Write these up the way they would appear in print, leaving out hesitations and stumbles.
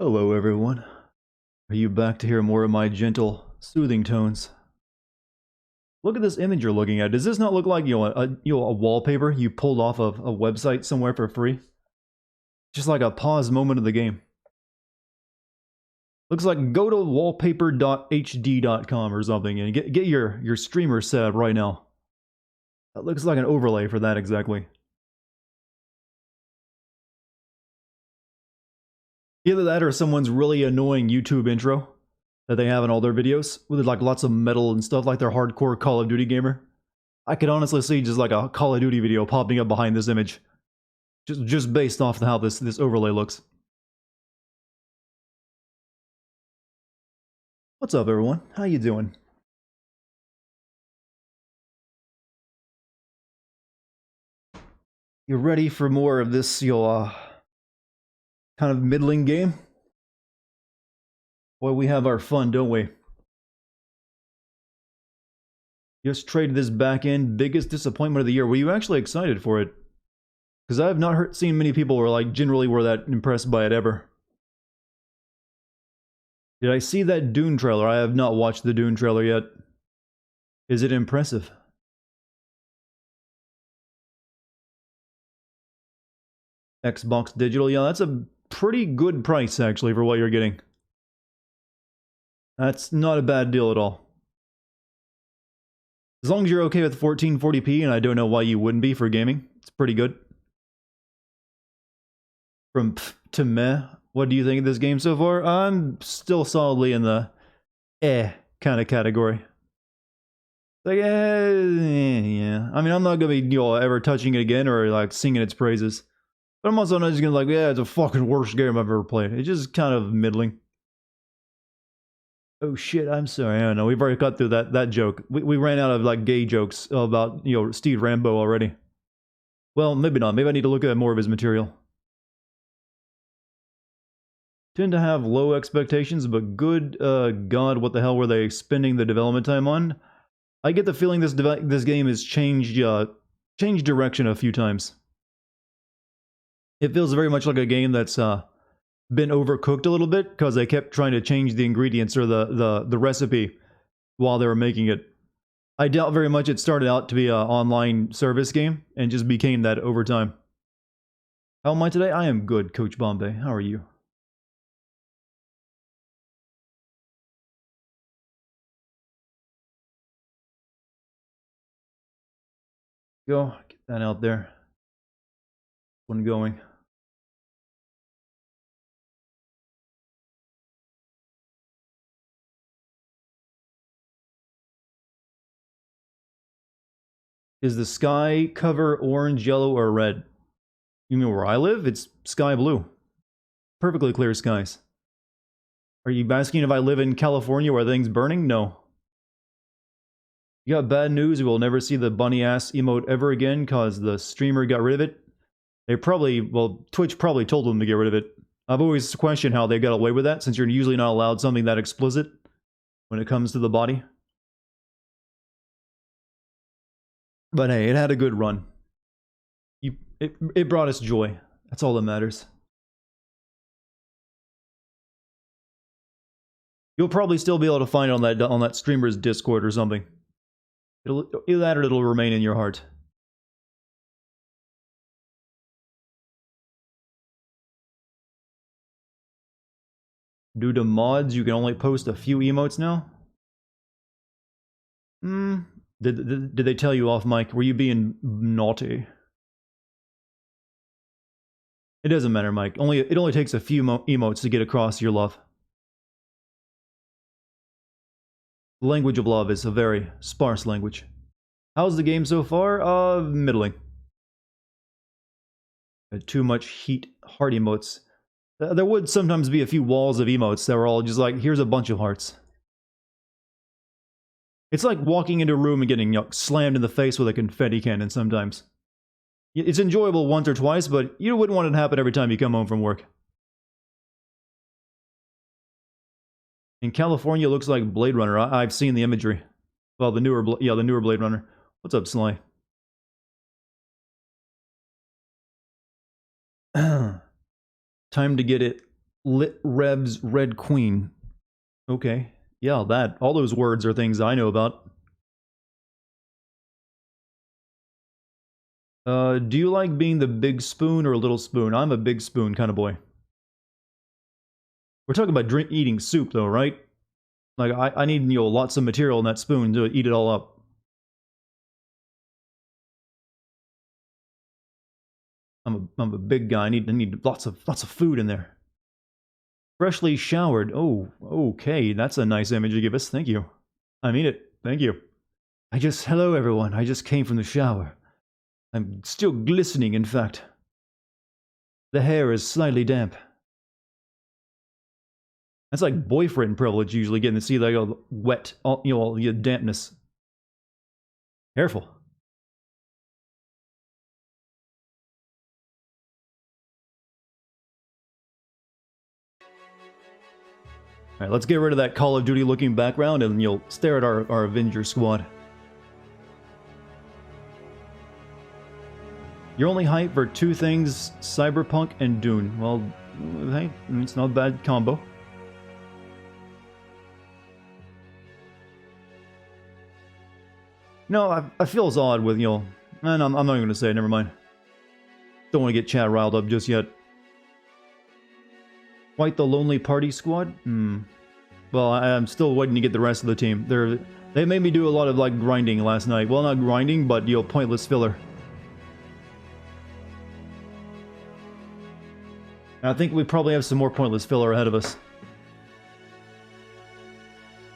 Hello everyone. Are you back to hear more of my gentle, soothing tones? Look at this image you're looking at. Does this not look like a wallpaper you pulled off of a website somewhere for free? Just like a pause moment of the game. Looks like go to wallpaper.hd.com or something and get your streamer set up right now. That looks like an overlay for that exactly. Either that or someone's really annoying YouTube intro that they have in all their videos with like lots of metal and stuff like their hardcore Call of Duty gamer. I could honestly see just like a Call of Duty video popping up behind this image. Just based off how this overlay looks. What's up everyone? How you doing? You ready for more of this kind of middling game? Boy, we have our fun, don't we? Just traded this back in. Biggest disappointment of the year. Were you actually excited for it? Because I have not seen many people who generally were that impressed by it ever. Did I see that Dune trailer? I have not watched the Dune trailer yet. Is it impressive? Xbox Digital, yeah, that's a pretty good price actually for what you're getting. That's not a bad deal at all. As long as you're okay with 1440p, and I don't know why you wouldn't be for gaming, it's pretty good. From pff to meh, what do you think of this game so far? I'm still solidly in the kind of category. Like, yeah. I mean, I'm not gonna be ever touching it again or like singing its praises. But I'm also not just gonna yeah, it's a fucking worst game I've ever played. It's just kind of middling. Oh shit, I'm sorry. I don't know. We've already got through that joke. We ran out of like gay jokes about, Steve Rambo already. Well, maybe not. Maybe I need to look at more of his material. Tend to have low expectations, but good god, what the hell were they spending the development time on? I get the feeling this game has changed direction a few times. It feels very much like a game that's been overcooked a little bit because they kept trying to change the ingredients or the recipe while they were making it. I doubt very much it started out to be an online service game and just became that over time. How am I today? I am good, Coach Bombay. How are you? Go, get that out there. One going. Is the sky cover orange, yellow, or red? You mean where I live? It's sky blue. Perfectly clear skies. Are you asking if I live in California where things burning? No. You got bad news, we will never see the bunny ass emote ever again because the streamer got rid of it. They probably, well, Twitch probably told them to get rid of it. I've always questioned how they got away with that since you're usually not allowed something that explicit when it comes to the body. But hey, it had a good run. It brought us joy. That's all that matters. You'll probably still be able to find it on that streamer's Discord or something. Either that or it'll remain in your heart. Due to mods, you can only post a few emotes now? Did they tell you off mic? Were you being naughty? It doesn't matter, Mike. It only takes a few emotes to get across your love. The language of love is a very sparse language. How's the game so far? Middling. Too much heat, heart emotes. There would sometimes be a few walls of emotes that were all just like, here's a bunch of hearts. It's like walking into a room and getting slammed in the face with a confetti cannon sometimes. It's enjoyable once or twice, but you wouldn't want it to happen every time you come home from work. In California, it looks like Blade Runner. I've seen the imagery. Well, the newer Blade Runner. What's up, Sly? Time to get it Lit Rev's Red Queen. Okay. Yeah, that. All those words are things I know about. Do you like being the big spoon or little spoon? I'm a big spoon kind of boy. We're talking about eating soup though, right? Like, I need, you know, lots of material in that spoon to eat it all up. I'm a big guy. I need lots of food in there. Freshly showered. Oh, okay. That's a nice image you give us. Thank you. I mean it. Thank you. Hello everyone. I just came from the shower. I'm still glistening, in fact. The hair is slightly damp. That's like boyfriend privilege usually, getting to see like all the wet, all, you know, all the dampness. Careful. Alright, let's get rid of that Call of Duty looking background and you'll stare at our Avengers squad. You're only hyped for two things, Cyberpunk and Dune. Well, hey, it's not a bad combo. No, I feel it's odd with, you know, and I'm not even going to say it, never mind. Don't want to get chat riled up just yet. Quite the lonely party squad? Well, I'm still waiting to get the rest of the team. They made me do a lot of, like, grinding last night. Well, not grinding, but, you know, pointless filler. And I think we probably have some more pointless filler ahead of us.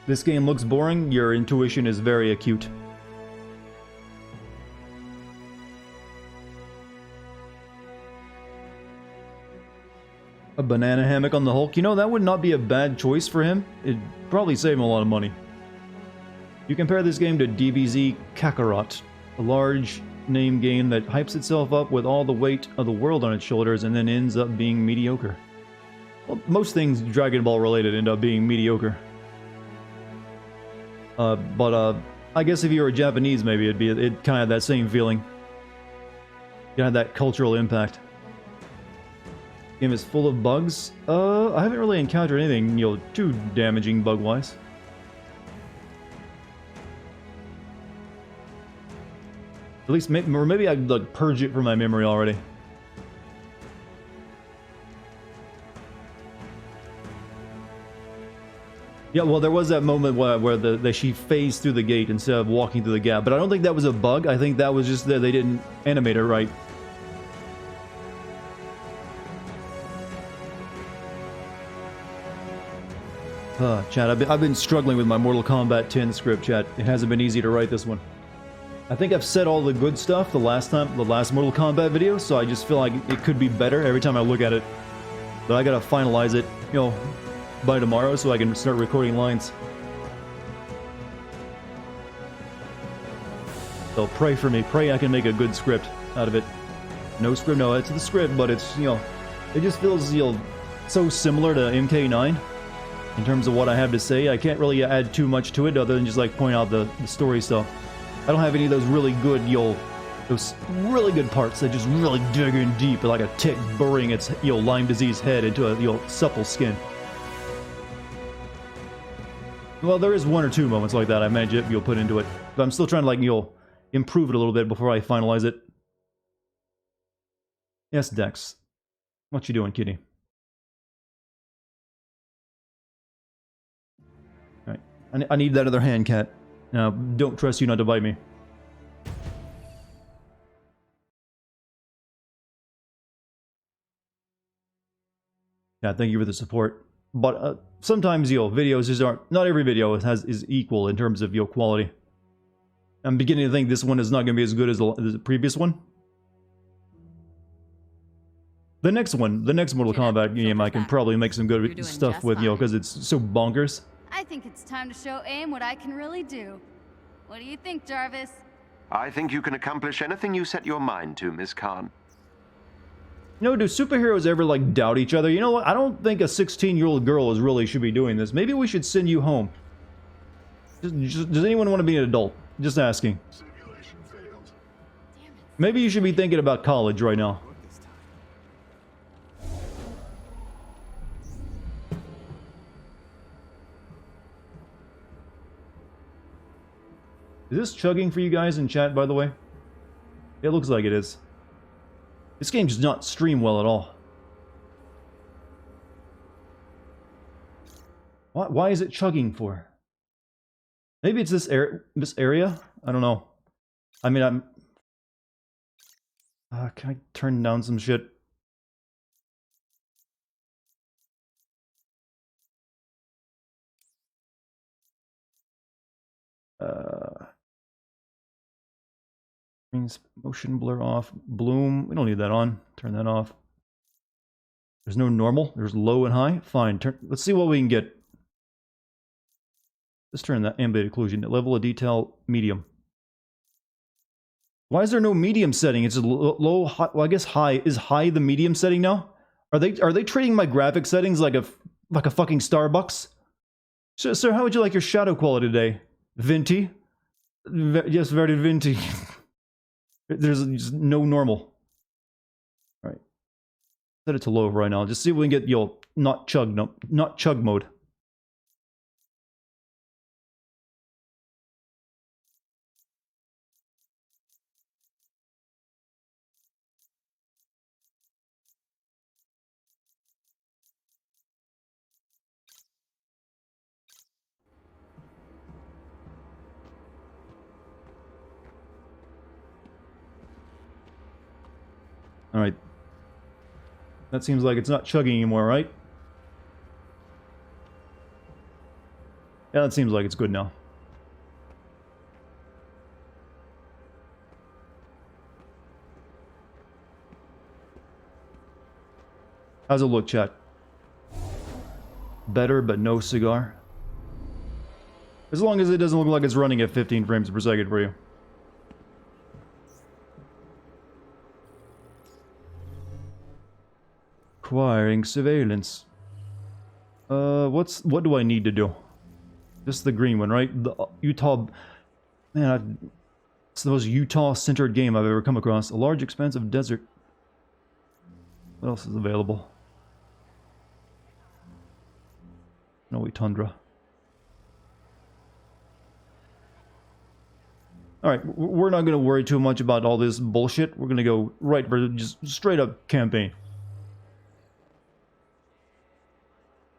This game looks boring. Your intuition is very acute. A banana hammock on the Hulk? You know, that would not be a bad choice for him. It'd probably save him a lot of money. You compare this game to DBZ Kakarot, a large name game that hypes itself up with all the weight of the world on its shoulders and then ends up being mediocre. Well, most things Dragon Ball related end up being mediocre. I guess if you were Japanese, maybe it'd kind of have that same feeling. You have that cultural impact. Game is full of bugs. I haven't really encountered anything, you know, too damaging bug-wise. At least, or maybe I like purge it from my memory already. Yeah, well, there was that moment where she phased through the gate instead of walking through the gap, but I don't think that was a bug. I think that was just that they didn't animate it right. Chat, I've been struggling with my Mortal Kombat 10 script, chat. It hasn't been easy to write this one. I think I've said all the good stuff the last Mortal Kombat video, so I just feel like it could be better every time I look at it. But I gotta finalize it, you know, by tomorrow so I can start recording lines. So pray for me. Pray I can make a good script out of it. No script, no, it's the script, but it's, you know, it just feels, you know, so similar to MK9. In terms of what I have to say, I can't really add too much to it other than just like point out the story stuff. I don't have any of those really good, those really good parts that just really dig in deep, like a tick burrowing its, Lyme disease head into a, supple skin. Well, there is one or two moments like that I imagine you'll put into it, but I'm still trying to like, improve it a little bit before I finalize it. Yes, Dex. What you doing, kitty? I need that other hand, cat. Now, don't trust you not to bite me. Yeah, thank you for the support. But sometimes, videos just aren't... Not every video is equal in terms of, quality. I'm beginning to think this one is not going to be as good as the previous one. The next one, the next Mortal Kombat game, I can probably make some good stuff with, because it's so bonkers. I think it's time to show AIM what I can really do. What do you think, Jarvis? I think you can accomplish anything you set your mind to, Miss Khan. Do superheroes ever, like, doubt each other? You know what? I don't think a 16-year-old girl should be doing this. Maybe we should send you home. Does anyone want to be an adult? Just asking. Maybe you should be thinking about college right now. Is this chugging for you guys in chat, by the way? It looks like it is. This game does not stream well at all. Why is it chugging for? Maybe it's this area? I don't know. I mean, I'm... can I turn down some shit? Motion blur off. Bloom. We don't need that on. Turn that off. There's no normal. There's low and high. Fine. Let's see what we can get. Let's turn that ambient occlusion. Level of detail, medium. Why is there no medium setting? It's low, high. Well, I guess high. Is high the medium setting now? Are they treating my graphic settings like a fucking Starbucks? Sir, how would you like your shadow quality today? Venti? Yes, very venti. There's just no normal. All right. Set it to low right now. Just see if we can get not chug mode. Alright. That seems like it's not chugging anymore, right? Yeah, that seems like it's good now. How's it look, chat? Better, but no cigar? As long as it doesn't look like it's running at 15 frames per second for you. Acquiring surveillance. What do I need to do? Just the green one, right? The Utah... Man, it's the most Utah-centered game I've ever come across. A large, expansive desert. What else is available? Snowy tundra. Alright, we're not going to worry too much about all this bullshit. We're going to go right for just straight-up campaign.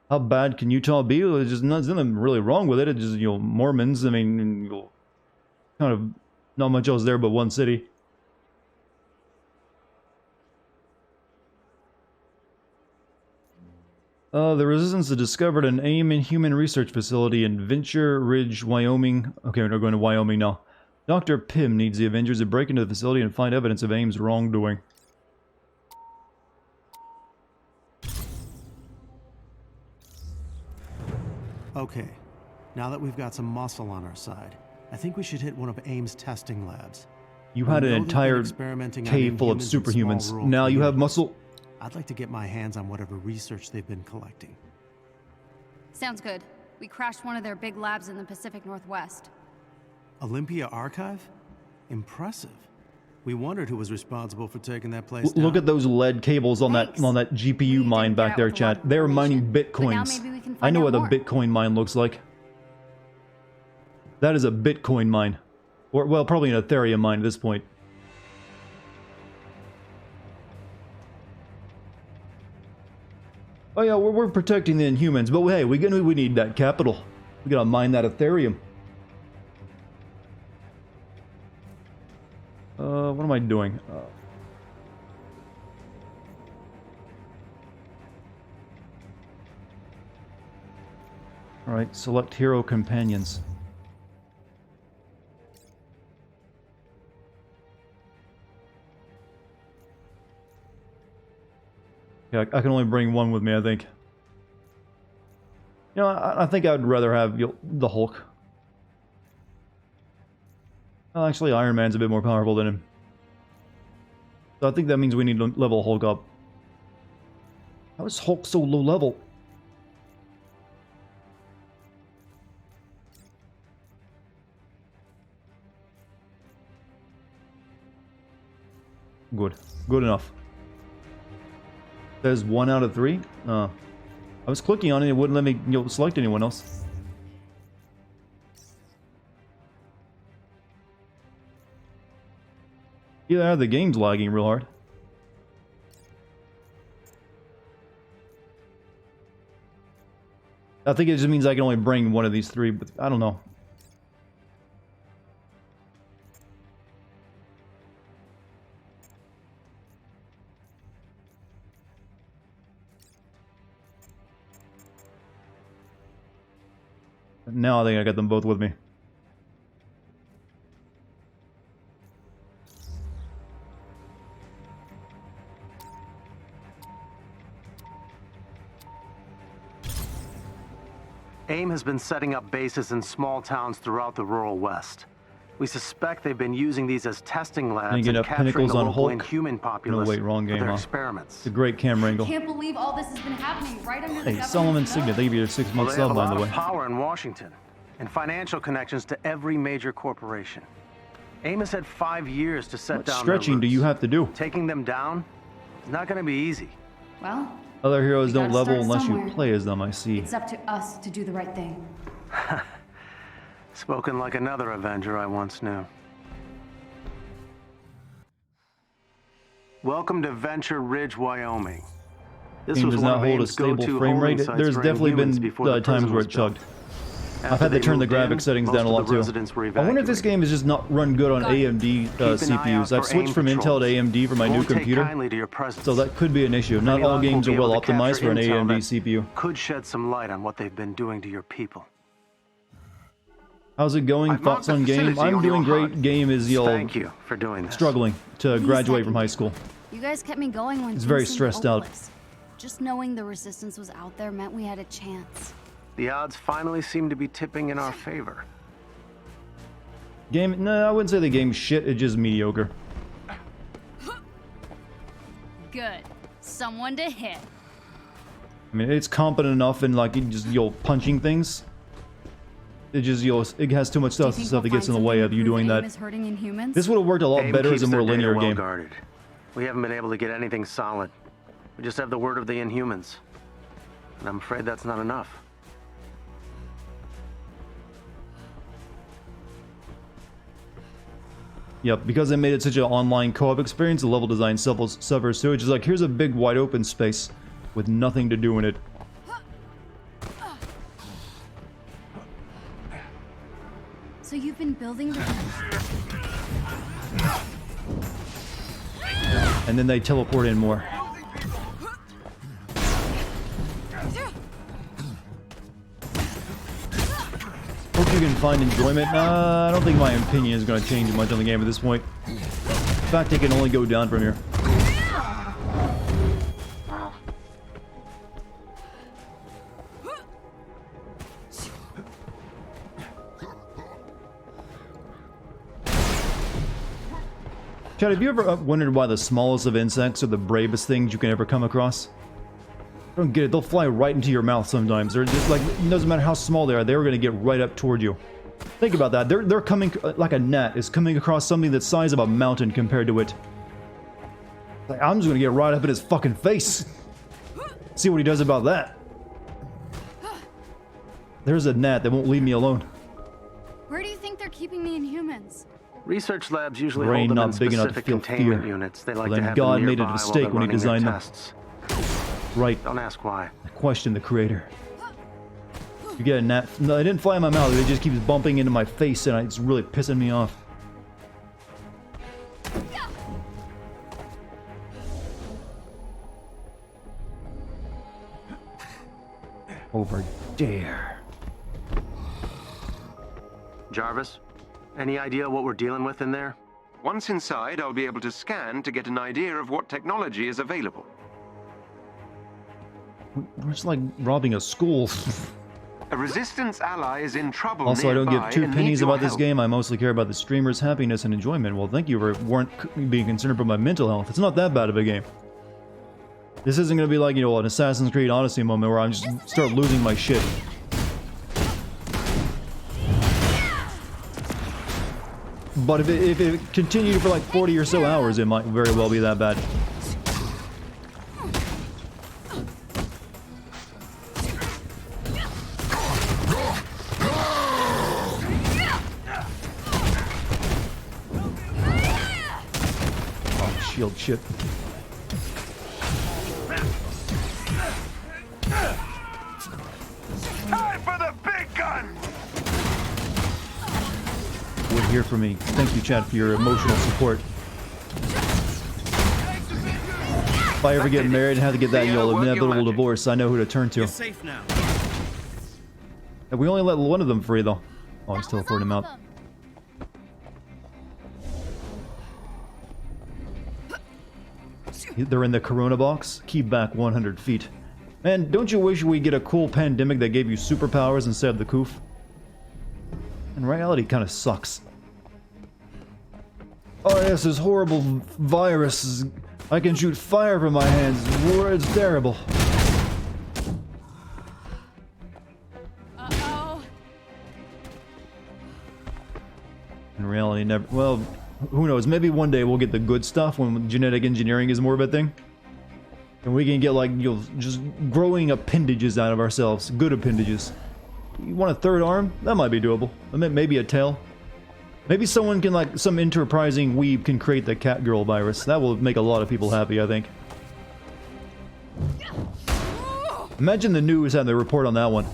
How bad can Utah be? There's just nothing really wrong with it. It's just, Mormons. I mean, kind of not much else there but one city. The Resistance has discovered an AIM in human research facility in Venture Ridge, Wyoming. Okay, we're going to Wyoming now. Dr. Pym needs the Avengers to break into the facility and find evidence of AIM's wrongdoing. Okay, now that we've got some muscle on our side, I think we should hit one of AIM's testing labs. You had an entire cave full of superhumans. Now you have muscle. I'd like to get my hands on whatever research they've been collecting. Sounds good. We crashed one of their big labs in the Pacific Northwest. Olympia Archive? Impressive. We wondered who was responsible for taking that place down. Look at those lead cables on that GPU mine back there, chat. They're mining bitcoins. I know what a Bitcoin mine looks like. That is a Bitcoin mine. Or, well, probably an Ethereum mine at this point. Oh yeah, we're protecting the Inhumans, but hey, we need that capital. We gotta mine that Ethereum. What am I doing? Alright, select hero companions. Yeah, I can only bring one with me, I think. You know, I think I'd rather have the Hulk. Well, actually, Iron Man's a bit more powerful than him. So I think that means we need to level Hulk up. How is Hulk so low level? Good. Good enough. Says 1 out of 3. I was clicking on it, it wouldn't let me select anyone else. Yeah, the game's lagging real hard. I think it just means I can only bring one of these three, but I don't know. Now I think I got them both with me. AIM has been setting up bases in small towns throughout the rural West. We suspect they've been using these as testing labs get and up capturing pinnacles the on local Hulk. inhuman populace No, wait, wrong for game, their huh? experiments. It's a great camera angle. Can't believe all this has been happening right under the Hey, government's Solomon nose. Signet, they give you a 6 month Well, they have sub, a by lot the of way. power in Washington and financial connections to every major corporation. AIM has had 5 years to set What down stretching their do you roots. have to do? Taking them down is not going to be easy. Well, Other heroes We don't gotta level start unless you somewhere. play as them, I see. it's up to us to do the right thing. Spoken like another Avenger I once knew. Welcome to Venture Ridge, Wyoming. This Game was does one not of hold a AIM's stable go-to frame holding rate. sites There's for definitely Inhumans been before the times prison where was it chugged. built. I've After had to they turn the moved in, graphic settings most down a of lot the too. residents were I wonder if this evacuated. game is just not run good on Got it. AMD Keep an eye CPUs. out I've for switched AIM from Intel to patrols. AMD for my We new won't take computer, kindly to your presence. so that could be an issue. Not Any all luck, games we'll are be well able to optimized capture for an intel AMD that CPU. could shed some light on what they've been doing to your people. How's it going? I've marked Thoughts the on game? facility I'm on doing your great. HUD. Game is Thank you for doing this. struggling to Please graduate from second high it. school. You guys kept me going when It's things very seemed stressed out. hopeless. Just knowing the resistance was out there meant we had a chance. The odds finally seem to be tipping in our favor. Game? No, I wouldn't say the game's shit. It's just mediocre. Good. Someone to hit. I mean, it's competent enough in like just punching things. It just it has too much Do you stuff think that we'll gets in find the way something of to you prove doing AIM that. is hurting Inhumans? This would have worked a lot AIM better keeps as a more their data linear well game. guarded. We haven't been able to get anything solid. We just have the word of the Inhumans. And I'm afraid that's not enough. Yep, because they made it such an online co-op experience, the level design suffers too. It's just like, here's a big wide open space with nothing to do in it. So you've been building the... And then they teleport in more. Hope you can find enjoyment. I don't think my opinion is going to change much on the game at this point. In fact, it can only go down from here. Chad, have you ever wondered why the smallest of insects are the bravest things you can ever come across? I don't get it. They'll fly right into your mouth sometimes. They're just like, it doesn't matter how small they are, they're going to get right up toward you. Think about that. They're coming like a gnat is coming across something that's the size of a mountain compared to it. Like, I'm just going to get right up in his fucking face. See what he does about that. There's a gnat that won't leave me alone. Where do you think they're keeping the Inhumans? Research labs usually Brain hold them not in big enough to specific feel containment fear. units. They like Well, to then have God them made a nearby mistake while when he they're running their designed them. tests. Right. Don't ask why. I question the creator. You get a gnat. No, it didn't fly in my mouth. It just keeps bumping into my face, and it's really pissing me off. Over there. Jarvis, any idea what we're dealing with in there? Once inside, I'll be able to scan to get an idea of what technology is available. We're just like robbing a school. A resistance ally is in trouble Also, I don't give nearby two and pennies needs your about this help. game. I mostly care about the streamer's happiness and enjoyment. Well, thank you for being concerned about my mental health. It's not that bad of a game. This isn't going to be like, you know, an Assassin's Creed Odyssey moment where I just start losing my shit. But if it continued for like 40 or so hours, it might very well be that bad. shield shit. Time for the big gun! Would hear from me. Thank you, chat, for your emotional support. If I ever get married and have to get that inevitable divorce, I know who to turn to. You're safe now. And we only let one of them free, though. Oh, he's teleporting him out. They're in the Corona box. Keep back 100 feet. Man, don't you wish we get a cool pandemic that gave you superpowers instead of the coof? In reality, kind of sucks. Oh yes, this horrible virus. I can shoot fire from my hands. It's terrible. Uh-oh. In reality, never. Well, who knows? Maybe one day we'll get the good stuff when genetic engineering is more of a thing. And we can get, like, you know, just growing appendages out of ourselves. Good appendages. You want a third arm? That might be doable. Maybe a tail. Maybe someone can, like, some enterprising weeb can create the Catgirl virus. That will make a lot of people happy, I think. Imagine the news had the report on that one.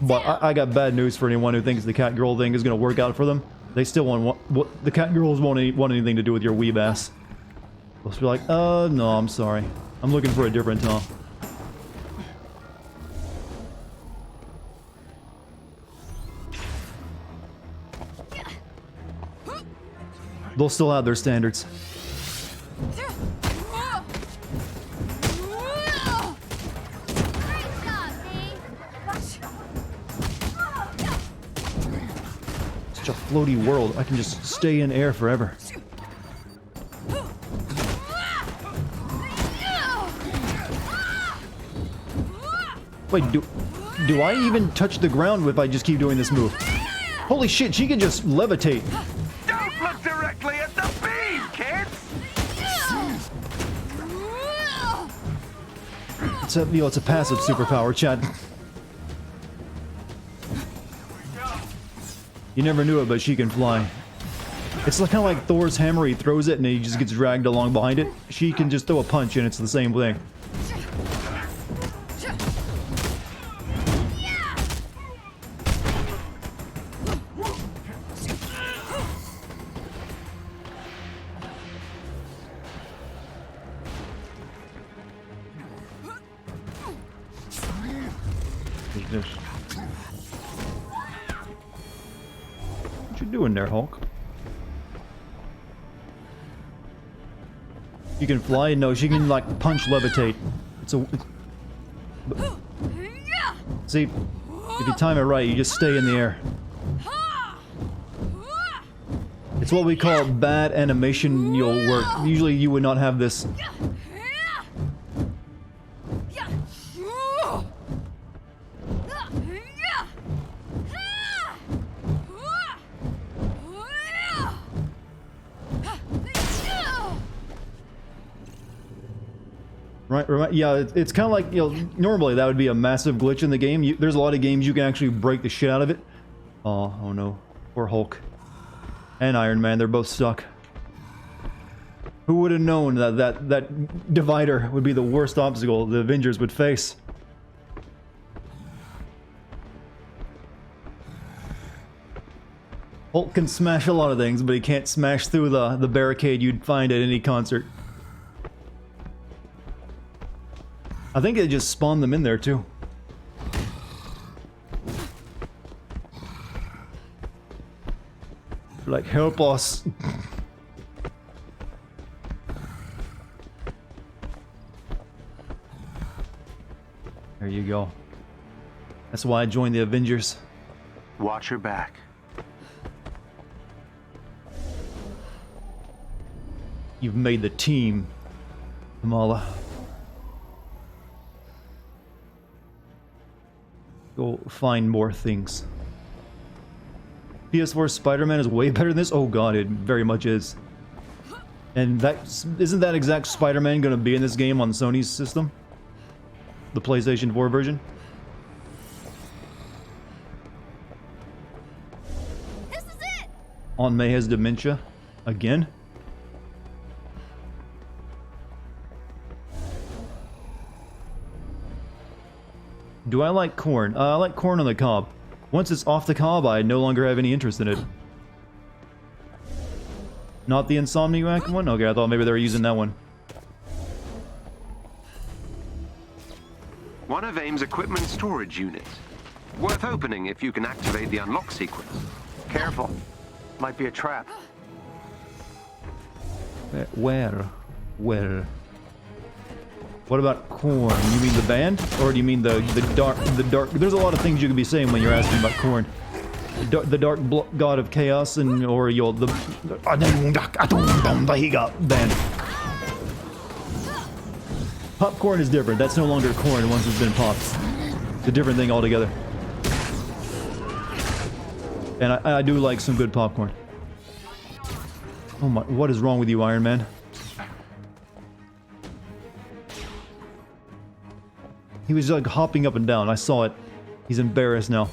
But I got bad news for anyone who thinks the Catgirl thing is going to work out for them. They still the Catgirls won't want anything to do with your weeb ass. They'll be like, no, I'm sorry. I'm looking for a different Tom. They'll still have their standards. Such a floaty world. I can just stay in air forever. Wait, do I even touch the ground if I just keep doing this move? Holy shit, she can just levitate. Don't look directly at the beam, kids! It's a passive superpower, Chad. You never knew it, but she can fly. It's kind of like Thor's hammer. He throws it and he just gets dragged along behind it. She can just throw a punch and it's the same thing. What's this? What you doing there, Hulk? You can fly? No, she can, like, punch levitate. See, if you time it right, you just stay in the air. It's what we call bad animation work. Usually you would not have this. Right, yeah, it's kind of like, you know, normally that would be a massive glitch in the game. There's a lot of games you can actually break the shit out of it. Oh no, poor Hulk. And Iron Man, they're both stuck. Who would have known that divider would be the worst obstacle the Avengers would face? Hulk can smash a lot of things, but he can't smash through the barricade you'd find at any concert. I think they just spawned them in there too. Like, help us. There you go. That's why I joined the Avengers. Watch your back. You've made the team, Kamala. Go find more things. PS4 Spider-Man is way better than this? Oh god, it very much is. And isn't that exact Spider-Man gonna be in this game on Sony's system? the PlayStation 4 version. This is it! Aunt May has dementia. Again? Do I like corn? I like corn on the cob. Once it's off the cob, I no longer have any interest in it. Not the Insomniac one? Okay, I thought maybe they were using that one. One of AIM's equipment storage units. Worth opening if you can activate the unlock sequence. Careful. Might be a trap. Where? Where? What about corn? You mean the band? Or do you mean the dark... There's a lot of things you could be saying when you're asking about corn. The dark god of chaos and... Or you're the... band. Popcorn is different. That's no longer corn once it's been popped. It's a different thing altogether. And I do like some good popcorn. Oh my... What is wrong with you, Iron Man? He was like hopping up and down. I saw it. He's embarrassed now.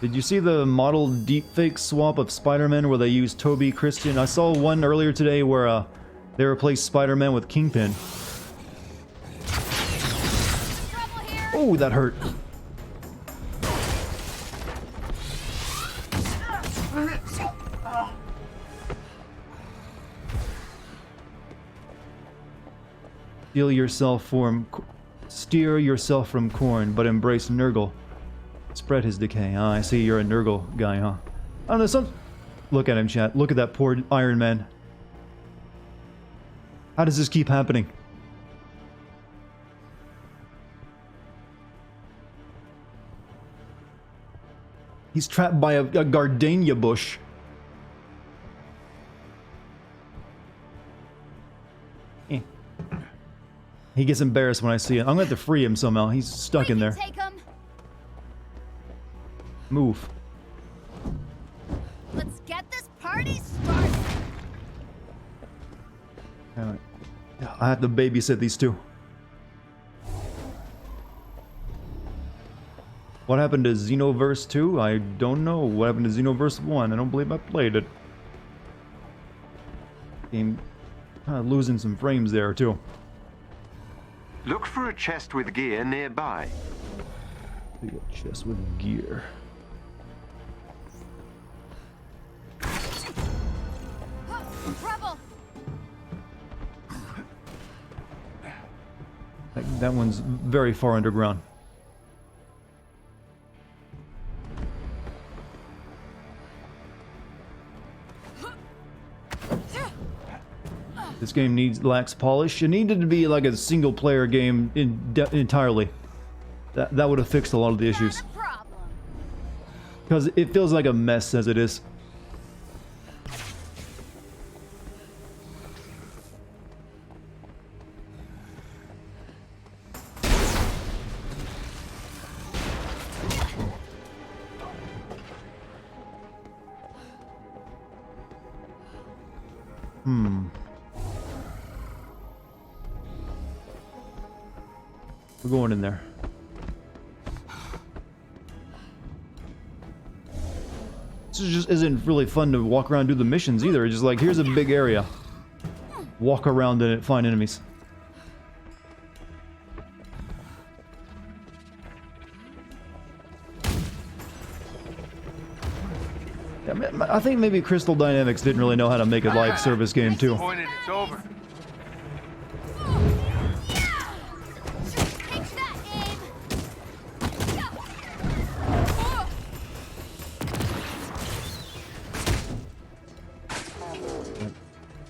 Did you see the model deepfake swap of Spider-Man where they used Toby Christian? I saw one earlier today where they replaced Spider-Man with Kingpin. Oh, that hurt. Steer yourself from corn, but embrace Nurgle. Spread his decay. Ah, I see you're a Nurgle guy, huh? I don't know, Look at him, chat. Look at that poor Iron Man. How does this keep happening? He's trapped by a gardenia bush. He gets embarrassed when I see it. I'm gonna have to free him somehow. He's stuck in there. Take him. Move. Let's get this party started. Alright. I have to babysit these two. What happened to Xenoverse 2? I don't know. What happened to Xenoverse 1? I don't believe I played it. Game kind of losing some frames there too. Look for a chest with gear nearby. We got chest with gear. Rebel. That one's very far underground. This game lacks polish. It needed to be like a single player game entirely. That would have fixed a lot of the issues. Because it feels like a mess as it is. We're going in there. This just isn't really fun to walk around and do the missions either. It's just like, here's a big area. Walk around in it, find enemies. Yeah, I think maybe Crystal Dynamics didn't really know how to make a live service game too. It's over.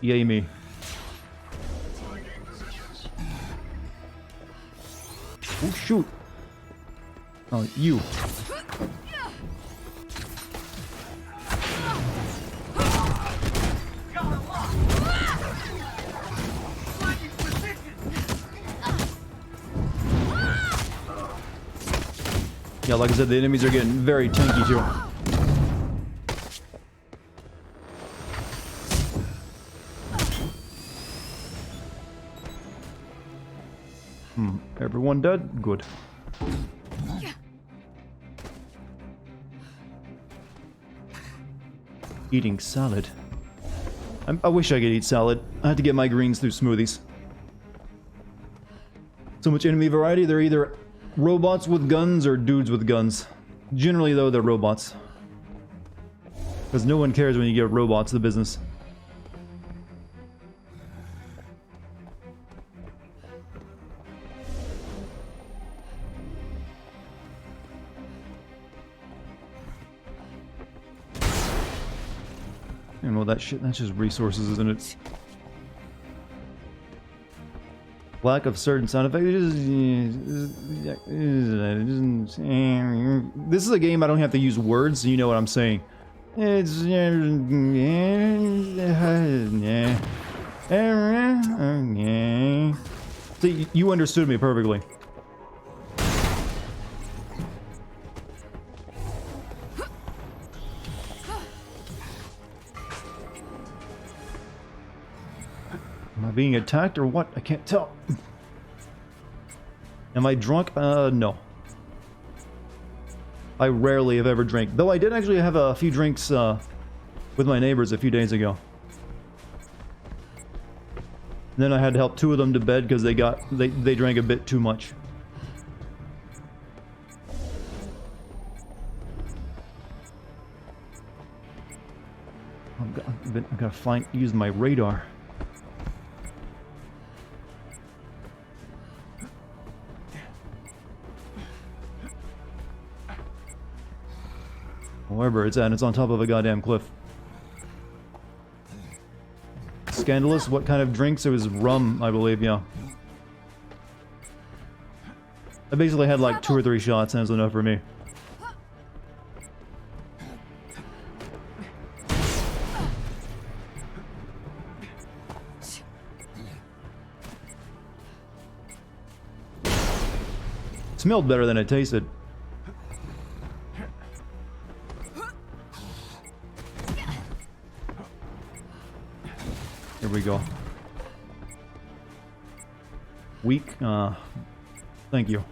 Yay me. Oh shoot. Oh, you. Yeah, like I said, the enemies are getting very tanky too. Everyone dead? Good. Eating salad. I wish I could eat salad. I had to get my greens through smoothies. So much enemy variety, they're either robots with guns or dudes with guns. Generally though, they're robots. Because no one cares when you get robots to the business. And well, that's just resources, isn't it? Lack of certain sound effects. This is a game I don't have to use words, so you know what I'm saying. It's see, you understood me perfectly. Am I being attacked or what? I can't tell. Am I drunk? No. I rarely have ever drank. Though I did actually have a few drinks with my neighbors a few days ago. And then I had to help two of them to bed because they drank a bit too much. I've got to use my radar. Wherever it's at, it's on top of a goddamn cliff. Scandalous, what kind of drinks? It was rum, I believe, yeah. I basically had like 2 or 3 shots and it was enough for me. It smelled better than it tasted. Here we go. Weak. Thank you.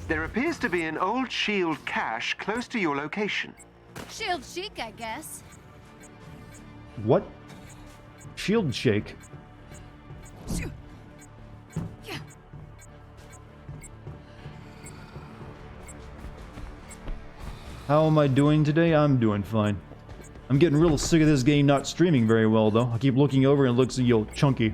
There appears to be an old shield cache close to your location. Shield chic, I guess. What? Shield shake. How am I doing today? I'm doing fine. I'm getting real sick of this game not streaming very well, though. I keep looking over and it looks, chunky.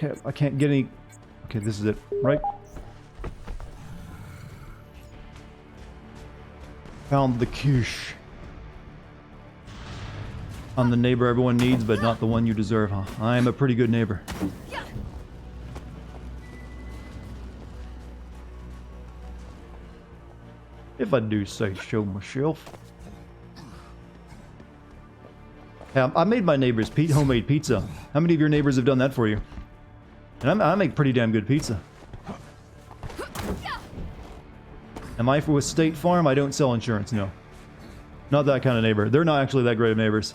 Okay, I can't get any... Okay, this is it, right? Found the quiche. I'm the neighbor everyone needs, but not the one you deserve, huh? I am a pretty good neighbor. If I do say so myself. Yeah, I made my neighbors homemade pizza. How many of your neighbors have done that for you? And I make pretty damn good pizza. Am I with State Farm? I don't sell insurance, no. Not that kind of neighbor. They're not actually that great of neighbors.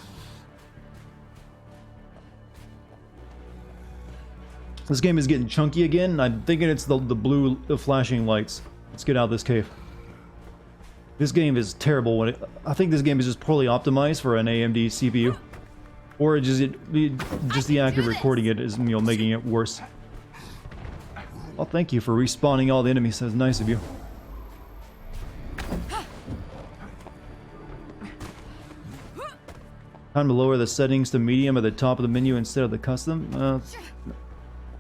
This game is getting chunky again. I'm thinking it's the blue flashing lights. Let's get out of this cave. This game is terrible. I think this game is just poorly optimized for an AMD CPU. Or just the act of recording it is, making it worse. Well, thank you for respawning all the enemies. That's nice of you. Time to lower the settings to medium at the top of the menu instead of the custom.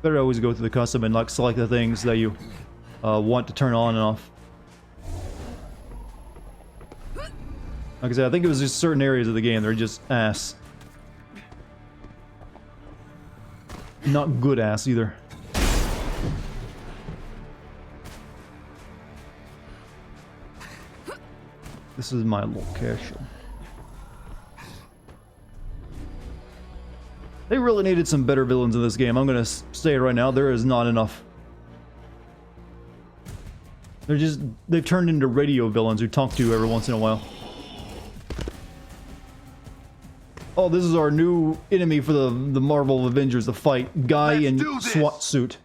Better always go through the custom and select the things that you want to turn on and off. Like I said, I think it was just certain areas of the game that are just ass. Not good ass either. This is my location. They really needed some better villains in this game. I'm gonna say it right now. There is not enough. They've turned into radio villains who talk to you every once in a while. Oh, this is our new enemy for the Marvel Avengers, the fight. Guy in SWAT suit.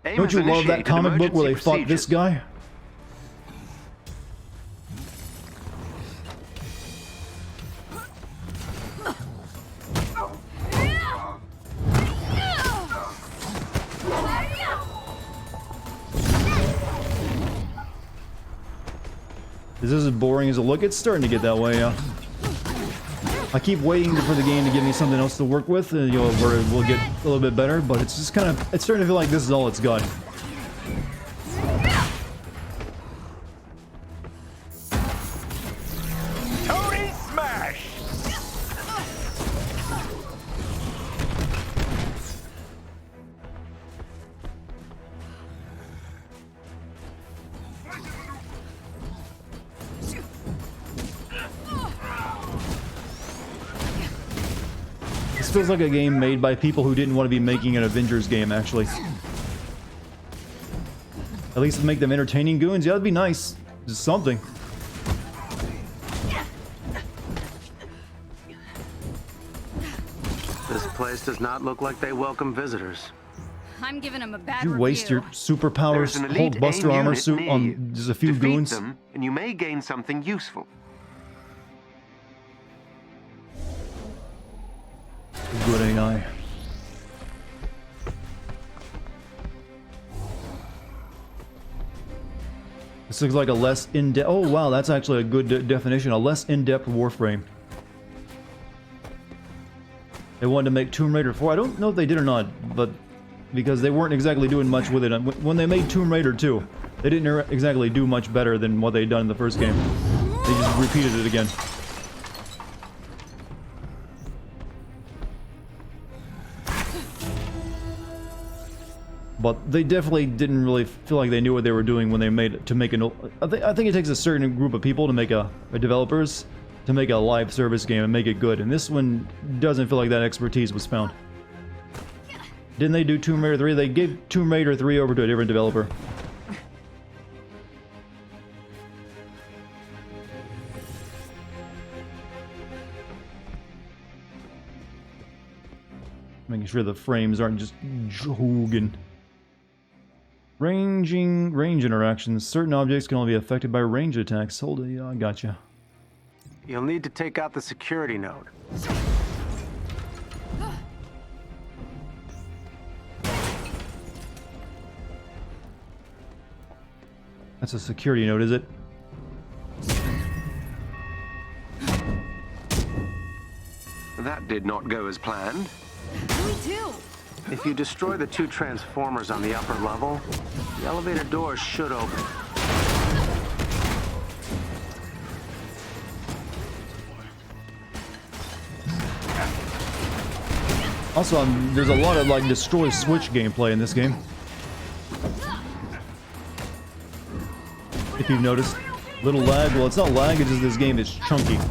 Don't you love that comic book where they fought this guy? Is this as boring as it looks? It's starting to get that way, yeah. I keep waiting for the game to give me something else to work with, and where it will get a little bit better, but it's just kind of, it's starting to feel like this is all it's got. Tony Smash! This feels like a game made by people who didn't want to be making an Avengers game, actually. At least make them entertaining goons. Yeah, that'd be nice. Just something. This place does not look like they welcome visitors. I'm giving him a bad You review. waste your There's superpowers, an whole elite Buster AIM armor unit suit near on you. just a few Defeat goons. them, and you may gain something useful. Good AI. This looks like a less in-depth... Oh, wow, that's actually a good definition. A less in-depth Warframe. They wanted to make Tomb Raider 4. I don't know if they did or not, but... because they weren't exactly doing much with it. When they made Tomb Raider 2, they didn't exactly do much better than what they'd done in the first game. They just repeated it again. But they definitely didn't really feel like they knew what they were doing when they made it to make an... I think it takes a certain group of people to make developers to make a live service game and make it good. And this one doesn't feel like that expertise was found. Didn't they do Tomb Raider 3? They gave Tomb Raider 3 over to a different developer. Making sure the frames aren't just jogging. Range interactions. Certain objects can only be affected by range attacks. Hold it, yeah, I gotcha. You'll need to take out the security node. That's a security node, is it? That did not go as planned. Me too. If you destroy the 2 transformers on the upper level, the elevator doors should open. Also, there's a lot of like destroy switch gameplay in this game. If you've noticed. Little lag. Well, it's not lag, it's just this game is chunky. Again.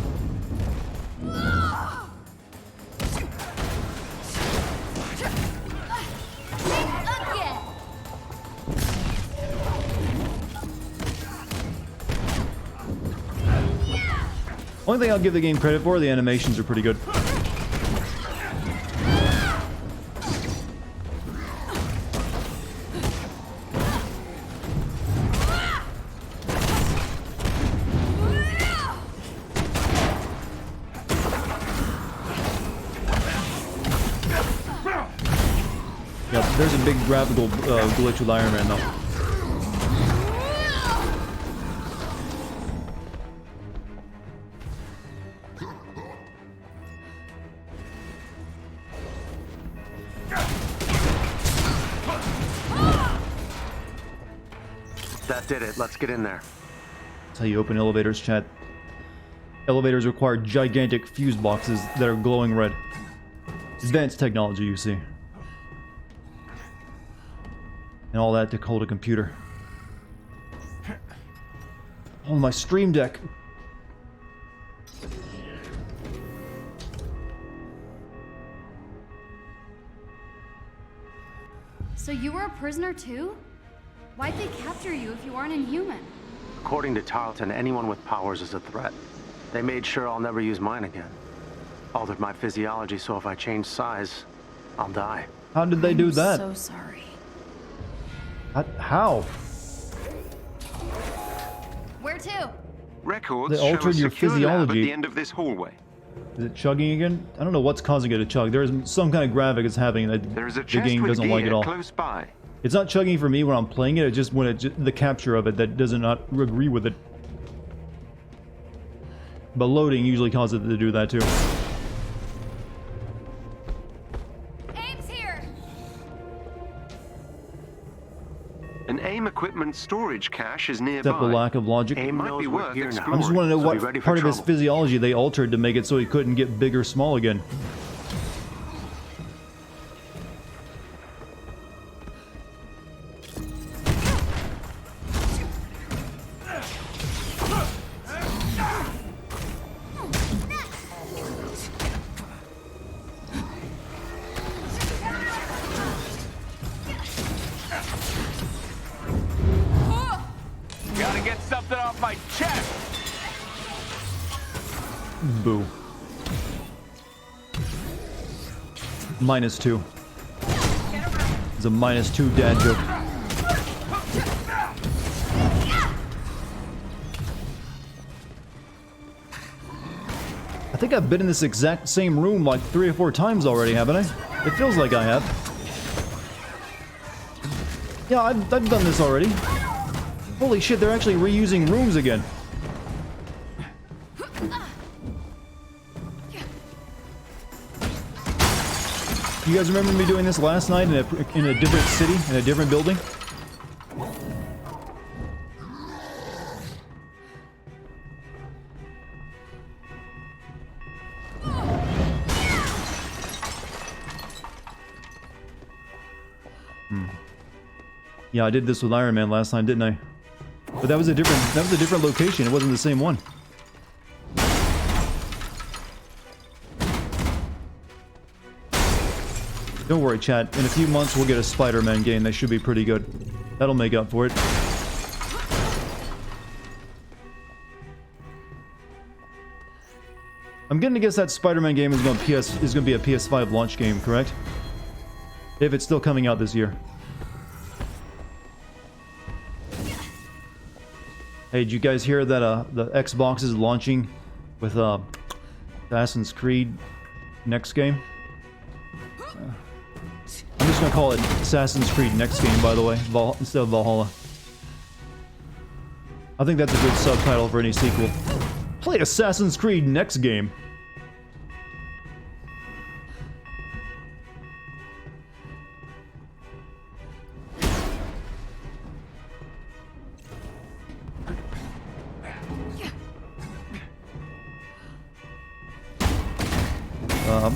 Only thing I'll give the game credit for, the animations are pretty good. Yep, there's a big graphical glitch with Iron Man though. That did it. Let's get in there. That's how you open elevators, chat. Elevators require gigantic fuse boxes that are glowing red. Advanced technology, you see. And all that to hold a computer. On my stream deck. So you were a prisoner too? Why'd they capture you if you aren't inhuman? According to Tarleton, anyone with powers is a threat. They made sure I'll never use mine again. Altered my physiology so if I change size, I'll die. How did they do that? So sorry. How? Where to? Records They show altered a your secure lab physiology. at the end of this hallway. Is it chugging again? I don't know what's causing it to chug. There's some kind of graphic that's happening that There is a the chest game with doesn't like gear at all. close by. It's not chugging for me when I'm playing it. It's just when the capture of it that does not agree with it. But loading usually causes it to do that too. Abe's here! An AIM equipment storage cache is nearby. Except the lack of logic. AIM Might knows be we're worth here now. exploring. I just want to know So be what ready for part of his trouble. physiology they altered to make it so he couldn't get big or small again. Gotta get something off my chest. Boo. -2. It's a -2 dad joke. I think I've been in this exact same room like 3 or 4 times already, haven't I? It feels like I have. Yeah, I've done this already. Holy shit, they're actually reusing rooms again. You guys remember me doing this last night in a different city, in a different building? Yeah, I did this with Iron Man last time, didn't I? But that was a different location. It wasn't the same one. Don't worry, chat. In a few months, we'll get a Spider-Man game. That should be pretty good. That'll make up for it. I'm getting to guess that Spider-Man game is going to be a PS5 launch game, correct? If it's still coming out this year. Hey, did you guys hear that the Xbox is launching with Assassin's Creed next game? I'm just gonna call it Assassin's Creed next game, by the way, instead of Valhalla. I think that's a good subtitle for any sequel. Play Assassin's Creed next game.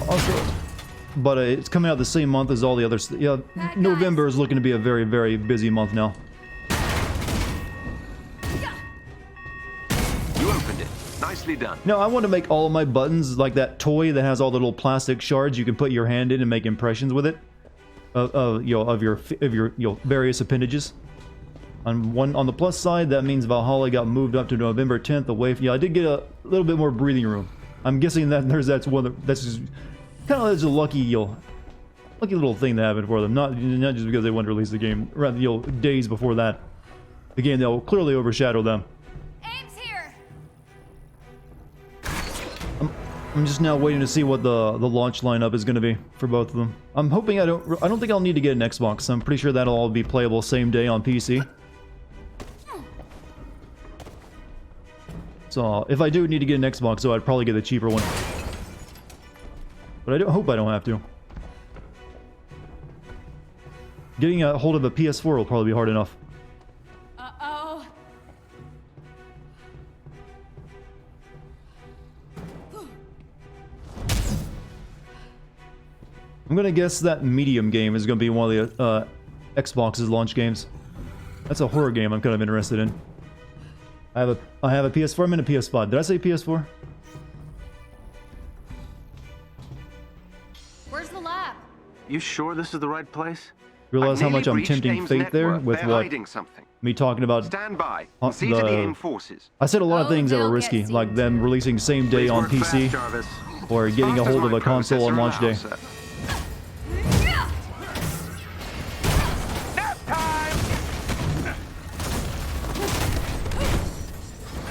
Also, but it's coming out the same month as all the others. Yeah, November is looking to be a very, very busy month now. You opened it. Nicely done. No, I want to make all of my buttons like that toy that has all the little plastic shards you can put your hand in and make impressions with it, of your various appendages. On the plus side, that means Valhalla got moved up to November 10th away from. Yeah, I did get a little bit more breathing room. I'm guessing that that's just kind of as a lucky little thing that happened for them. Not just because they wanted to release the game, rather days before that, the game that will clearly overshadow them. Abe's here! I'm just now waiting to see what the launch lineup is going to be for both of them. I'm hoping I don't think I'll need to get an Xbox. I'm pretty sure that'll all be playable same day on PC. So if I do need to get an Xbox, though, I'd probably get the cheaper one. But I hope I don't have to. Getting a hold of a PS4 will probably be hard enough. Uh-oh. I'm gonna guess that Medium game is gonna be one of the Xbox's launch games. That's a horror game I'm kind of interested in. I have a PS4. I'm in a PS5. Did I say PS4? Where's the lab? You sure this is the right place? Realize how I've much I'm nearly tempting reached fate Aim's there network. with They're what hiding something. me talking about. Stand by and see to the AIM forces. I said a lot of Oh, things that were they'll risky, get like seen them too. releasing same day Please on work PC fast, Jarvis. or getting a Fast as hold of my a console on processor launch day. allows, sir. Nap time!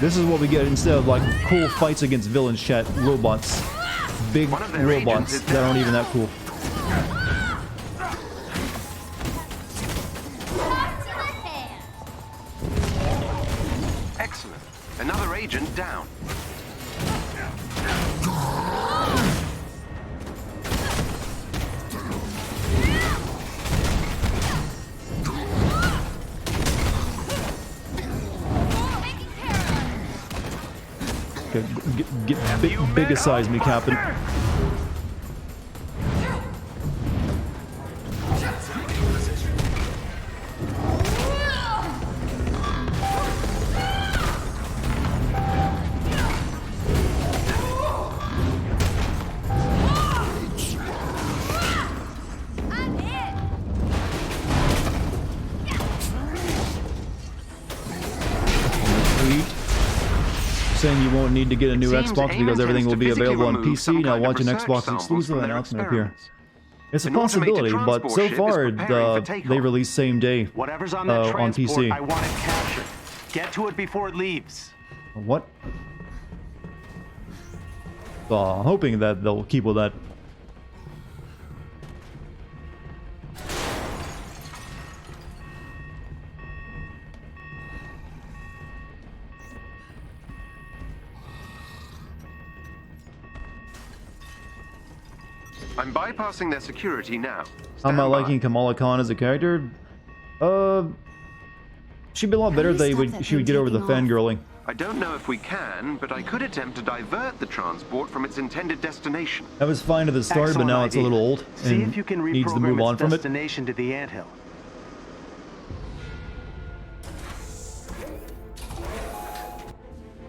This is what we get instead of like cool fights against villains, chat. Robots. Big One of their agents robots is that aren't even that cool. Excellent. Another agent down. Okay, get bigger size me, Captain. I'm hit. Saying you won't need to get a new Seems Xbox AIM because everything intends will to be physically available on remove some PC. Now kind of watch an research Xbox samples exclusive from their announcement up here. experiments. It's a An automated possibility, but transport so ship is far preparing for takeoff. they released same day Whatever's on that on transport, PC. I want it captured. Get to it before it leaves. What? So I'm hoping that they'll keep with that. I'm bypassing their security now. How am I Stand by. liking Kamala Khan as a character? She'd be a lot better if she would get over the fangirling. I don't know if we can, but I could attempt to divert the transport from its intended destination. That was fine at the start, but Excellent now it's a idea. little old See and if you can needs to reprogram move on its from it. destination to the anthill.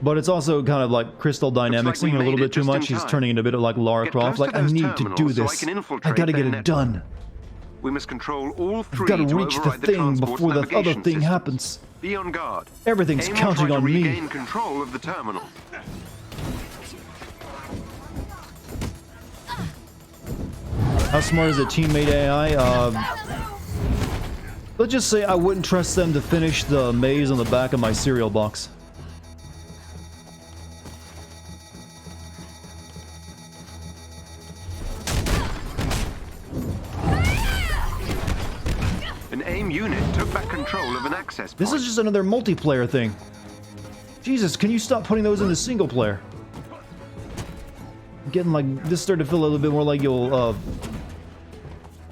But it's also kind of like Crystal Dynamics we a little made bit it too just in much. She's time. turning into a bit of like Lara Get Croft. close Like, to I those need to terminals do so I this. can I infiltrate gotta their get it network. done. We must control all I've three gotta to reach the override the thing transport's before the other navigation thing systems. happens. Be on guard. Everything's AIM will counting try to on me. regain control of the terminal. How smart is a teammate AI? Let's just say I wouldn't trust them to finish the maze on the back of my cereal box. An AIM unit took back control of an access point. This is just another multiplayer thing. Jesus, can you stop putting those in the single player? I'm getting like, this started to feel a little bit more like your,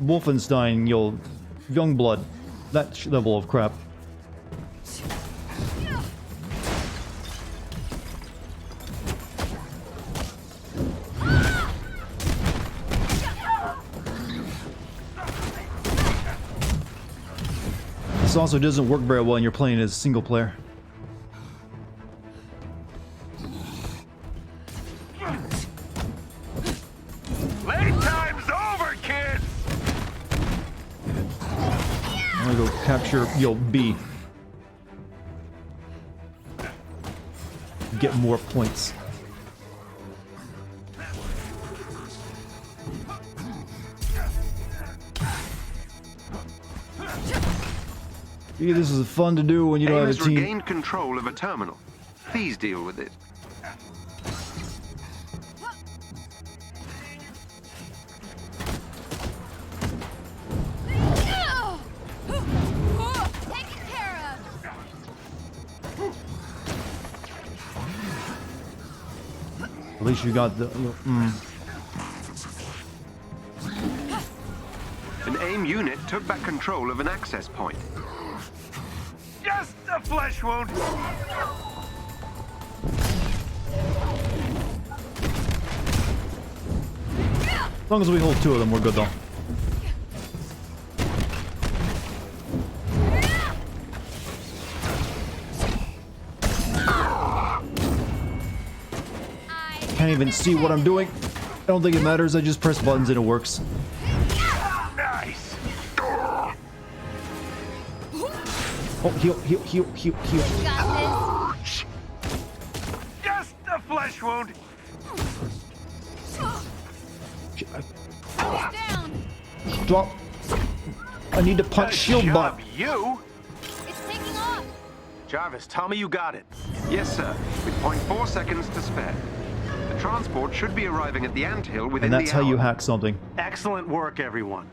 Wolfenstein, your Youngblood. That level of crap. This also doesn't work very well when you're playing as single player. Playtime's over, kids! I'm gonna go capture yo B. Get more points. Yeah, this is fun to do when you don't AIM have a has team. regained control of a terminal. Please deal with it. Taken care of. At least you got the. An AIM unit took back control of an access point. Just a flesh wound! As long as we hold two of them, we're good though. even see what I'm doing. I don't think it matters. I just press buttons and it works. Nice. Oh, heal, heal, heal, heal, heal. Got this. Just a flesh wound. He's down. Drop. I need to punch Good shield job, bot. you. It's taking off. Jarvis, tell me you got it. Yes, sir. With 0.4 seconds to spare. The transport should be arriving at the anthill within And that's the how hour. you hack something. Excellent work, everyone.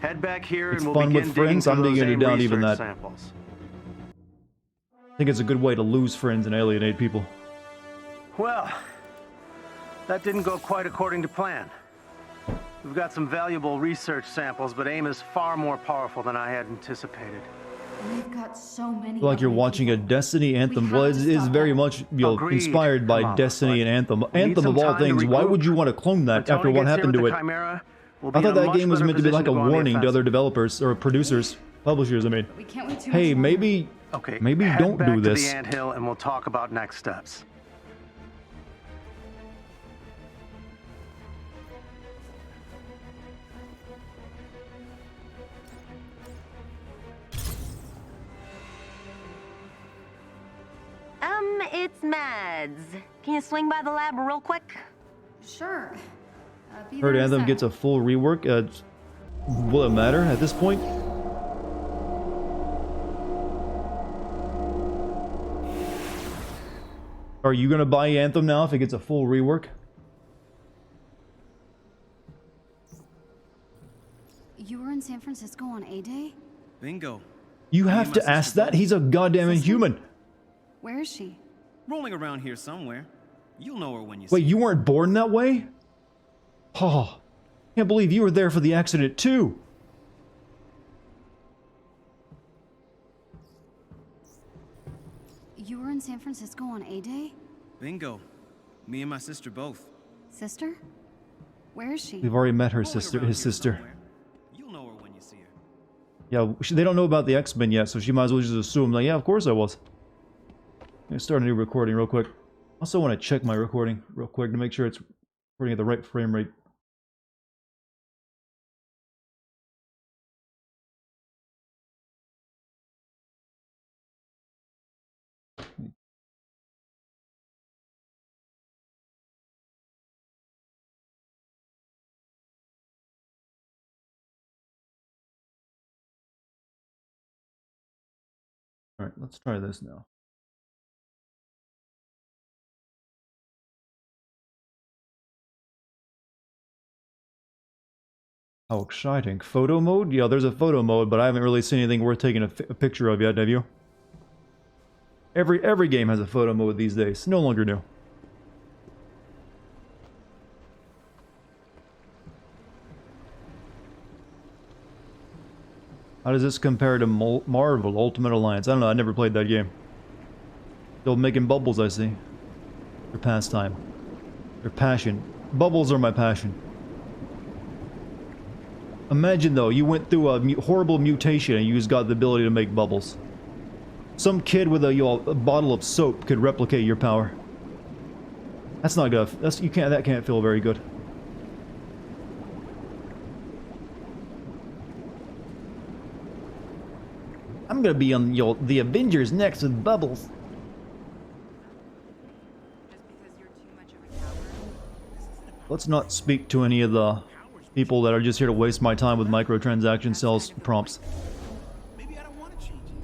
Head back here It's and we'll fun begin with friends. digging I'm through digging those it down even research that. samples. I think it's a good way to lose friends and alienate people. Well, that didn't go quite according to plan. We've got some valuable research samples, but AIM is far more powerful than I had anticipated. We've got so many. Like you're watching a Destiny Anthem. Well, it is very much Agreed. inspired by Come on, Destiny bud. and Anthem. We need Anthem some of all time to things. Why regroup. would you want to clone that When after Tony what gets here happened with to the it? Chimera, we'll be I thought in a that much game was better meant to be like a position go on the warning to offensive. other developers or producers, publishers. I mean, We can't wait too hey, much maybe Okay, maybe head don't back do to this. the anthill and we'll talk about next steps. It's Mads. Can you swing by the lab real quick? Sure. Be Heard there in a Anthem sec. gets a full rework. Will it matter at this point? Are you gonna buy Anthem now if it gets a full rework? You were in San Francisco on A-Day? Bingo. You Me have and to my ask sister that? both. He's a goddamn Sister? inhuman. Where is she? Rolling around here somewhere. You'll know her when you Wait, see you weren't born that way? Oh, can't believe you were there for the accident too. You were in San Francisco on A-Day? her. Bingo. Me and my sister both. Sister? Where is she? We've already met her Rolling sister, around his here sister. somewhere. You'll know her when you see her. Yeah, they don't know about the X-Men yet, so she might as well just assume, like, yeah, of course I was. Let me start a new recording real quick. Also want to check my recording real quick to make sure it's recording at the right frame rate. Alright, let's try this now. How exciting. Photo mode? Yeah, there's a photo mode, but I haven't really seen anything worth taking a picture of yet, have you? Every game has a photo mode these days. No longer new. How does this compare to Marvel Ultimate Alliance? I don't know, I never played that game. Still making bubbles, I see. Their pastime. Their passion. Bubbles are my passion. Imagine though, you went through a horrible mutation and you just got the ability to make bubbles. Some kid with a bottle of soap could replicate your power. That's not good. That can't feel very good. I'm gonna be on the Avengers next with bubbles. Let's not speak to any of the people that are just here to waste my time with microtransaction sales prompts. Maybe I don't want to change it.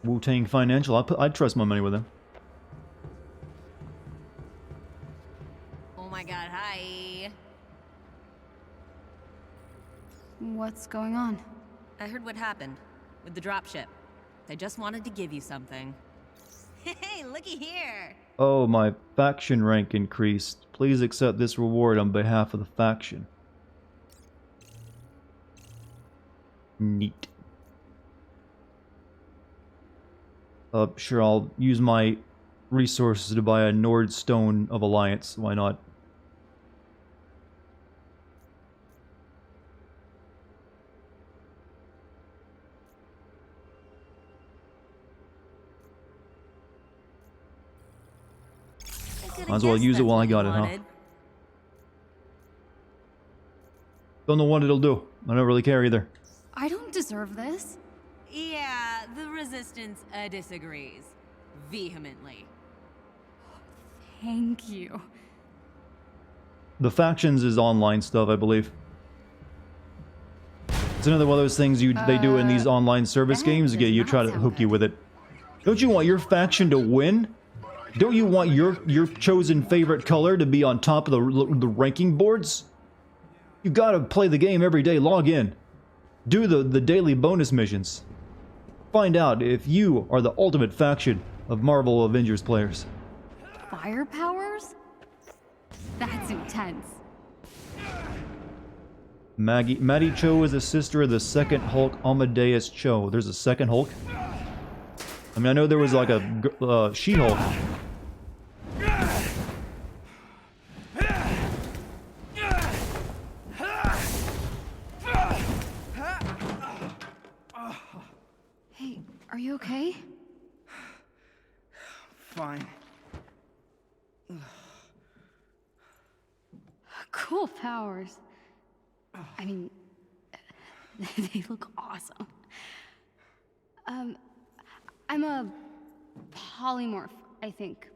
Wu-Tang Financial, I'd trust my money with them. Oh my god, hi. What's going on? I heard what happened with the dropship. I just wanted to give you something. Hey, looky here. Oh, my faction rank increased. Please accept this reward on behalf of the faction. Neat. Sure, I'll use my resources to buy a Nord Stone of Alliance. Why not? Might as well use it while I got it, huh? Don't know what it'll do. I don't really care either. I don't deserve this. Yeah, the Resistance disagrees. Vehemently. Thank you. The factions is online stuff, I believe. It's another one of those things they do in these online service that games. does You not try to sound hook you good. with it. Don't you want your faction to win? Don't you want your chosen favorite color to be on top of the ranking boards? You gotta play the game every day. Log in. Do the daily bonus missions. Find out if you are the ultimate faction of Marvel Avengers players. Fire powers? That's intense. Maddie Cho is the sister of the second Hulk, Amadeus Cho. There's a second Hulk? I mean, I know there was like a She-Hulk. Hey, are you okay? Fine. Cool powers. I mean, they look awesome. I'm a polymorph, I think.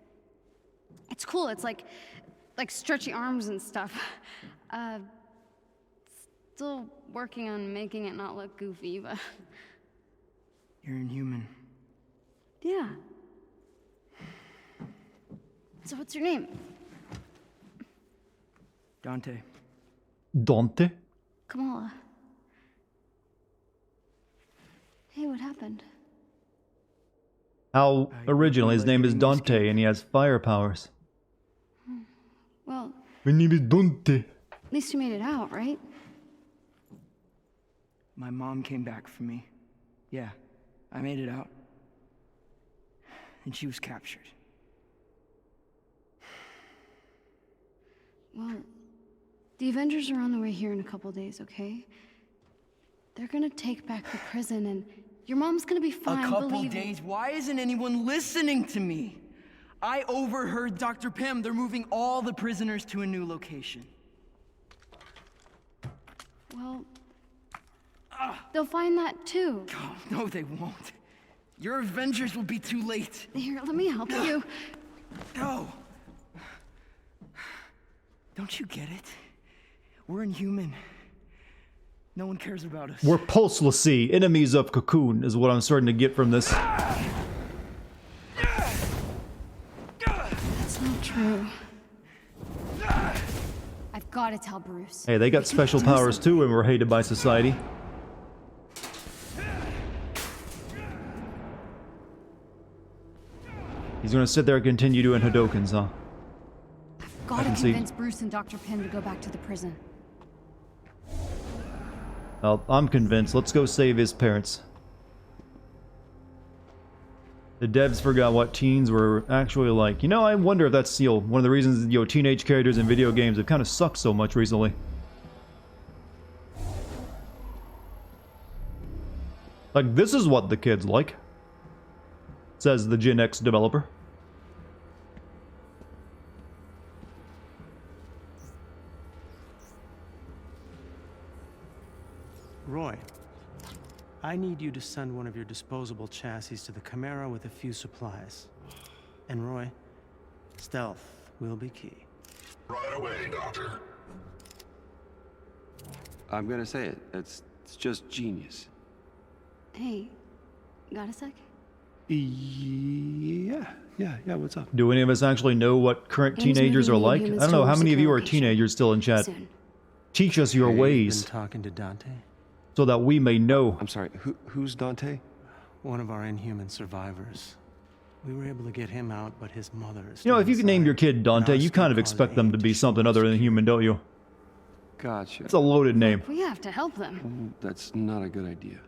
It's cool. It's like stretchy arms and stuff. Still working on making it not look goofy, but You're inhuman. yeah. So what's your name? Dante. Dante? Kamala. Hey, what happened? How original. His name is Letting Dante escape. and he has fire powers. Well, My name is Dante. at least you made it out, right? My mom came back for me. Yeah, I made it out. And she was captured. Well, the Avengers are on the way here in a couple days, okay? They're gonna take back the prison and your mom's gonna be fine, A couple believe me. days? Why isn't anyone listening to me? I overheard Dr. Pym. They're moving all the prisoners to a new location. Well, they'll find that too. Oh, no, they won't. Your Avengers will be too late. Here, let me help you. No. Don't you get it? We're inhuman. No one cares about us. We're pulselessy, enemies of Cocoon, is what I'm starting to get from this. That's not true. I've gotta tell Bruce. Hey, they got special powers too and we're hated by society. He's gonna sit there and continue doing Hadokens, huh? Gotta can see. convince Bruce and Dr. Pym to go back to the prison. Well, I'm convinced. Let's go save his parents. The devs forgot what teens were actually like. You know, I wonder if that's one of the reasons teenage characters in video games have kind of sucked so much recently. Like, this is what the kids like, says the Gen X developer. Roy, I need you to send one of your disposable chassis to the Chimera with a few supplies. And Roy, stealth will be key. Right away, Doctor. I'm gonna say it. It's just genius. Hey, got a sec? Yeah, what's up? Do any of us actually know what current Games teenagers are moving like? I humans don't know, how towards many of you are secure teenagers still in chat? Soon. Teach us your Been ways, talking to Dante, so that we may know. I'm sorry, who's Dante? one of our inhuman survivors. We were able to get him out, but his mother is You know, still if you can name your inside. kid Dante, Now you it's kind gonna of cause expect them AIM to be show something us other than security. human, don't you? Gotcha. It's a loaded name. We have to help them. That's not a good idea.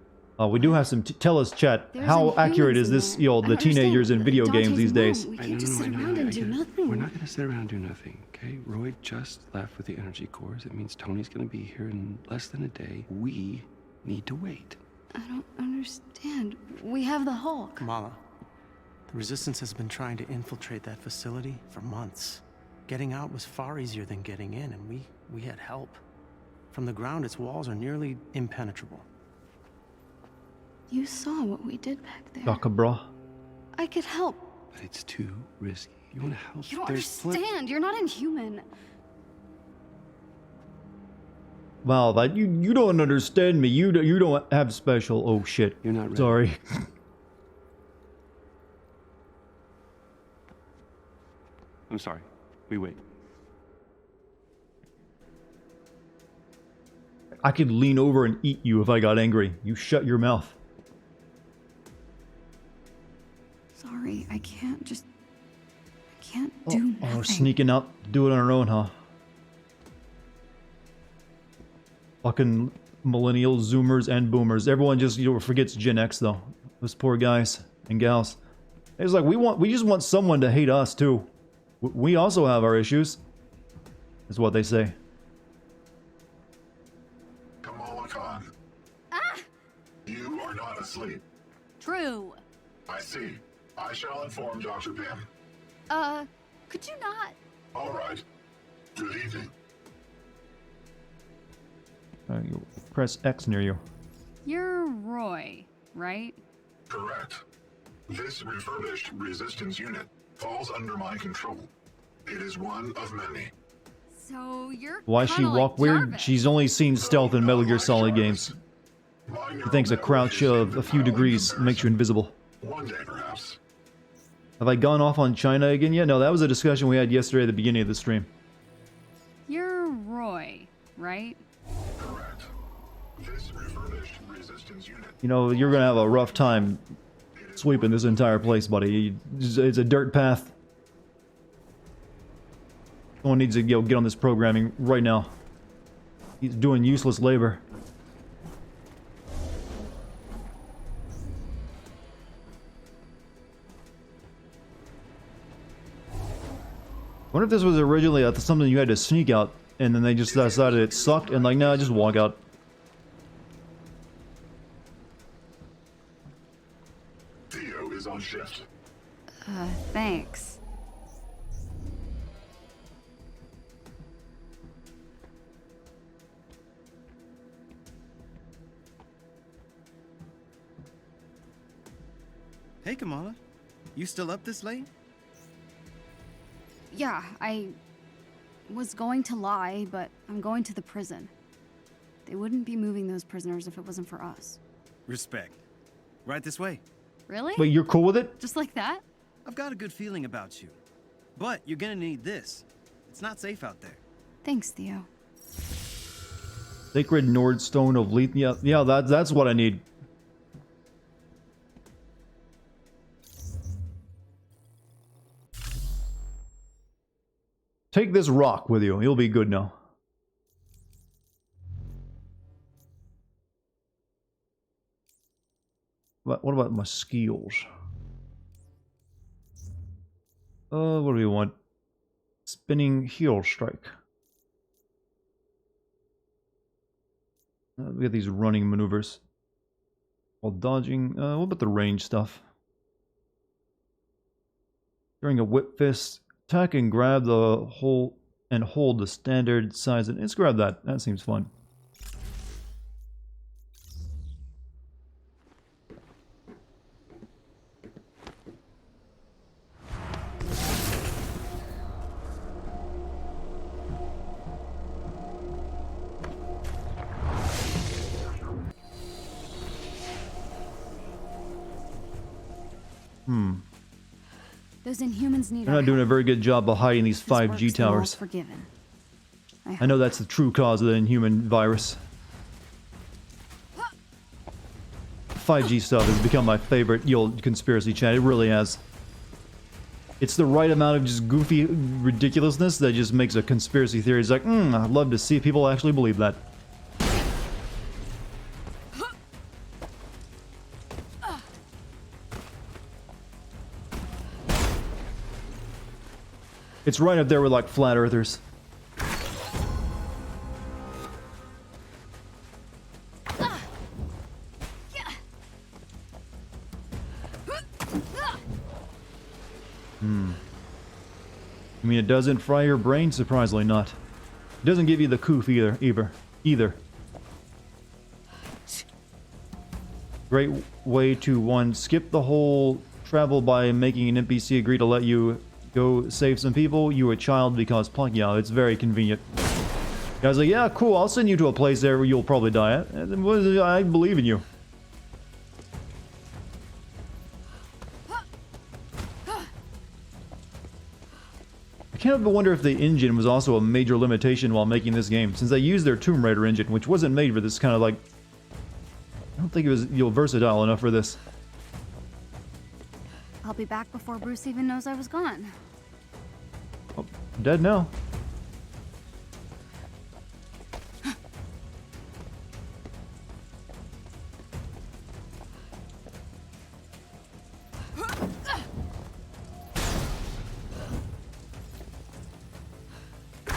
We do have some. Tell us, chat, There's how Inhumans accurate is in this? there. You know, I the don't teenagers in understand. video Dante's games these mom. days. We I can't just sit around and do nothing. We're not gonna sit around and do nothing, okay? Roy just left with the energy cores. It means Tony's gonna be here in less than a day. We need to wait. I don't understand. We have the Hulk. Kamala, the Resistance has been trying to infiltrate that facility for months. Getting out was far easier than getting in, and we had help. From the ground, its walls are nearly impenetrable. You saw what we did back there. Daka, bro. I could help. But it's too risky. You wanna help? You don't There's understand. You're not Inhuman. Wow, that you don't understand me. You don't have special. Oh shit. You're not ready. Sorry. I'm sorry. We wait. I could lean over and eat you if I got angry. You shut your mouth. Sorry, I can't do nothing. Oh, sneaking up, do it on our own, huh? Fucking millennials, zoomers, and boomers. Everyone just forgets Gen X though. Those poor guys and gals. It's like we just want someone to hate us too. We also have our issues. Is what they say. Kamala Khan. You are not asleep. True. I see. I shall inform Dr. Pym. Could you not? All right. Good evening. You press X near you. You're Roy, right? Correct. This refurbished resistance unit falls under my control. It is one of many. So you're Why she kinda walk like weird? Jarvis. She's only seen stealth in Metal Gear Solid games. She thinks a crouch of a few degrees makes you invisible. One day, perhaps. Have I gone off on China again yet? No, that was a discussion we had yesterday at the beginning of the stream. You're Roy, right? Correct. This refurbished resistance unit. You know, you're gonna have a rough time sweeping this entire place, buddy. It's a dirt path. Someone needs to get on this programming right now. He's doing useless labor. I wonder if this was originally something you had to sneak out, and then they just decided it sucked, and like, nah, just walk out. Theo is on shift. Thanks. Hey, Kamala. You still up this late? Yeah, I was going to lie, but I'm going to the prison. They wouldn't be moving those prisoners if it wasn't for us. Respect. Right this way. Really? Wait, you're cool with it? Just like that? I've got a good feeling about you. But you're gonna need this. It's not safe out there. Thanks, Theo. Sacred Nordstone of Leith. Yeah, that's what I need. Take this rock with you. You'll be good now. What about my skills? What do we want? Spinning heel strike. We got these running maneuvers. While dodging. What about the range stuff? During a whip fist, attack and grab the whole and hold the standard size. And let's grab that. That seems fun. Those Inhumans need They're not doing a very good job of hiding these 5G towers. Forgiven. I know that's the true cause of the Inhuman virus. 5G stuff has become my favorite conspiracy chat. It really has. It's the right amount of just goofy ridiculousness that just makes a conspiracy theory. It's like, I'd love to see people actually believe that. It's right up there with like flat earthers. I mean, it doesn't fry your brain, surprisingly not. It doesn't give you the coof either. Great way to, one, skip the whole travel by making an NPC agree to let you go save some people. You a child because plug. Yeah, it's very convenient. Guys like, yeah, cool, I'll send you to a place there where you'll probably die at. And I believe in you. I can't help but wonder if the engine was also a major limitation while making this game, since they used their Tomb Raider engine, which wasn't made for this kind of like... I don't think it was versatile enough for this. I'll be back before Bruce even knows I was gone. Oh, I'm dead now.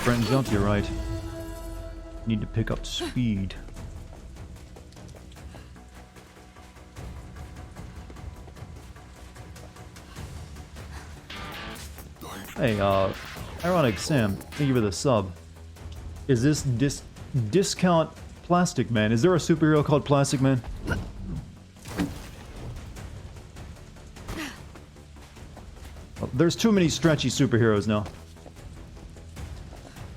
Brent jumped, you're right. Need to pick up speed. Hey, Ironic Sam, thank you for the sub. Is this Discount Plastic Man? Is there a superhero called Plastic Man? Oh, there's too many stretchy superheroes now.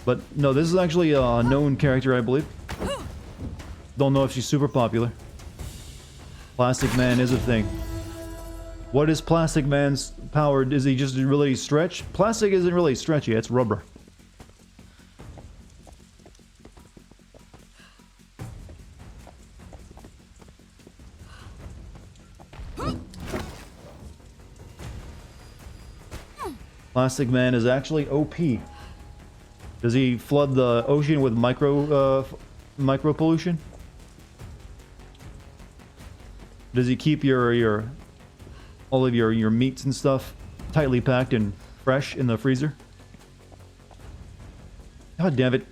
But no, this is actually a known character, I believe. Don't know if she's super popular. Plastic Man is a thing. What is Plastic Man's power? Is he just really stretch? Plastic isn't really stretchy, it's rubber. Plastic Man is actually OP. Does he flood the ocean with micro pollution? Does he keep all of your meats and stuff tightly packed and fresh in the freezer? God damn it.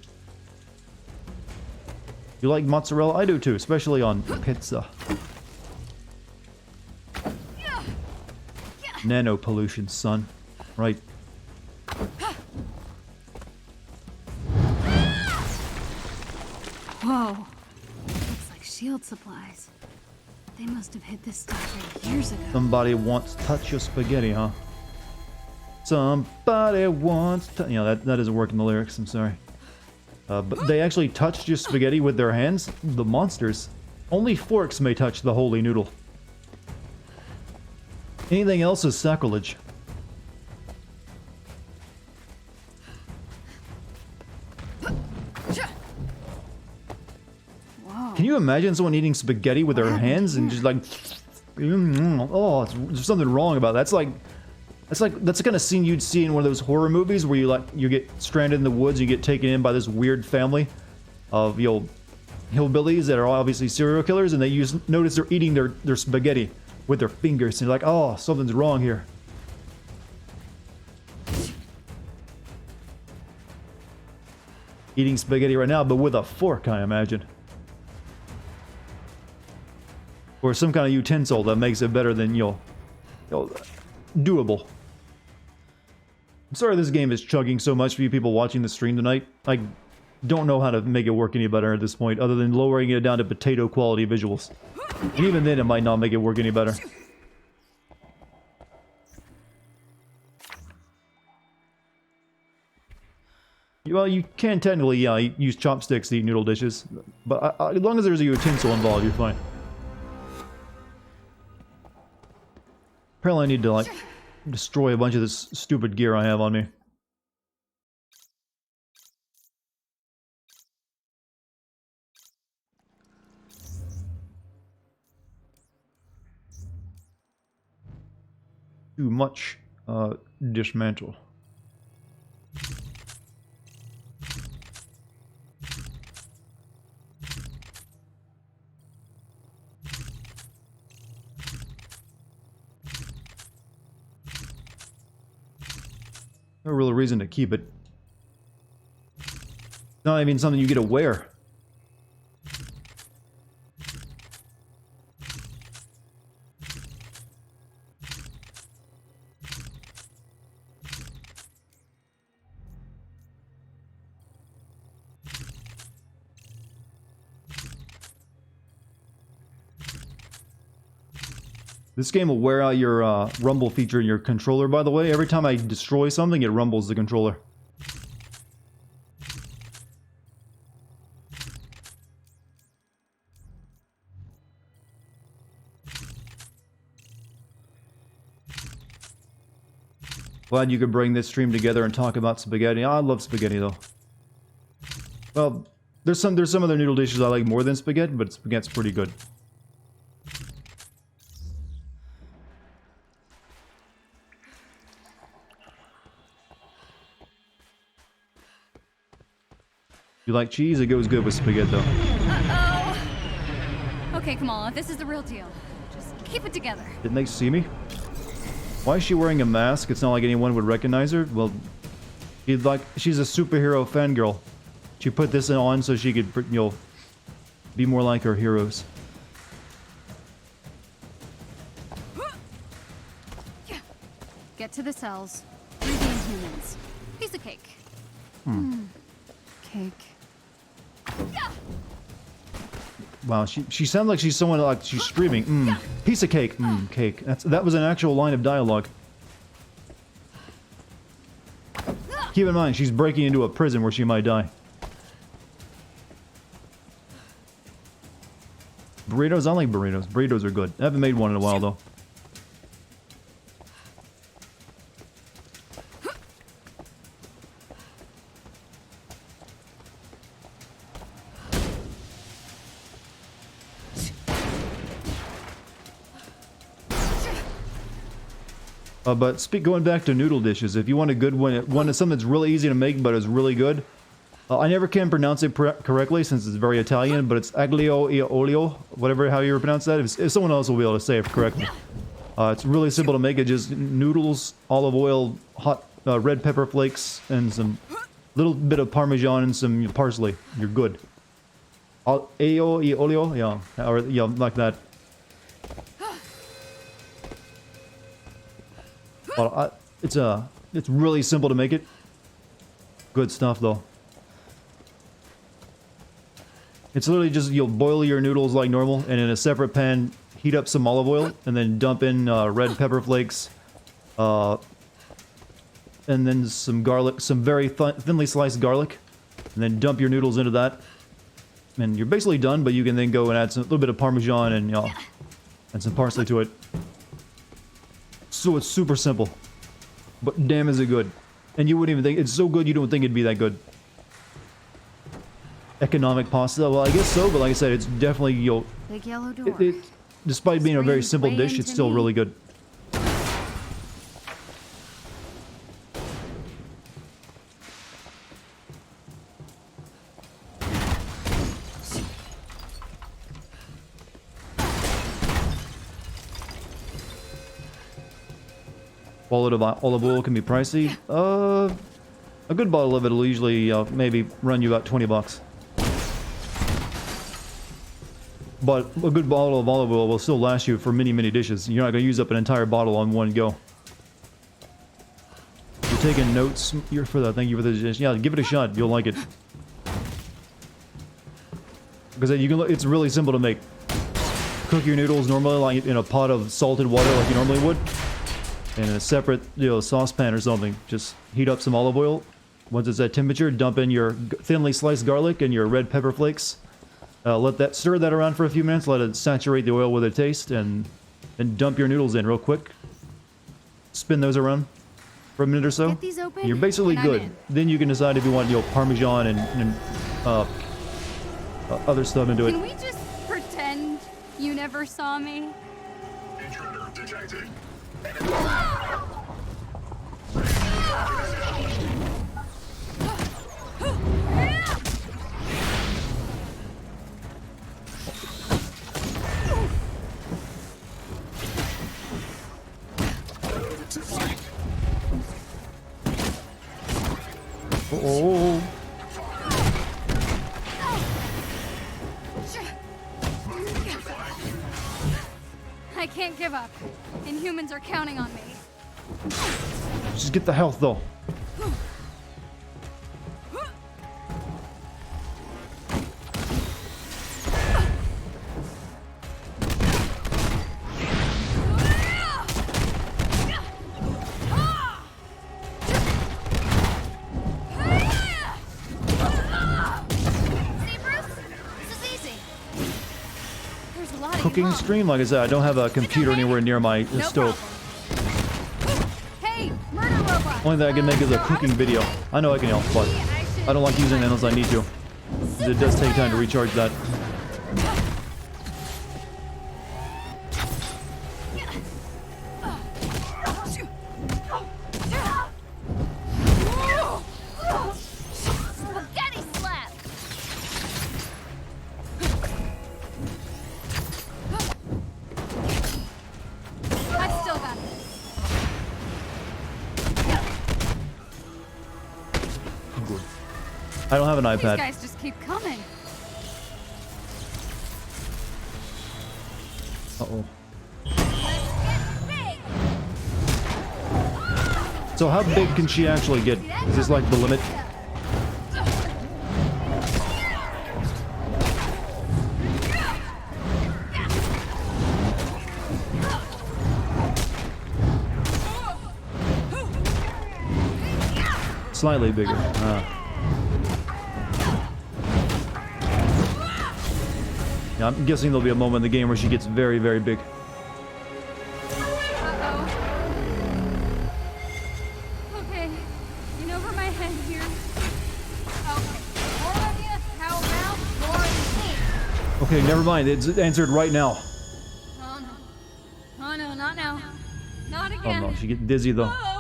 You like mozzarella? I do too, especially on pizza. Nano pollution, son. Right. Whoa. Looks like shield supplies. They must have hit this stuff years ago. Somebody wants to touch your spaghetti, huh? Somebody wants to... You know, that doesn't work in the lyrics, I'm sorry. But they actually touched your spaghetti with their hands? The monsters. Only forks may touch the holy noodle. Anything else is sacrilege. Can you imagine someone eating spaghetti with their hands and just like, oh, there's something wrong about that. That's the kind of scene you'd see in one of those horror movies where you get stranded in the woods, you get taken in by this weird family of hillbillies that are obviously serial killers, and they notice they're eating their spaghetti with their fingers, and you're like, oh, something's wrong here. Eating spaghetti right now, but with a fork, I imagine. Or some kind of utensil that makes it better than, doable. I'm sorry this game is chugging so much for you people watching the stream tonight. I don't know how to make it work any better at this point, other than lowering it down to potato quality visuals. And even then, it might not make it work any better. Well, you can technically, use chopsticks to eat noodle dishes, but as long as there's a utensil involved, you're fine. Apparently I need to, like, destroy a bunch of this stupid gear I have on me. Too much, dismantle. No real reason to keep it. Not even something you get to wear. This game will wear out your rumble feature in your controller, by the way. Every time I destroy something, it rumbles the controller. Glad you could bring this stream together and talk about spaghetti. I love spaghetti, though. Well, there's some other noodle dishes I like more than spaghetti, but spaghetti's pretty good. You like cheese? It goes good with spaghetti, though. Uh-oh! Okay, Kamala, this is the real deal. Just keep it together. Didn't they see me? Why is she wearing a mask? It's not like anyone would recognize her. Well, she's a superhero fangirl. She put this on so she could, you know, be more like her heroes. Get to the cells. Regain humans. Piece of cake. Cake. Wow, she sounds like she's someone like she's screaming. Piece of cake. Cake. That was an actual line of dialogue. Keep in mind, she's breaking into a prison where she might die. Burritos? I like burritos. Burritos are good. I haven't made one in a while, though. But going back to noodle dishes, if you want a good one, something that's really easy to make but is really good. I never can pronounce it correctly since it's very Italian, but it's aglio e olio, whatever how you pronounce that. If someone else will be able to say it correctly. It's really simple to make. It just noodles, olive oil, hot red pepper flakes, and some little bit of Parmesan and some parsley. You're good. Aglio e olio, yeah, or yeah, like that. Well, it's really simple to make it. Good stuff though. It's literally just you'll boil your noodles like normal, and in a separate pan, heat up some olive oil, and then dump in red pepper flakes, and then some garlic, some very thinly sliced garlic, and then dump your noodles into that, and you're basically done. But you can then go and add a little bit of Parmesan and some parsley to it. So it's super simple, but damn is it good. And you wouldn't even think, it's so good you don't think it'd be that good. Economic pasta, well I guess so, but like I said, it's definitely, Big yellow door. Despite being a very simple dish, it's still really good. Bottle of olive oil can be pricey. A good bottle of it will usually maybe run you about 20 bucks. But a good bottle of olive oil will still last you for many, many dishes. You're not going to use up an entire bottle on one go. You're taking notes for that. Thank you for the dish. Yeah, give it a shot. You'll like it. Because it's really simple to make. Cook your noodles normally like in a pot of salted water like you normally would. And in a separate, saucepan or something, just heat up some olive oil. Once it's at temperature, dump in your thinly sliced garlic and your red pepper flakes. Stir that around for a few minutes, let it saturate the oil with a taste, and then dump your noodles in real quick. Spin those around for a minute or so. Get these open, you're basically and I'm good. in. Then you can decide if you want, Parmesan and other stuff into it. Can we just pretend you never saw me? Intruder detected. Oh. I can't give up. Inhumans are counting on me. Just get the health though. Cooking stream, like I said, I don't have a computer anywhere near my stove. Hey, murder robot. Only thing I can make is a cooking video. I know I can help, but I don't like using it unless I need to. It does take time to recharge that. Spaghetti slap. I still got this. I don't have an These iPad. guys just keep coming. Uh-oh. So how big can she actually get? Is this like the limit? Slightly bigger. Yeah, I'm guessing there'll be a moment in the game where she gets very, very big. Okay, in over my head here. Okay, more of you, how about more of me? Okay, never mind. It's answered right now. Oh no. Oh no, not now. Not Oh again. no, she gets dizzy though. Oh.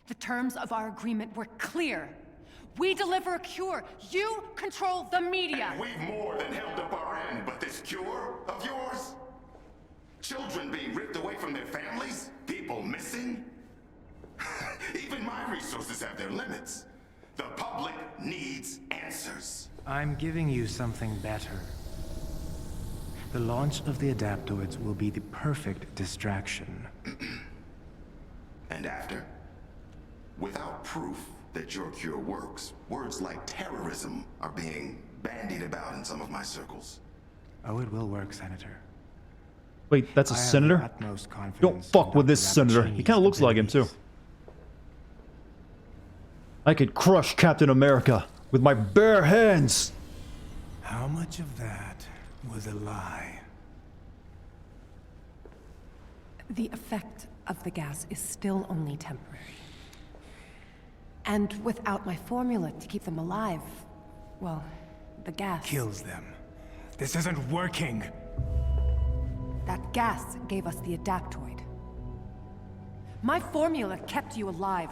The terms of our agreement were clear. We deliver a cure. You control the media. And we've more than held up our end, but this cure of yours? Children being ripped away from their families? People missing? Even my resources have their limits. The public needs answers. I'm giving you something better. The launch of the adaptoids will be the perfect distraction. And after? Without proof that your cure works, words like terrorism are being bandied about in some of my circles. Oh, it will work, Senator. Wait, that's a I have the senator? utmost confidence Don't fuck in with this Dr. senator. He kind of looks like him too. I could crush Captain America with my bare hands. How much of that was a lie? The effect of the gas is still only temporary. And without my formula to keep them alive, well, the gas... Kills them. This isn't working! That gas gave us the adaptoid. My formula kept you alive.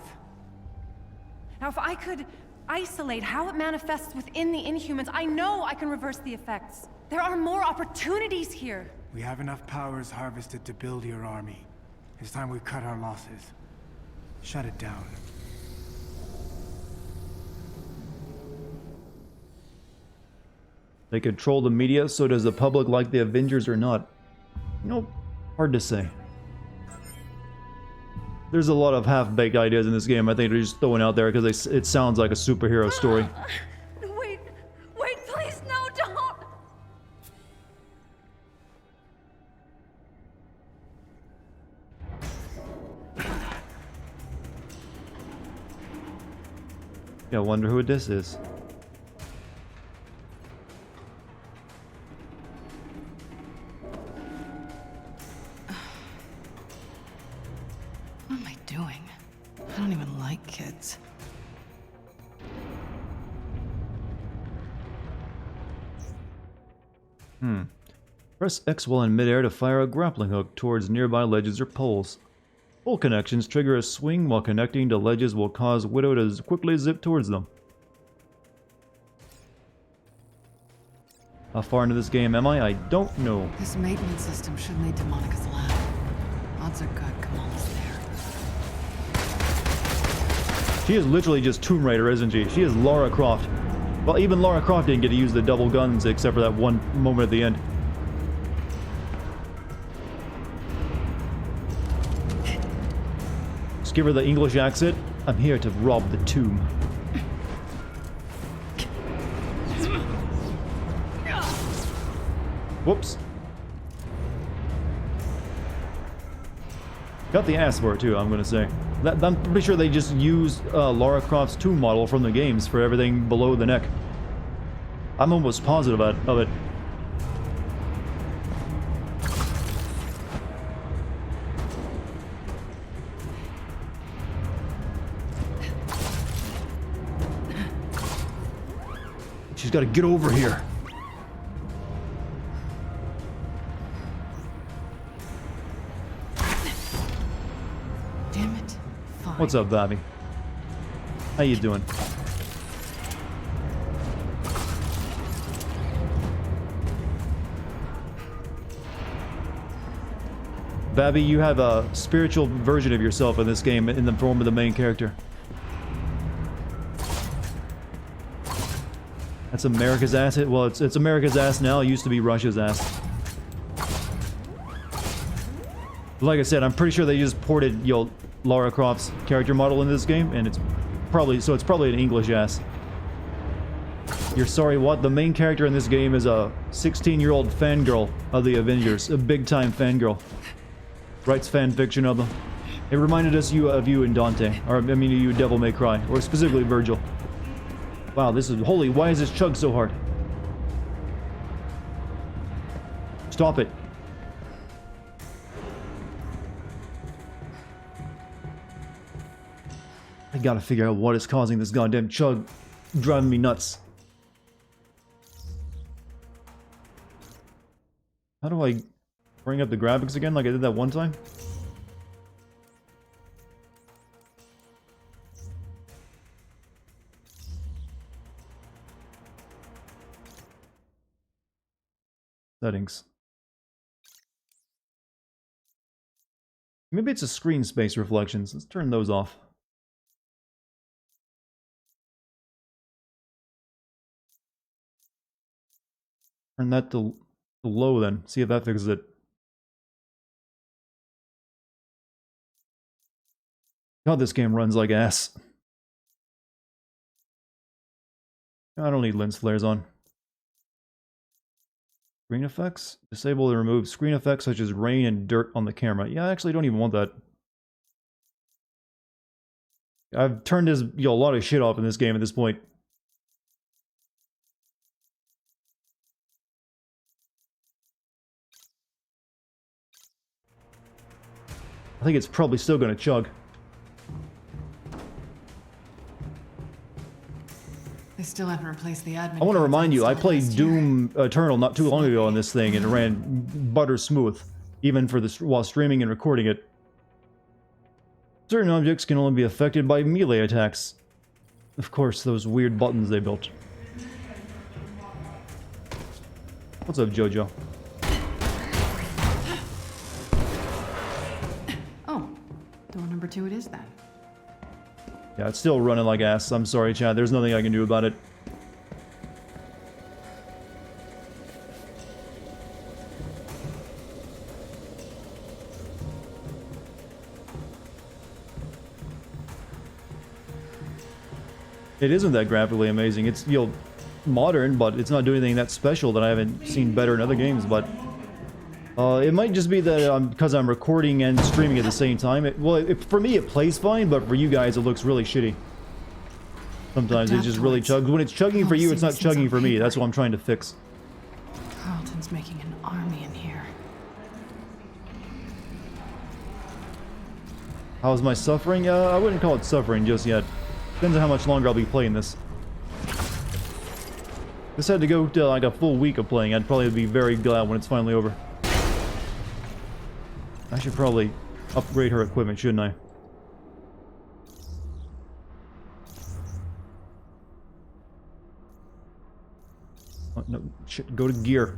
Now, if I could isolate how it manifests within the Inhumans, I know I can reverse the effects. There are more opportunities here. We have enough powers harvested to build your army. It's time we cut our losses. Shut it down. They control the media, so does the public like the Avengers or not? Nope, hard to say. There's a lot of half-baked ideas in this game. I think they're just throwing out there because it sounds like a superhero story. Wait, please, no, don't! Yeah, I wonder who this is. What am I doing? I don't even like kids. Press X while in midair to fire a grappling hook towards nearby ledges or poles. Pole connections trigger a swing while connecting to ledges will cause Widow to quickly zip towards them. How far into this game am I? I don't know. This maintenance system should lead to Monica's lab. odds are good Kamala's there. She is literally just Tomb Raider, isn't she? She is Lara Croft. Well, even Lara Croft didn't get to use the double guns except for that one moment at the end. Just give her the English accent. I'm here to rob the tomb. Whoops. Got the ass for it too, I'm gonna say. I'm pretty sure they just used Lara Croft's tomb model from the games for everything below the neck. I'm almost positive of it. She's got to get over here. Damn it. Fine. What's up, Bobby? How you doing? Babby, you have a spiritual version of yourself in this game in the form of the main character. That's America's ass. Well, it's America's ass now. It used to be Russia's ass. Like I said, I'm pretty sure they just ported Lara Croft's character model in this game, and it's probably an English ass. You're sorry, what? The main character in this game is a 16-year-old fangirl of the Avengers, a big-time fangirl. Writes fan fiction of them. It reminded us of you and Dante, or I mean you Devil May Cry, or specifically Virgil. Wow, this is holy. Why is this chug so hard? Stop it. I gotta figure out what is causing this goddamn chug. Driving me nuts. How do I bring up the graphics again like I did that one time? Settings. Maybe it's a screen space reflections. Let's turn those off. Turn that to low then. See if that fixes it. God, this game runs like ass. I don't need lens flares on. Screen effects? Disable and remove screen effects such as rain and dirt on the camera. Yeah, I actually don't even want that. I've turned a lot of shit off in this game at this point. I think it's probably still going to chug. They still haven't replaced the admin. I want to remind you, I played last year. Doom Eternal not too long ago on this thing, and it ran butter smooth, even for while streaming and recording it. Certain objects can only be affected by melee attacks. Of course, those weird buttons they built. What's up, Jojo? Oh, door number 2 it is then. Yeah, it's still running like ass. I'm sorry, Chad. There's nothing I can do about it. It isn't that graphically amazing. It's, modern, but it's not doing anything that special that I haven't seen better in other games, but... it might just be that because I'm recording and streaming at the same time. For me, it plays fine, but for you guys, it looks really shitty. Sometimes it just really chugs. When it's chugging for you, it's not chugging for me. That's what I'm trying to fix. Carlton's making an army in here. How's my suffering? I wouldn't call it suffering just yet. Depends on how much longer I'll be playing this. This had to go to like a full week of playing. I'd probably be very glad when it's finally over. I should probably upgrade her equipment, shouldn't I? Oh, no, shit, go to gear.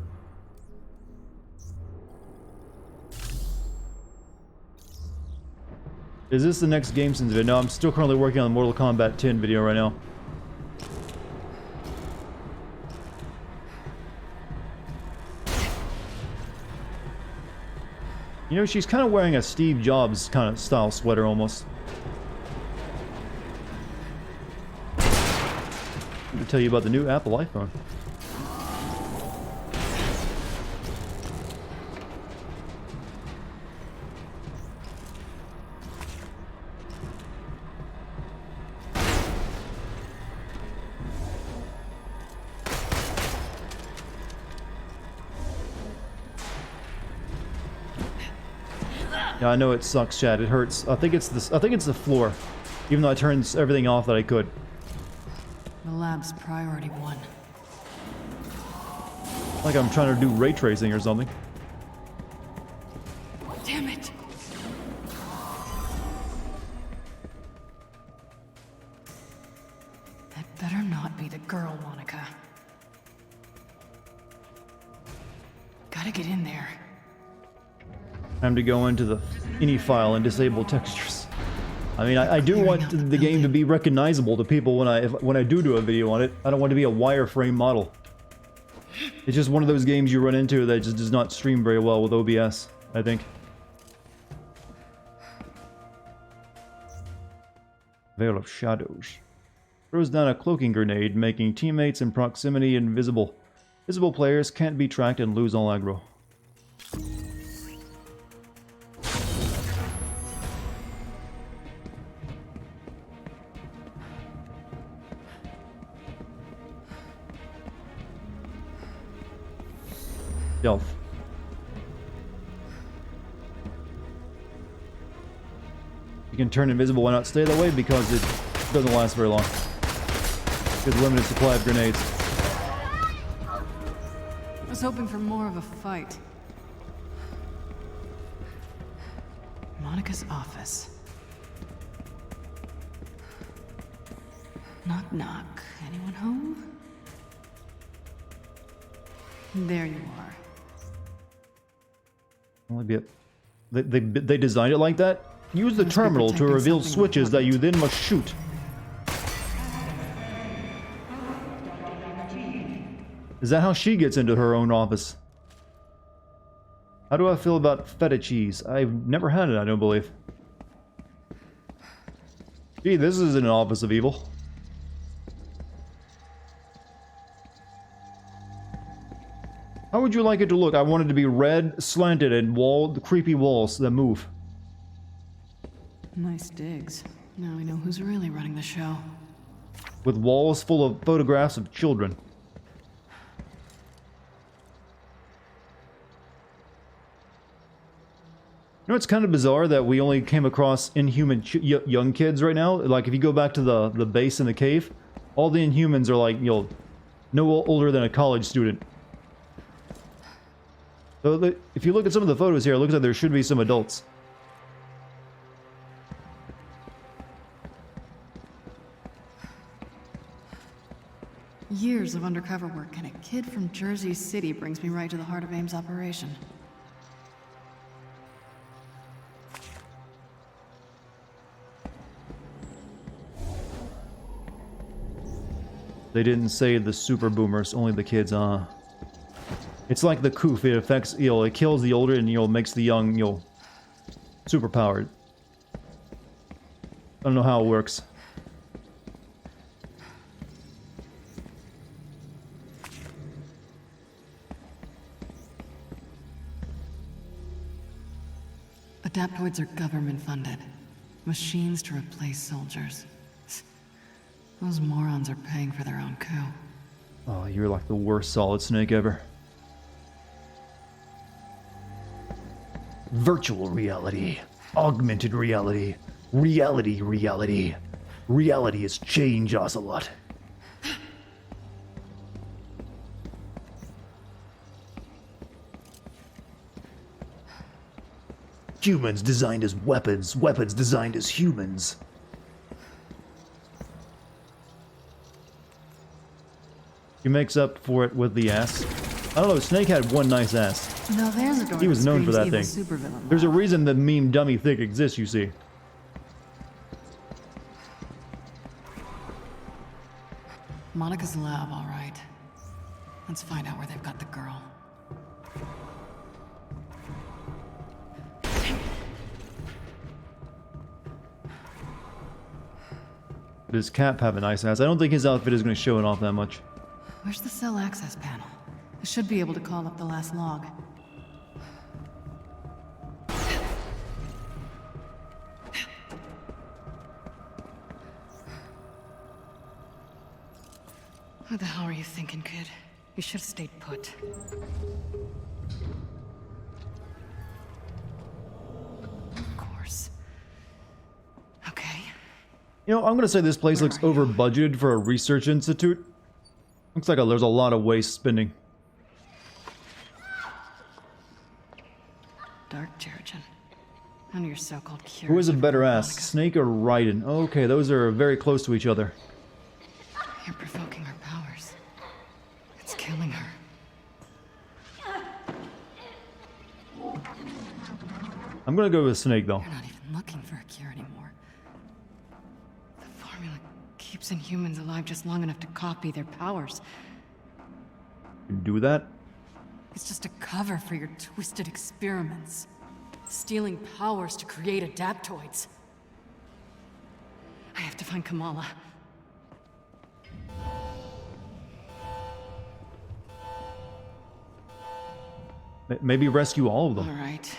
Is this the next Game Sins video? No, I'm still currently working on the Mortal Kombat 10 video right now. You know, she's kind of wearing a Steve Jobs kind of style sweater almost. I'm going to tell you about the new Apple iPhone. Yeah, I know it sucks, Chad. It hurts. I think it's the floor. Even though I turned everything off that I could. The lab's priority one. Like I'm trying to do ray tracing or something. Damn it! That better not be the girl, Monica. Gotta get in there. Time to go into the ini file and disable textures. I mean, I do want the game to be recognizable to people when I do a video on it. I don't want to be a wireframe model. It's just one of those games you run into that just does not stream very well with OBS, I think. Veil of Shadows. Throws down a cloaking grenade, making teammates in proximity invisible. Visible players can't be tracked and lose all aggro. Stealth. You can turn invisible. Why not stay that way? Because it doesn't last very long. There's a limited supply of grenades. I was hoping for more of a fight. Monica's office. Knock, knock. Anyone home? There you are. Only be they designed it like that? Use the terminal to reveal switches that you then must shoot. Is that how she gets into her own office? How do I feel about feta cheese? I've never had it, I don't believe. Gee, this is an office of evil. How would you like it to look? I want it to be red, slanted, and creepy walls that move. Nice digs. Now we know who's really running the show. With walls full of photographs of children. You know, it's kind of bizarre that we only came across inhuman young kids right now. Like, if you go back to the base in the cave, all the Inhumans are like, you know, no older than a college student. So if you look at some of the photos here, it looks like there should be some adults. Years of undercover work and a kid from Jersey City brings me right to the heart of AIM's operation. They didn't say the super boomers, only the kids, It's like the Koof, it affects, you know, it kills the older and, you know, makes the young, you know, super powered. I don't know how it works. Adaptoids are government funded. Machines to replace soldiers. Those morons are paying for their own coup. Oh, you're like the worst Solid Snake ever. Virtual reality. Augmented reality. Reality. Reality has changed us a lot. Humans designed as weapons. Weapons designed as humans. He makes up for it with the ass. I don't know, Snake had one nice ass. Now there's a door He was known for that thing. supervillain. There's a reason the meme Dummy Thick exists, you see. Monica's lab, all right. Let's find out where they've got the girl. Does Cap have a nice ass? I don't think his outfit is going to show it off that much. Where's the cell access panel? I should be able to call up the last log. What the hell are you thinking, kid? You should have stayed put. Of course. Okay. You know, I'm going to say this place looks over budgeted for a research institute. Looks like there's a lot of waste spending. Dartigan. None of your so-called cures. Who is a better ass, Snake or Raiden? Okay, those are very close to each other. You're provoking her powers. It's killing her. I'm gonna go with Snake, though. You're not even looking for a cure anymore. The formula keeps inhumans alive just long enough to copy their powers. You do that? It's just a cover for your twisted experiments. Stealing powers to create adaptoids. I have to find Kamala. Maybe rescue all of them. All right.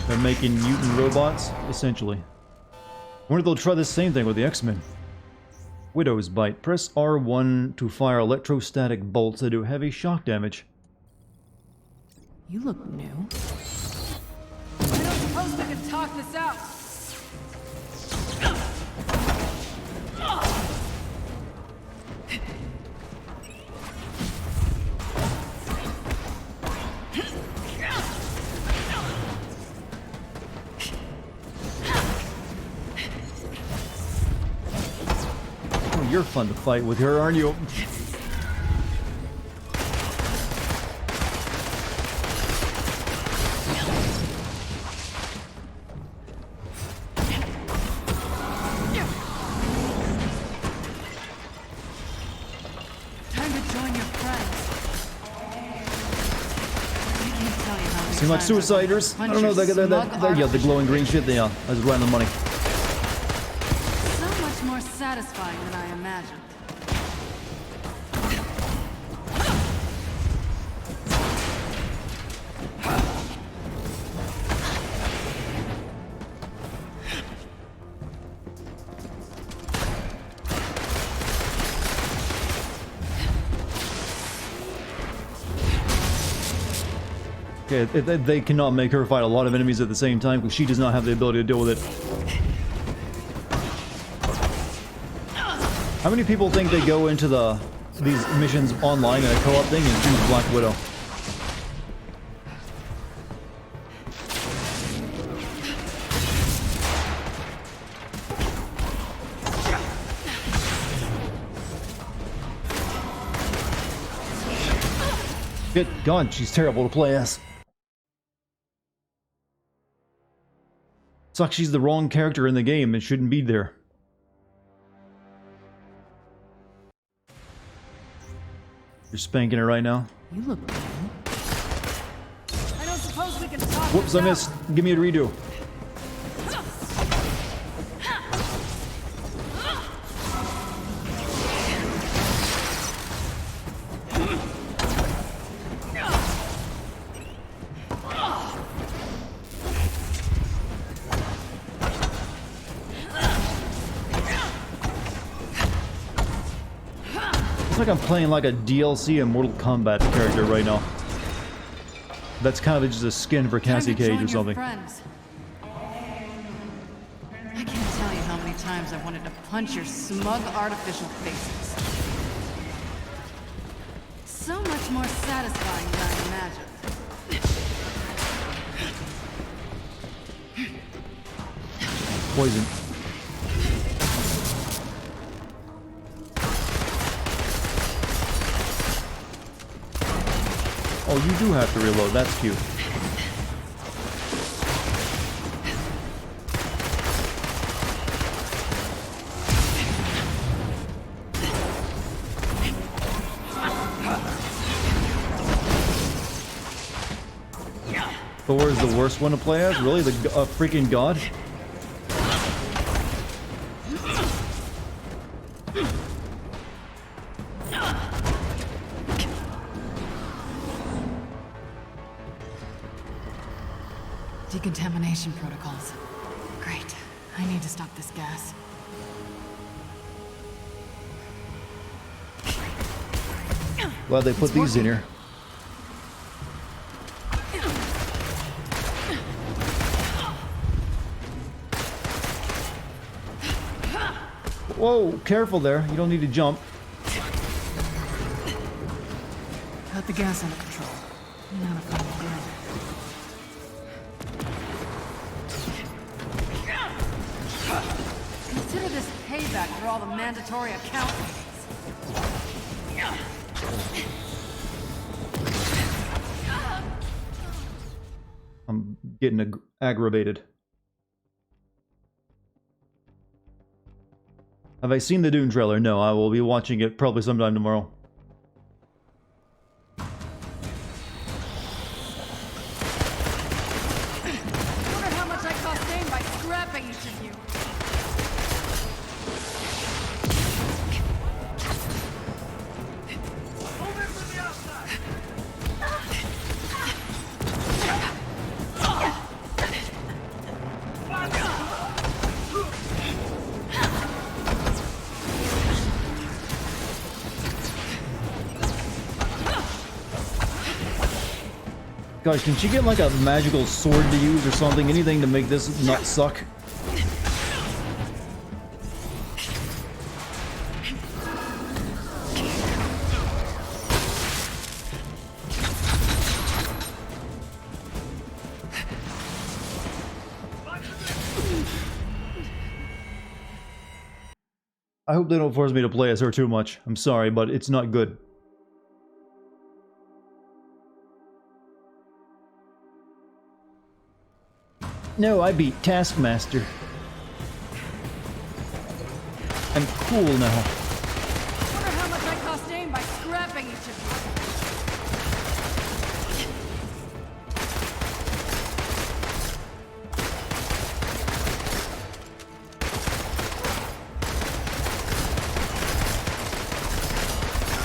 They're making mutant robots, essentially. I wonder if they'll try the same thing with the X-Men. Widow's Bite. Press R1 to fire electrostatic bolts that do heavy shock damage. You look new. I don't suppose we could talk this out. You're fun to fight with her, aren't you? Time to join your friends. Seem like suiciders? I don't know, yeah, the glowing green shit, yeah, I was right on the money. So much more satisfying than I imagined. Okay, they cannot make her fight a lot of enemies at the same time because she does not have the ability to deal with it. How many people think they go into these missions online in a co-op thing and choose Black Widow? Good God, she's terrible to play as. Sucks she's the wrong character in the game and shouldn't be there. You're spanking her right now. You look new. I don't suppose we can talk. Whoops, I missed. Give me a redo. It's like I'm playing like a DLC in Mortal Kombat character right now. That's kind of just a skin for Cassie Cage or something. I can't tell you how many times I wanted to punch your smug artificial faces. So much more satisfying than I imagined. Poison. Oh, you do have to reload. That's cute. Thor is the worst one to play as? Really? The freaking god? Decontamination protocols. Great. I need to stop this gas. Glad they put these in here. Whoa, careful there. You don't need to jump. Got the gas under control. Not a final grid. Consider this payback for all the mandatory accounting. I'm getting aggravated. Have I seen the Dune trailer? No, I will be watching it probably sometime tomorrow. Wonder how much I cost Dane by scrapping each of you. Gosh, can she get like a magical sword to use or something? Anything to make this not suck? I hope they don't force me to play as her too much. I'm sorry, but it's not good. No, I beat Taskmaster. I'm cool now. Wonder how much I cost Dane by scrapping each of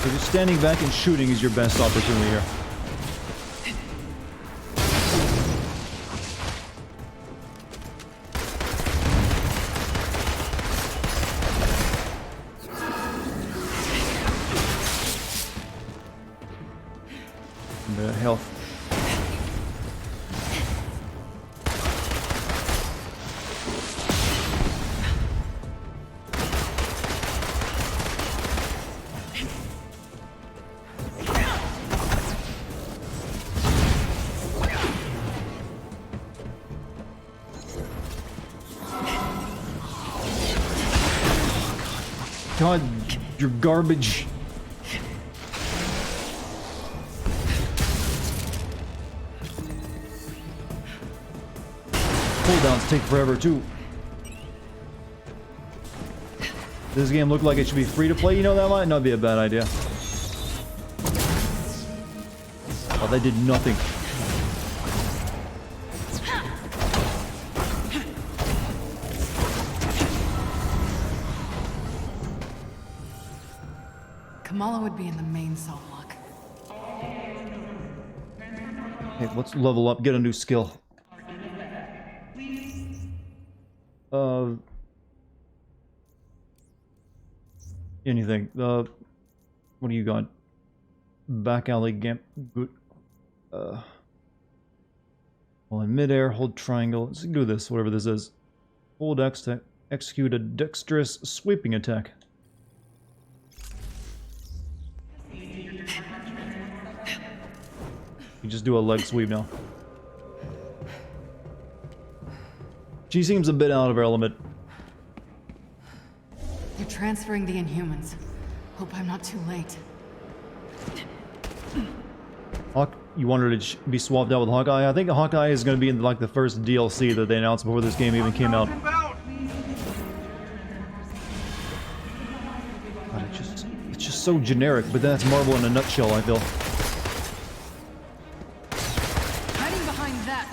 So just standing back and shooting is your best opportunity here. Health. God, you're garbage. Cooldowns take forever too. This game looked like it should be free to play, you know, that might not be a bad idea. Oh, they did nothing. Kamala would be in the main cell block. Okay, let's level up, get a new skill. Anything. What do you got? Back alley gamp. Good. Well, in midair, hold triangle. Let's do this, whatever this is. Hold X to execute a dexterous sweeping attack. You just do a leg sweep now. She seems a bit out of her element. You're transferring the Inhumans. Hope I'm not too late. Hawk, you want her to be swapped out with Hawkeye? I think Hawkeye is going to be in like the first DLC that they announced before this game even came out. God, it's just so generic, but that's Marvel in a nutshell, I feel. hiding behind that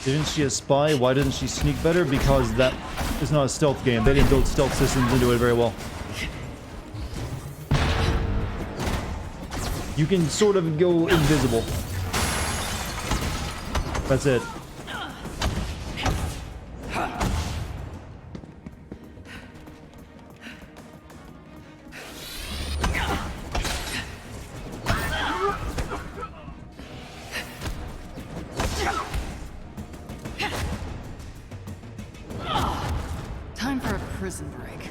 Isn't she a spy? Why doesn't she sneak better? Because that is not a stealth game. They didn't build stealth systems into it very well. You can sort of go invisible. That's it. Time for a prison break.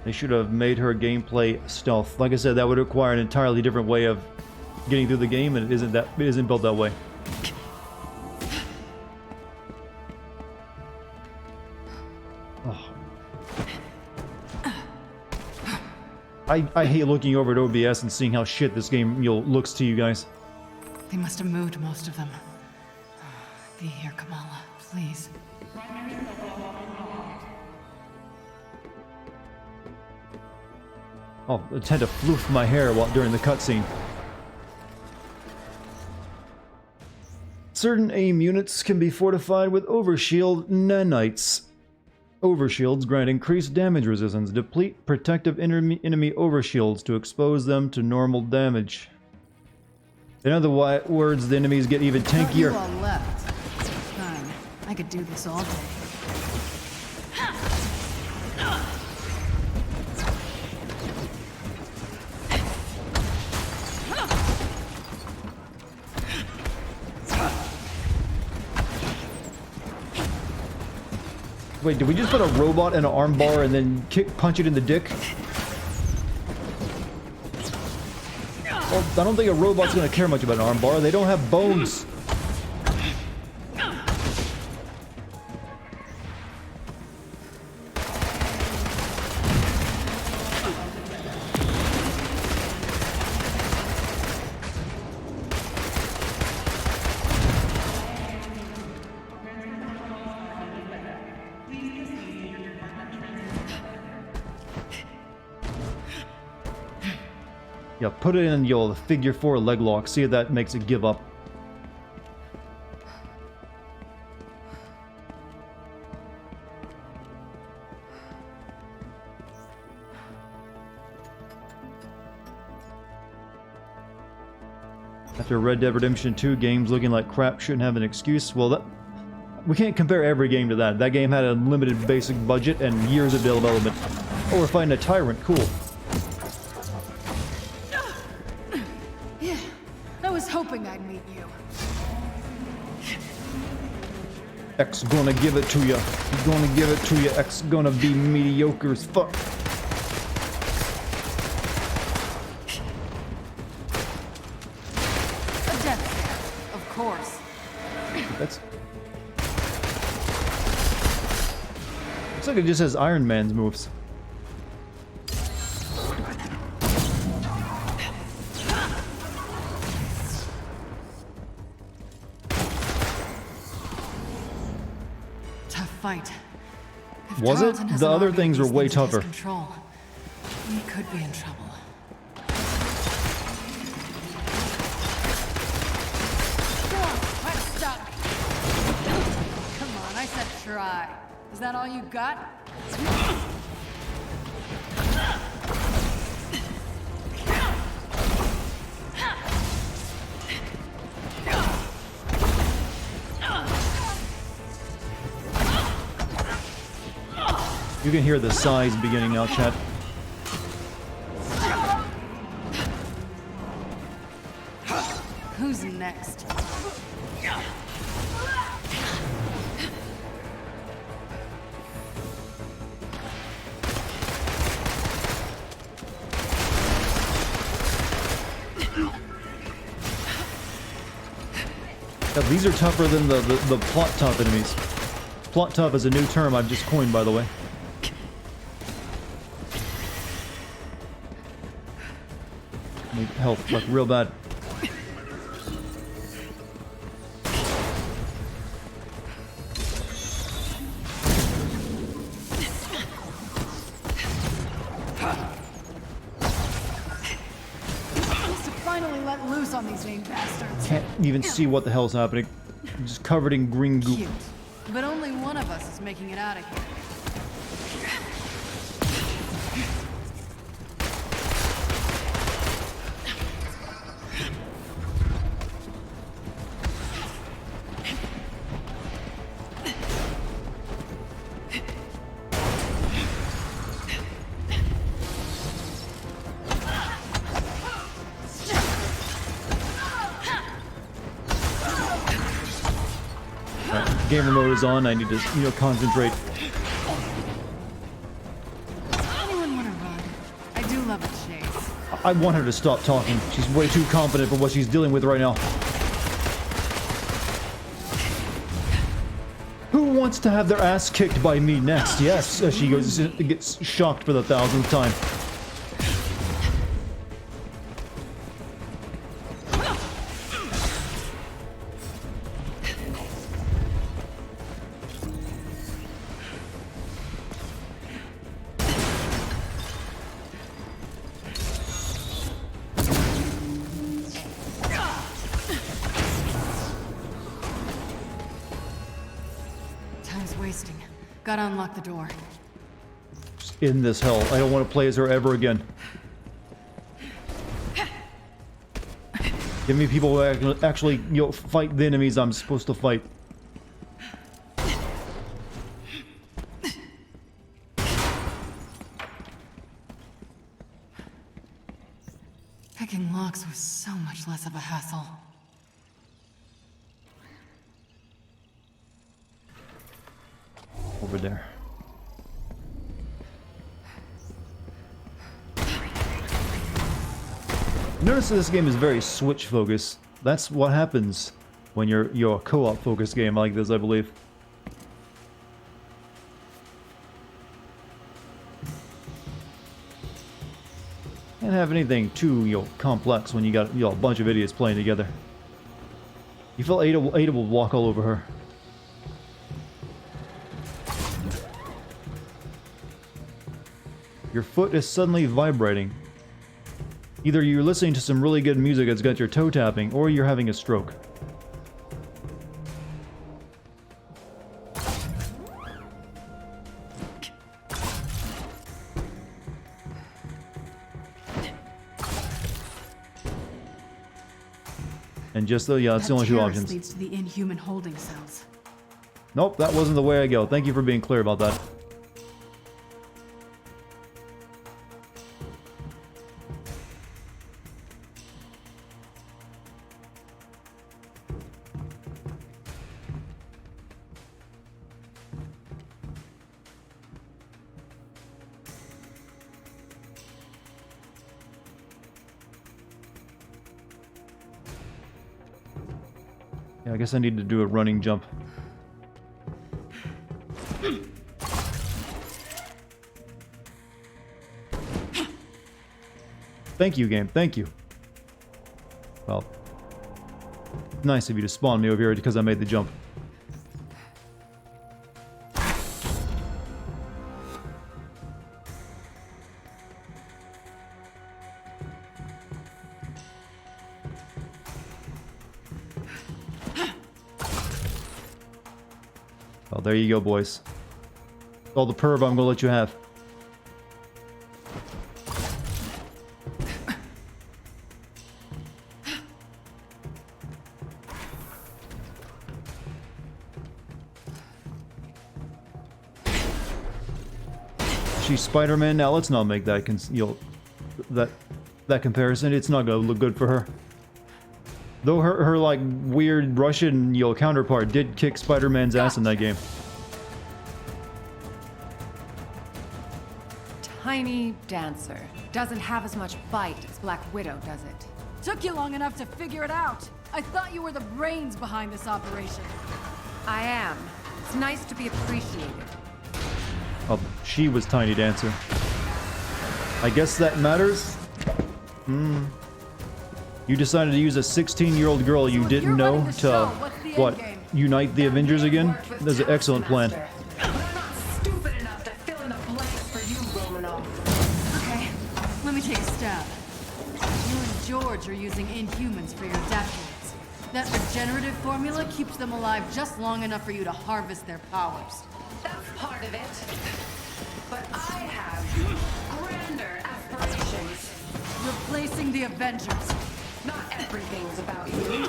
They should have made her gameplay stealth. Like I said, that would require an entirely different way of getting through the game, and it isn't built that way. Oh. I hate looking over at OBS and seeing how shit this game looks to you guys. They must have moved most of them. Be here, Kamala, please. Oh, I tend to floof my hair during the cutscene. Certain AIM units can be fortified with overshield nanites. Overshields grant increased damage resistance. Deplete protective enemy overshields to expose them to normal damage. In other words, the enemies get even tankier. You all left. Fine. I could do this all day. Wait, did we just put a robot in an armbar and then punch it in the dick? Well, I don't think a robot's gonna care much about an armbar. They don't have bones. Yeah, put it in the figure 4 leg lock. See if that makes it give up. After Red Dead Redemption 2, games looking like crap shouldn't have an excuse. Well, we can't compare every game to that. That game had a limited basic budget and years of development. Oh, we're fighting a tyrant. Cool. I was hoping I'd meet you. X gonna give it to you. Gonna give it to you. X gonna be mediocre as fuck. A death of course. That's... Looks like it just has Iron Man's moves. Fight. If Was it? Tarleton has The an other army things of were these way things in his tougher. Control, we could be in trouble. Come on, try to stop me. Come on, I said try. Is that all you got? You can hear the sighs beginning now, chat. Who's next? Yeah, these are tougher than the plot tough enemies. Plot tough is a new term I've just coined, by the way. Need help, like real bad. Finally let loose on these AIM bastards. even see what the hell's happening. Just covered in green goop. Cute. But only one of us is making it out of here. Gamer mode is on. I need to, concentrate. Anyone want to run? I do love a chase. I want her to stop talking. She's way too confident for what she's dealing with right now. Who wants to have their ass kicked by me next? Yes, as she gets shocked for the 1000th time. Wasting. Gotta unlock the door. Just in this hell. I don't want to play as her ever again. Give me people who actually, fight the enemies I'm supposed to fight. Picking locks was so much less of a hassle. Over there. Notice that this game is very Switch focused. That's what happens when you're a co-op focused game like this, I believe. Can't have anything too complex when you got a bunch of idiots playing together. You feel Ada will walk all over her. Your foot is suddenly vibrating. Either you're listening to some really good music that's got your toe tapping, or you're having a stroke. And just though, that's the only two options. Leads to the inhuman holding cells. Nope, that wasn't the way I go. Thank you for being clear about that. Yeah, I guess I need to do a running jump. Thank you, game. Thank you. Well, nice of you to spawn me over here because I made the jump. Well, there you go, boys. All the perv I'm gonna let you have. She's Spider-Man now. Let's not make that that comparison. It's not gonna look good for her. Though her like weird Russian counterpart did kick Spider-Man's ass in that game. Tiny dancer. Doesn't have as much bite as Black Widow, does it? Took you long enough to figure it out. I thought you were the brains behind this operation. I am. It's nice to be appreciated. Oh, she was Tiny Dancer. I guess that matters? You decided to use a 16-year-old girl you didn't know to, what, unite the Avengers again? That's an excellent plan. Okay, let me take a stab. You and George are using Inhumans for your adaptoids. That regenerative formula keeps them alive just long enough for you to harvest their powers. That's part of it. But I have grander aspirations. Replacing the Avengers. Not everything's about you.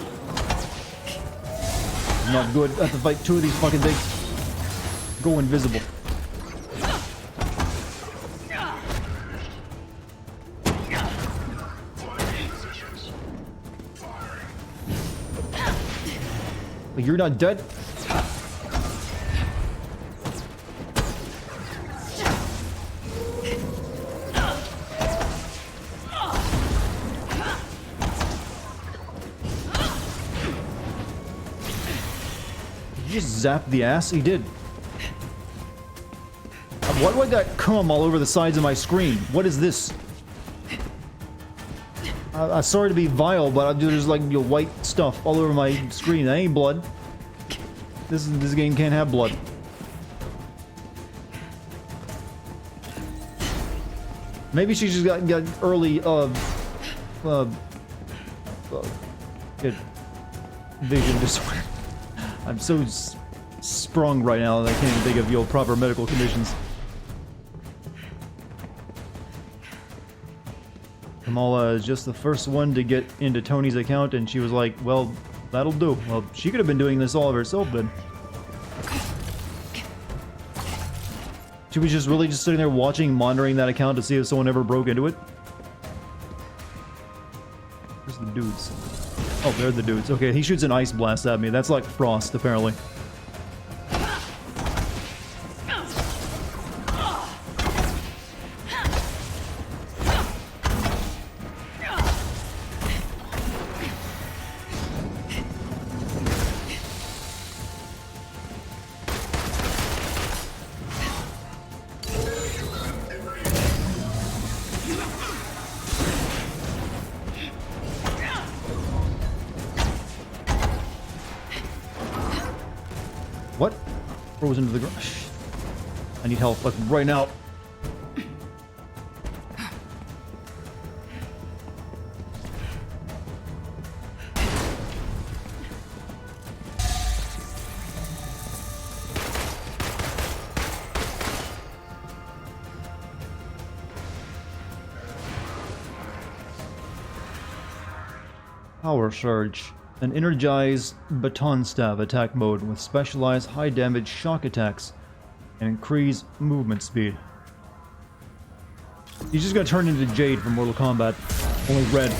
I'm not good. I have to fight 2 of these fucking things. Go invisible. You're not dead? Did you just zap the ass? He did. Why do I got cum all over the sides of my screen? What is this? I'm sorry to be vile, but there's like white stuff all over my screen. That ain't blood. This game can't have blood. Maybe she just got early vision disorder. I'm so sprung right now that I can't even think of proper medical conditions. Kamala is just the first one to get into Tony's account, and she was like, well, that'll do. Well, she could have been doing this all of herself then. She was just really just sitting there watching, monitoring that account to see if someone ever broke into it. Where's the dudes? Oh, they're the dudes. Okay, he shoots an ice blast at me. That's like Frost, apparently. What? Frozen into the ground. I need help, like, right now. Power Surge. An energized baton stab attack mode with specialized high damage shock attacks and increased movement speed. He's just gonna turn into Jade from Mortal Kombat, only red.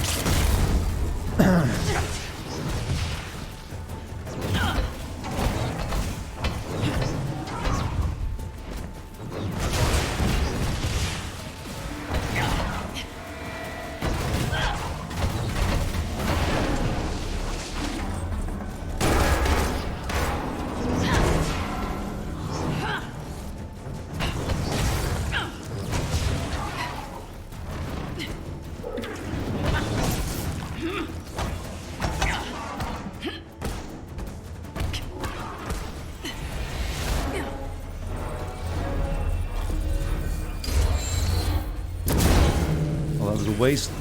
Waste.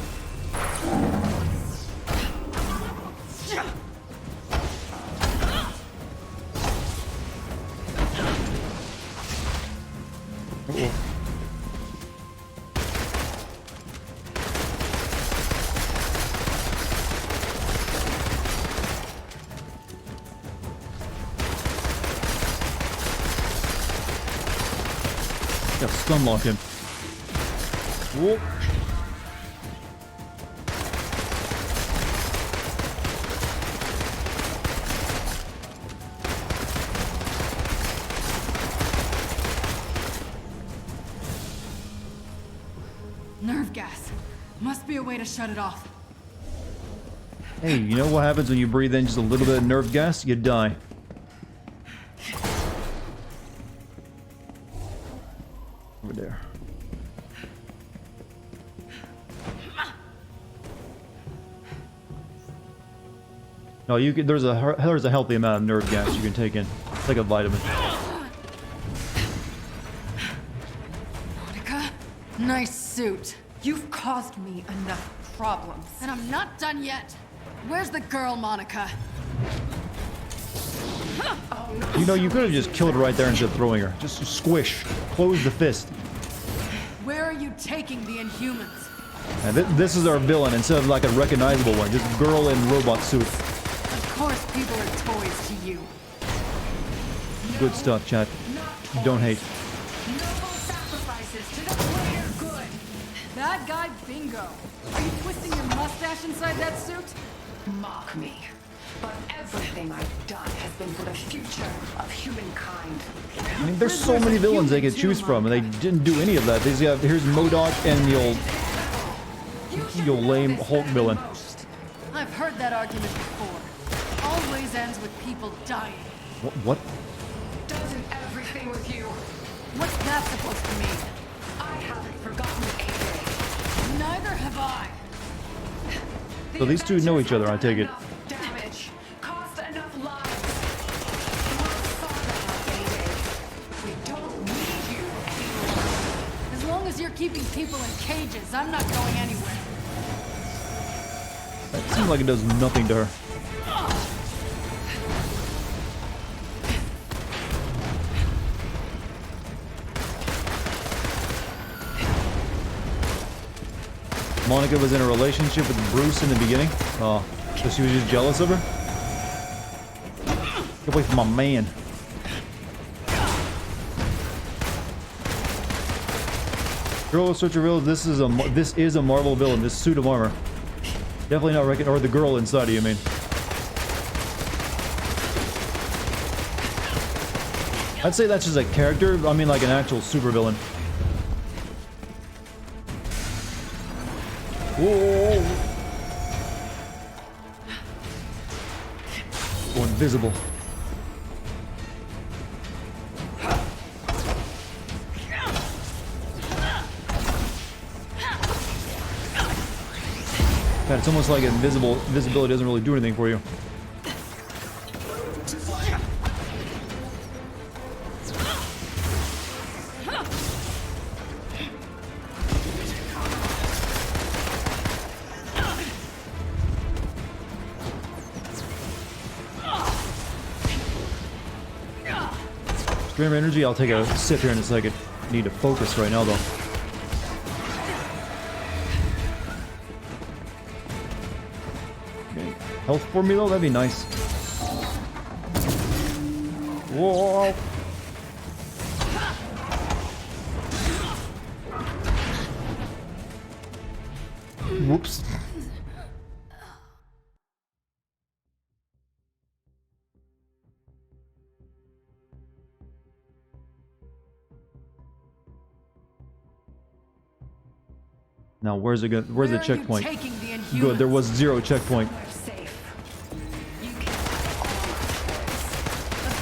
Got stun lock him. Whoop. Nerve gas. Must be a way to shut it off. Hey, you know what happens when you breathe in just a little bit of nerve gas? You die. Over there. No, you can. There's a healthy amount of nerve gas you can take in. It's like a vitamin. Monica, nice suit. You've caused me enough problems. And I'm not done yet. Where's the girl, Monica? You know, you could have just killed her right there instead of throwing her. Just squish. Close the fist. Where are you taking the Inhumans? And this is our villain instead of like a recognizable one. Just girl in robot suit. Of course people are toys to you. Good stuff, chat. Don't hate. That guy Bingo. Are you twisting your mustache inside that suit? Mock me. But everything I've done has been for the future of humankind. I mean, there's so many villains they could choose from, and they didn't do any of that. Here's MODOK and the old lame Hulk villain. I've heard that argument before. Always ends with people dying. What? Doesn't everything with you? What's that supposed to mean? I haven't forgotten A-Day. Neither have I. So these two know each other, I take it. Damage. Cost enough lives. We saw that on A-Day. We don't need you anymore. As long as you're keeping people in cages, I'm not going anywhere. That seems like it does nothing to her. Monica was in a relationship with Bruce in the beginning. Oh, so she was just jealous of her? Get away from my man. Girl of Search reveals this is a Marvel villain. This suit of armor. Definitely not or the girl inside of you, I mean. I'd say that's just a character. I mean, like an actual supervillain. Whoa! Go invisible. God, it's almost like invisibility doesn't really do anything for you. Stream energy, I'll take a sip here in a second. Need to focus right now, though. Okay. Health for me, though? That'd be nice. Whoa! Whoops. Now, where's the checkpoint? Good, there was 0 checkpoint. Of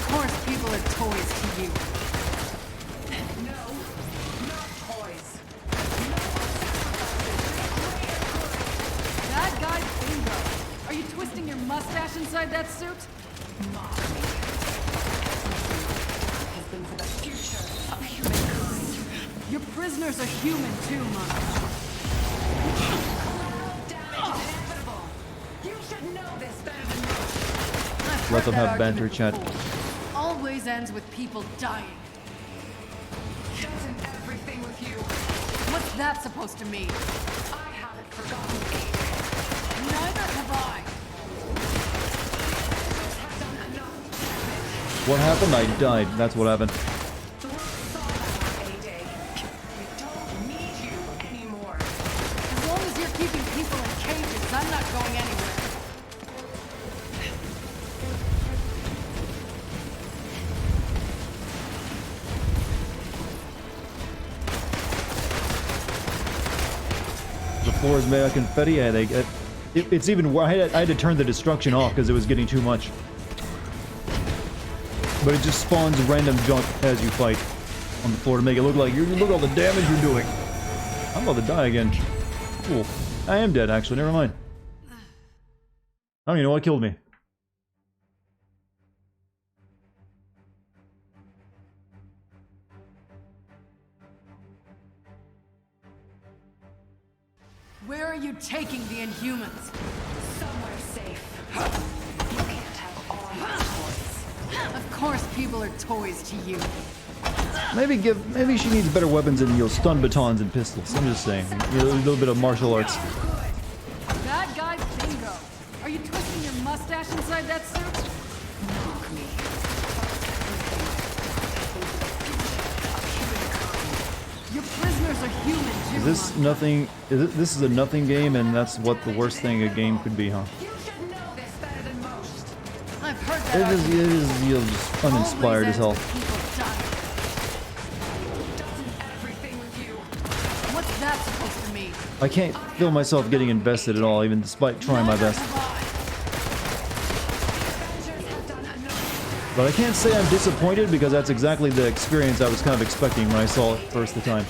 course people are toys to you. No, not toys. That guy Bingo. Are you twisting your mustache inside that suit? Mock me. Has been for the future of humankind. Your prisoners are human too, Monica. Let them have banter, chat. Always ends with people dying. Doesn't everything with you? What's that supposed to mean? I haven't forgotten A-Day. Neither have I. What happened? I died. That's what happened. The world saw that on A-Day. We don't need you anymore. As long as you're keeping people in cages, I'm not going anywhere. The floor is made of confetti. Yeah, it's even. I had to turn the destruction off because it was getting too much. But it just spawns random junk as you fight on the floor to make it look like look at all the damage you're doing. I'm about to die again. Cool. I am dead, actually. Never mind. I don't even know what killed me. Where are you taking the Inhumans? Somewhere safe. You can't have all my toys. Of course people are toys to you. Maybe she needs better weapons than, you know, stun batons and pistols. I'm just saying. You know, a little bit of martial arts. Bad guy bingo. Are you twisting your mustache inside that suit? Your prisoners are human too. Is this nothing? This is a nothing game, and that's what the worst thing a game could be, huh? I've heard It that. is, you know, just uninspired as hell. What's that supposed to mean? I can't feel myself getting invested at all, even despite trying my best. But I can't say I'm disappointed because that's exactly the experience I was kind of expecting when I saw it first the time.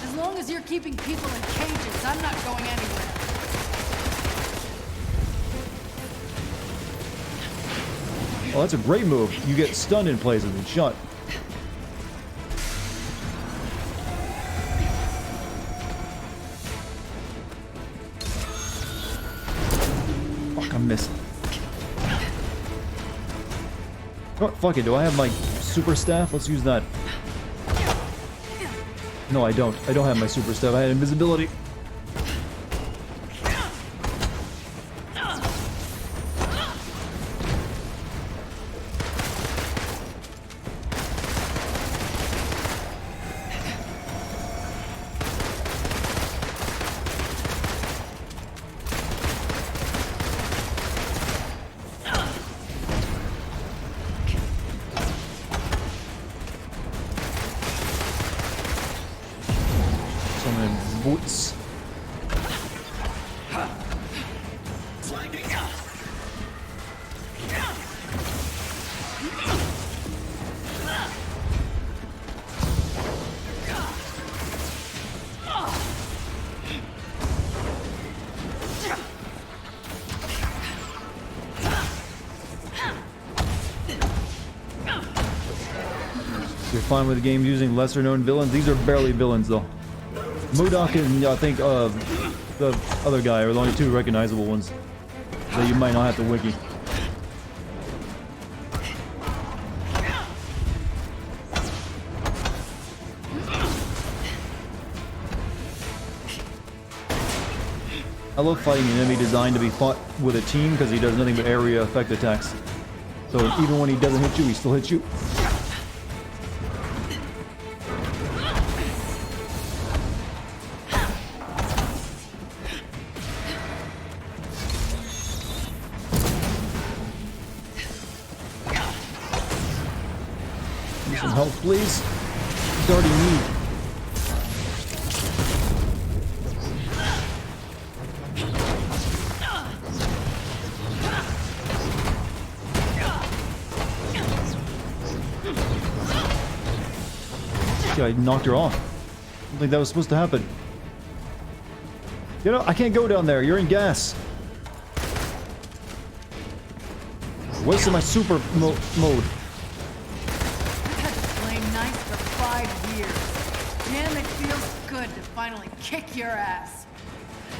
As long as you're keeping people in cages, I'm not going anywhere. Oh, that's a great move. You get stunned in places and shot. Fuck, I missed. Oh, fuck it. Do I have my super staff? Let's use that. No, I don't. I don't have my super staff. I had invisibility. Boots. You're fine with the game using lesser known villains? These are barely villains though. Modok and I think the other guy are the only two recognizable ones that you might not have to wiki. I love fighting an enemy designed to be fought with a team because he does nothing but area effect attacks. So even when he doesn't hit you, he still hits you. Some help, please. Darty me. See, I knocked her off. I don't think that was supposed to happen. You know, I can't go down there. You're in gas. Wasting my super mode. Nice for 5 years. Damn, it feels good to finally kick your ass.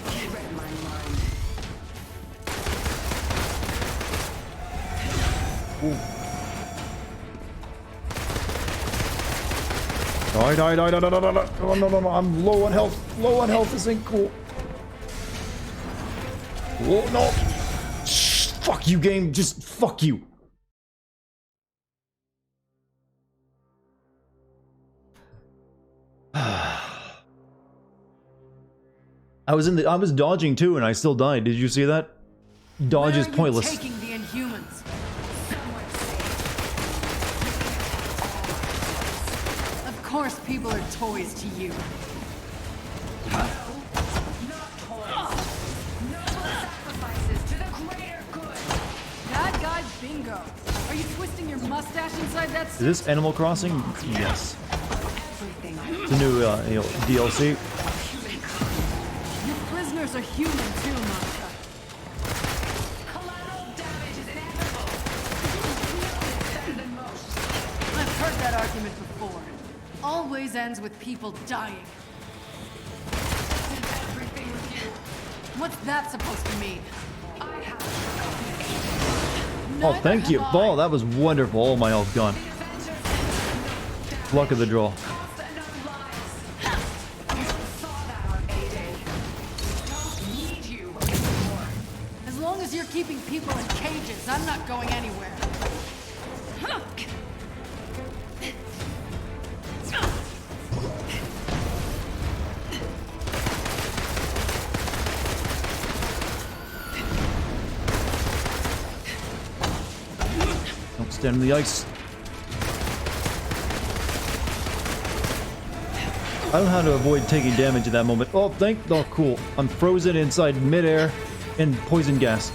You read my mind. Die. Oh, no. I'm low on health. Low on health. This ain't cool. Oh, no. Shh, fuck you, game. Just fuck you. I was dodging too, and I still died. Did you see that? Dodge is pointless. Taking the Inhumans. Of course, people are toys to you. Bad guy bingo. Are you twisting your mustache inside that Is suit? this Animal Crossing? Yes. It's a new DLC. Your prisoners are human too, Monica. I've heard that argument before. Always ends with people dying. What's that supposed to mean? Oh, thank you. Oh, that was wonderful. Oh, my health gone. Luck of the draw. As long as you're keeping people in cages, I'm not going anywhere. Don't stand in the ice. I don't know how to avoid taking damage at that moment. Oh, oh, cool. I'm frozen inside midair in poison gas.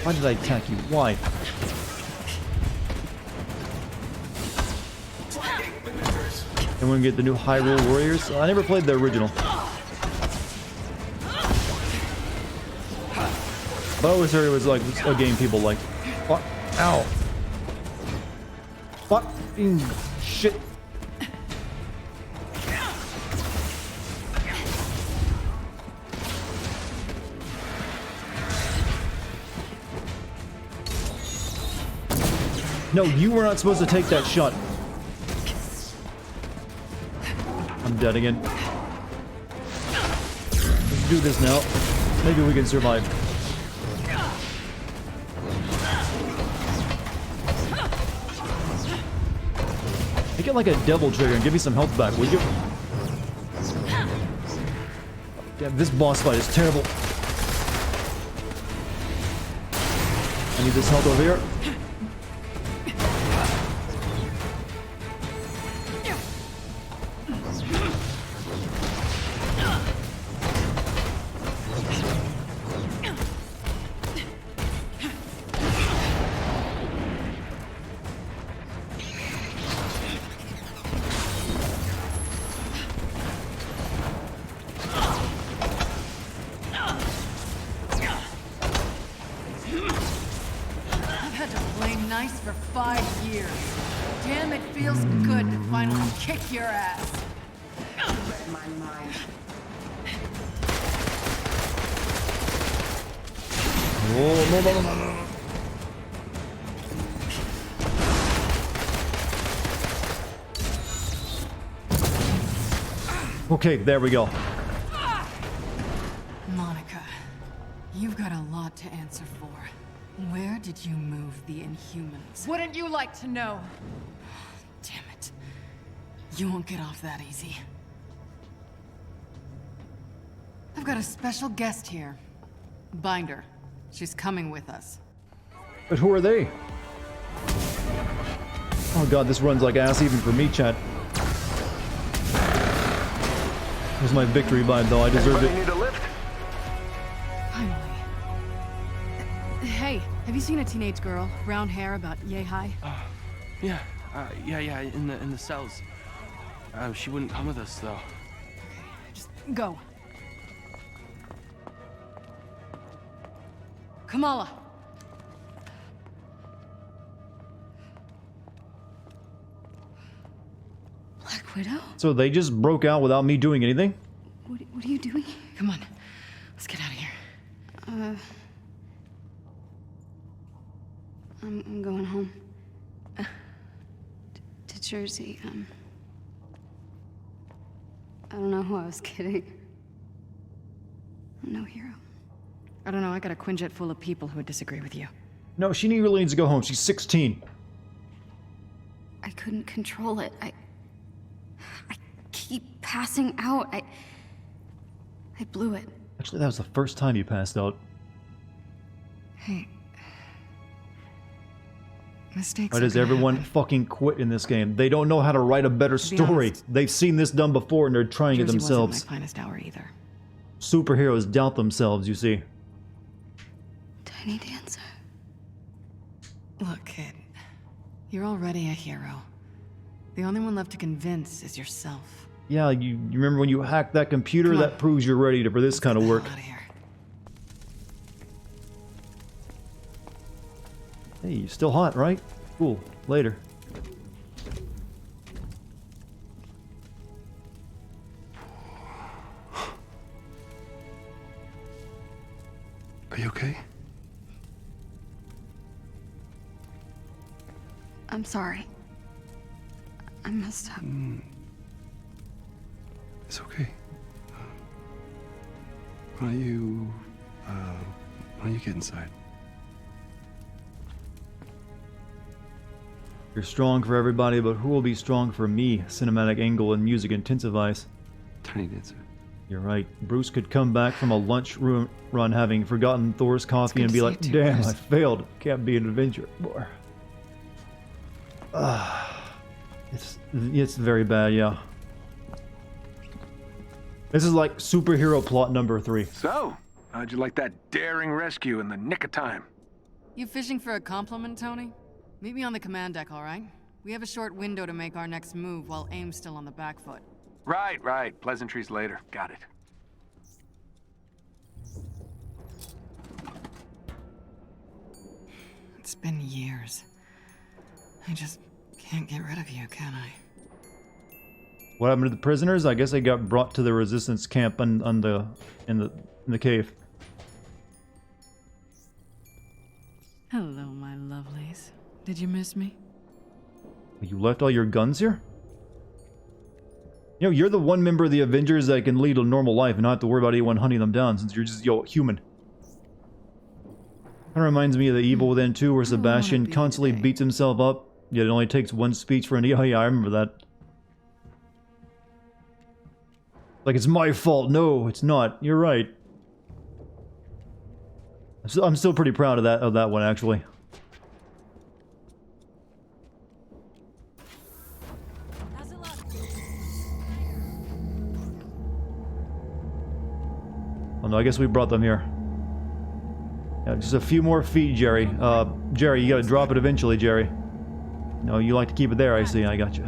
Why did I attack you? Why? And we're gonna get the new Hyrule Warriors. I never played the original. But I always heard it was like a game people liked. Fuck. Ow. Fucking shit. No, you were not supposed to take that shot. I'm dead again. Let's do this now. Maybe we can survive. Make it like a double trigger and give me some health back, would you? Yeah, this boss fight is terrible. I need this health over here. Nice for 5 years. Damn, it feels good to finally kick your ass. Read my mind. Oh, no. Okay, there we go. Monica, you've got a lot to answer for. Where did you move the Inhumans? Wouldn't you like to know? Damn it. You won't get off that easy. I've got a special guest here. Binder. She's coming with us. But who are they? Oh god, this runs like ass even for me, chat. Here's my victory vibe, though. I deserved it. Need a lift? Finally. Hey, have you seen a teenage girl? Brown hair, about yay high? Yeah, in the cells. She wouldn't come with us, though. Just go. Kamala. Black Widow? So they just broke out without me doing anything? What are you doing? Come on. Let's get out of here. I'm going home. To Jersey. I don't know who I was kidding. I'm no hero. I don't know, I got a Quinjet full of people who would disagree with you. No, she really needs to go home. She's 16. I couldn't control it. I keep passing out. I blew it. Actually, that was the first time you passed out. Hey. Mistakes Why does everyone fucking quit in this game? They don't know how to write a better story. honest, They've seen this done before and they're trying it Jersey themselves. wasn't my finest hour either. Superheroes doubt themselves, you see. Tiny Dancer. Look, kid. You're already a hero. The only one left to convince is yourself. Yeah, you remember when you hacked that computer? That proves you're ready for this kind of work. Hey, you're still hot, right? Cool. Later. Are you okay? I'm sorry. I messed up. It's okay. Why don't you get inside? You're strong for everybody, but who will be strong for me? Cinematic angle and music intensifies. Tiny dancer. You're right. Bruce could come back from a lunch run having forgotten Thor's coffee and be like, damn, I failed. Can't be an Avenger anymore. It's very bad, yeah. This is like superhero plot number 3. So, how'd you like that daring rescue in the nick of time? You fishing for a compliment, Tony? Meet me on the command deck, all right? We have a short window to make our next move while AIM's still on the back foot. Right. Pleasantries later. Got it. It's been years. I just can't get rid of you, can I? What happened to the prisoners? I guess they got brought to the resistance camp in the cave. Hello, my lovelies. Did you miss me? You left all your guns here? You know, you're the one member of the Avengers that can lead a normal life and not have to worry about anyone hunting them down since you're just, human. Kind of reminds me of the Evil Within 2 where Sebastian constantly beats himself up, yet it only takes one speech for an yeah, I remember that. Like, it's my fault. No, it's not. You're right. I'm still pretty proud of that one, actually. Oh no, I guess we brought them here. Yeah, just a few more feet, Jerry. Jerry, you gotta drop it eventually, Jerry. No, you like to keep it there, I see. I got you.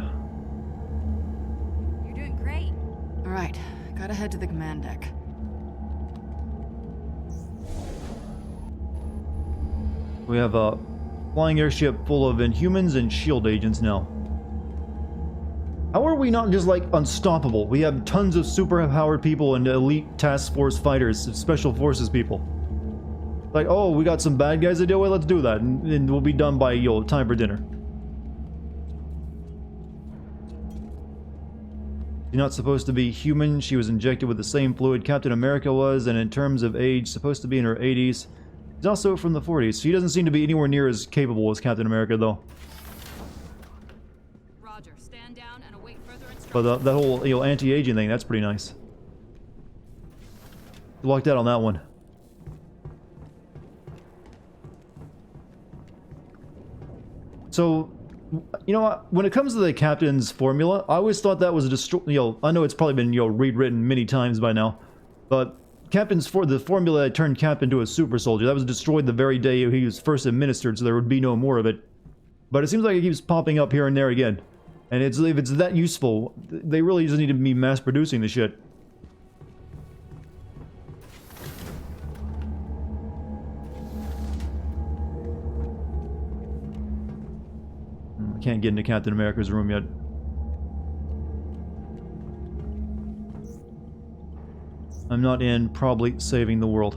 You're doing great. All right, gotta head to the command deck. We have a flying airship full of Inhumans and S.H.I.E.L.D. agents now. How are we not just, like, unstoppable? We have tons of super-powered people and elite task force fighters, special forces people. Like, oh, we got some bad guys to deal with? Let's do that, and we'll be done by, time for dinner. She's not supposed to be human. She was injected with the same fluid Captain America was, and in terms of age, supposed to be in her 80s. She's also from the 40s. She doesn't seem to be anywhere near as capable as Captain America, though. Roger, stand down and await further instructions. But that whole, anti-aging thing, that's pretty nice. Lucked out on that one. So, you know what? When it comes to the Captain's formula, I always thought that was a I know it's probably been, rewritten many times by now, but the formula that turned Cap into a super soldier, that was destroyed the very day he was first administered, so there would be no more of it. But it seems like it keeps popping up here and there again. And if it's that useful, they really just need to be mass-producing the shit. I can't get into Captain America's room yet. I'm not in probably saving the world.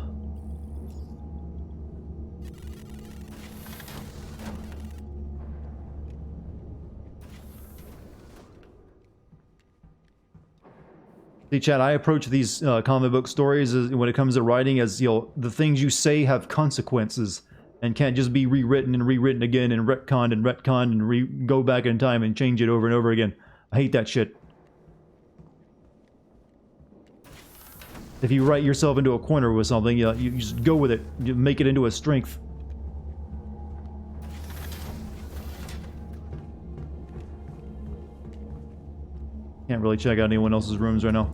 See, Chad, I approach these comic book stories when it comes to writing as, the things you say have consequences and can't just be rewritten and rewritten again and retconned and go back in time and change it over and over again. I hate that shit. If you write yourself into a corner with something, you just go with it. You make it into a strength. Can't really check out anyone else's rooms right now.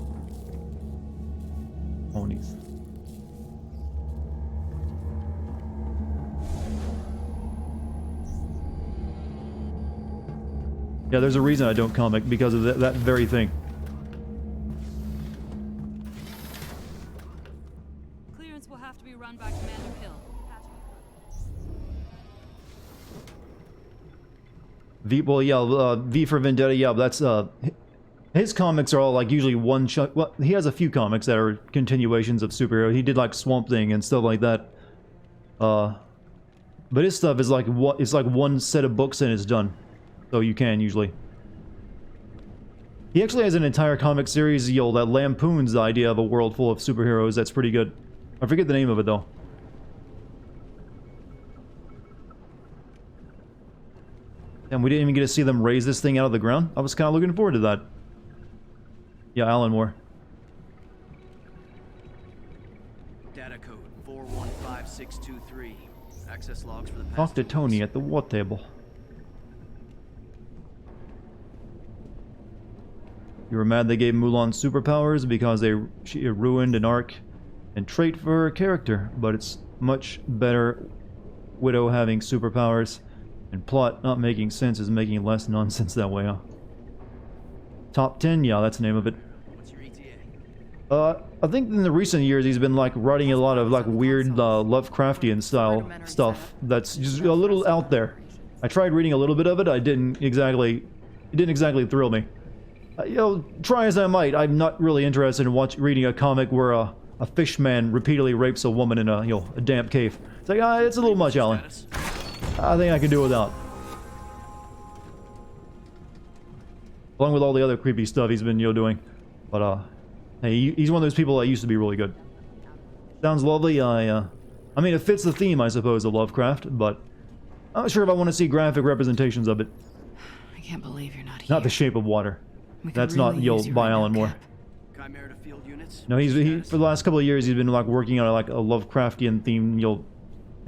Ponies. Yeah, there's a reason I don't comic, because of that very thing. will have to be run by Commander Hill. V, well, yeah, V for Vendetta, yeah, that's, his comics are all, like, usually one shot. Well, he has a few comics that are continuations of superhero. He did, like, Swamp Thing and stuff like that. But his stuff is, like, it's like one set of books and it's done. So you can, usually. He actually has an entire comic series, that lampoons the idea of a world full of superheroes. That's pretty good. I forget the name of it, though. And we didn't even get to see them raise this thing out of the ground. I was kind of looking forward to that. Yeah, Alan Moore. Data code 415623. Access logs for the past Talk to Tony at the war table. You were mad they gave Mulan superpowers because she ruined an arc and trait for her character, but it's much better Widow having superpowers and plot not making sense is making less nonsense that way, huh? Top 10? Yeah, that's the name of it. What's your ETA? I think in the recent years he's been like writing a lot of like weird Lovecraftian style stuff that's just a little out there. I tried reading a little bit of it. It didn't exactly thrill me. Try as I might, I'm not really interested in reading a comic where a fish man repeatedly rapes a woman in a damp cave. It's like, it's a little much, Alan. I think I can do without. Along with all the other creepy stuff he's been doing. But hey, he's one of those people that used to be really good. Sounds lovely. I mean, it fits the theme, I suppose, of Lovecraft, but I'm not sure if I want to see graphic representations of it. I can't believe you're not here. Not The Shape of Water. That's really not by Alan Moore. Chimera to field units. No, he for the last couple of years he's been like working on like a Lovecraftian theme,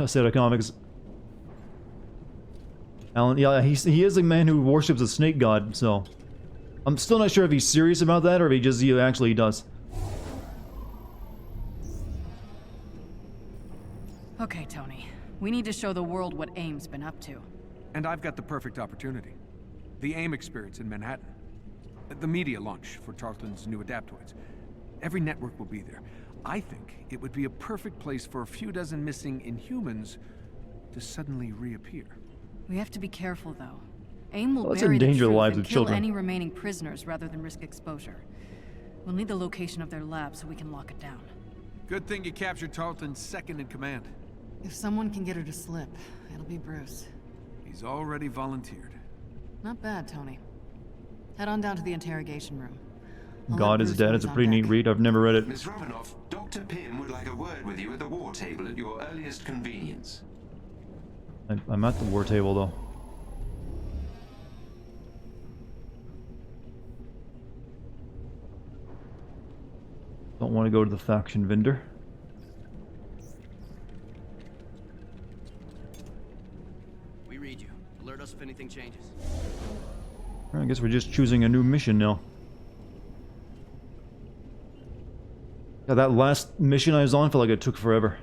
set of comics. Alan, yeah, he is a man who worships a snake god, so I'm still not sure if he's serious about that or if he just actually does. Okay, Tony. We need to show the world what AIM's been up to. And I've got the perfect opportunity. The AIM experience in Manhattan. The media launch for Tarleton's new adaptoids. Every network will be there. I think it would be a perfect place for a few dozen missing Inhumans to suddenly reappear. We have to be careful, though. AIM will Let's bury the endanger the truth lives and of kill children. any remaining prisoners rather than risk exposure. We'll need the location of their lab so we can lock it down. Good thing you captured Tarleton's second in command. If someone can get her to slip, it'll be Bruce. He's already volunteered. Not bad, Tony. Head on down to the interrogation room. I'll God let is Bruce Dead. know It's a he's pretty on neat deck. read. I've never read it. Miss Romanoff, Dr. Pym would like a word with you at the war table at your earliest convenience. I'm at the war table though. Don't want to go to the faction vendor. We read you. Alert us if anything changes. I guess we're just choosing a new mission now. Yeah, that last mission I was on felt like it took forever.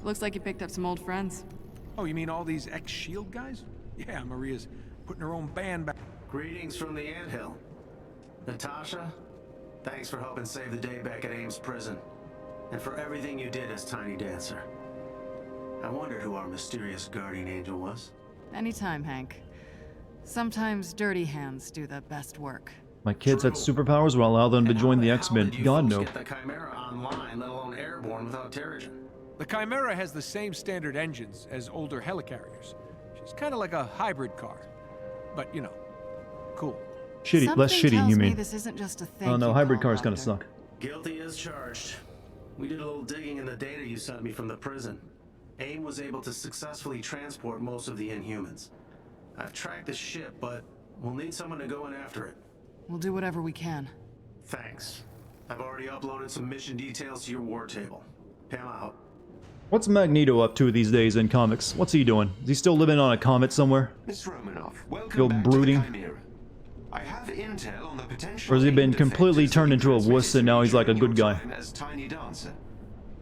Looks like you picked up some old friends. Oh, you mean all these ex-SHIELD guys? Yeah, Maria's putting her own band back. Greetings from the anthill. Natasha, thanks for helping save the day back at Ames Prison. And for everything you did as Tiny Dancer. I wondered who our mysterious guardian angel was. Anytime, Hank. Sometimes dirty hands do the best work. My kids had superpowers will allow them to join the X-Men. God no. Get the Chimera online, let alone airborne without Dartigan. The Chimera has the same standard engines as older helicarriers. She's kind of like a hybrid car. But, cool. Shitty, less Something shitty, tells you me mean? this isn't just a thing. Oh no, hybrid cars kind of suck. Guilty as charged. We did a little digging in the data you sent me from the prison. AIM was able to successfully transport most of the Inhumans. I've tracked the ship, but we'll need someone to go in after it. We'll do whatever we can. Thanks. I've already uploaded some mission details to your war table. Pam out. What's Magneto up to these days in comics? What's he doing? Is he still living on a comet somewhere? Miss Romanoff, welcome Still back brooding? to the Chimera. I have intel on the potential. Or has he been AIM completely defectors turned being into a wuss transmitted and now he's like a during good your guy? time as Tiny Dancer.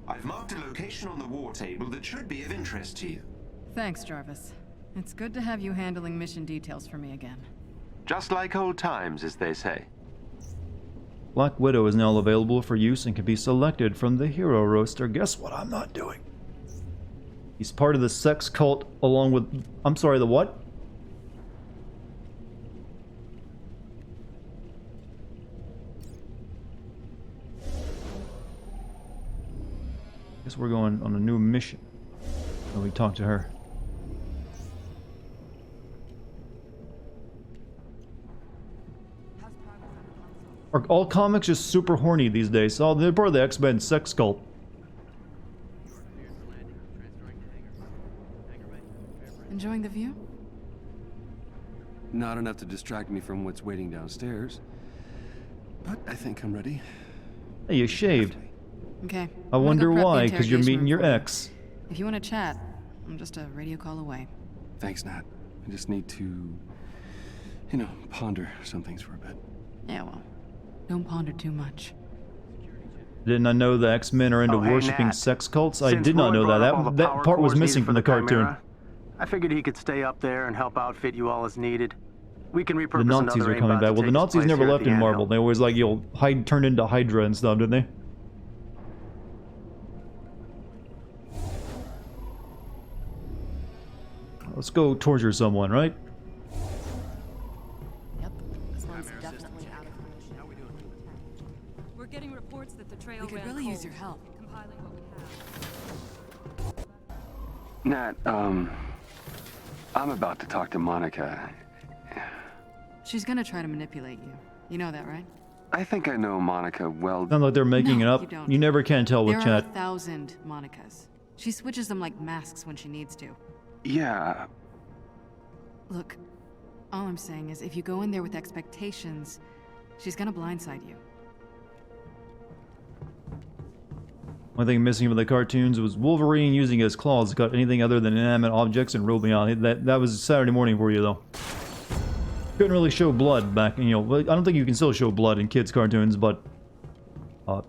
I've marked a location on the war table that should be of interest to you. Thanks, Jarvis. It's good to have you handling mission details for me again. Just like old times, as they say. Black Widow is now available for use and can be selected from the hero roster. Guess what I'm not doing? He's part of the sex cult along with... I'm sorry, the what? Guess we're going on a new mission. So we talk to her. Are all comics just super horny these days? Oh, they're part of the X-Men sex cult. Enjoying the view? Not enough to distract me from what's waiting downstairs. But I think I'm ready. Hey, you shaved. Okay. I wonder prep the why, because you're interrogation meeting your room for you. ex. If you want to chat, I'm just a radio call away. Thanks, Nat. I just need to, you know, ponder some things for a bit. Yeah, well, don't ponder too much. Didn't I know the X-Men are into Oh, hey, worshipping Nat. sex cults? I Since did not Roy know that. brought up all the That power part was cores missing needed from for the cartoon. Chimera, I figured he could stay up there and help outfit you all as needed. We can repurpose The Nazis another are coming aimbot back. to Well, the take his Nazis place never here at left the in anthill. Marvel. They always like, turn into Hydra and stuff, didn't they? Let's go torture someone, right? Yep, this one's definitely out of commission. We're getting reports that the trail We could ran really use cold. your help. Compiling what we have. Nat, I'm about to talk to Monica. She's gonna try to manipulate you. You know that, right? I think I know Monica well. Sounds like they're making it No, up. you don't. You never can tell with There chat. are 1,000 Monicas. She switches them like masks when she needs to. Yeah, Look, all I'm saying is if you go in there with expectations, she's gonna blindside you. One thing missing from the cartoons was Wolverine using his claws to cut anything other than inanimate objects and rule me on. That was Saturday morning for you, though. Couldn't really show blood back, I don't think you can still show blood in kids' cartoons, but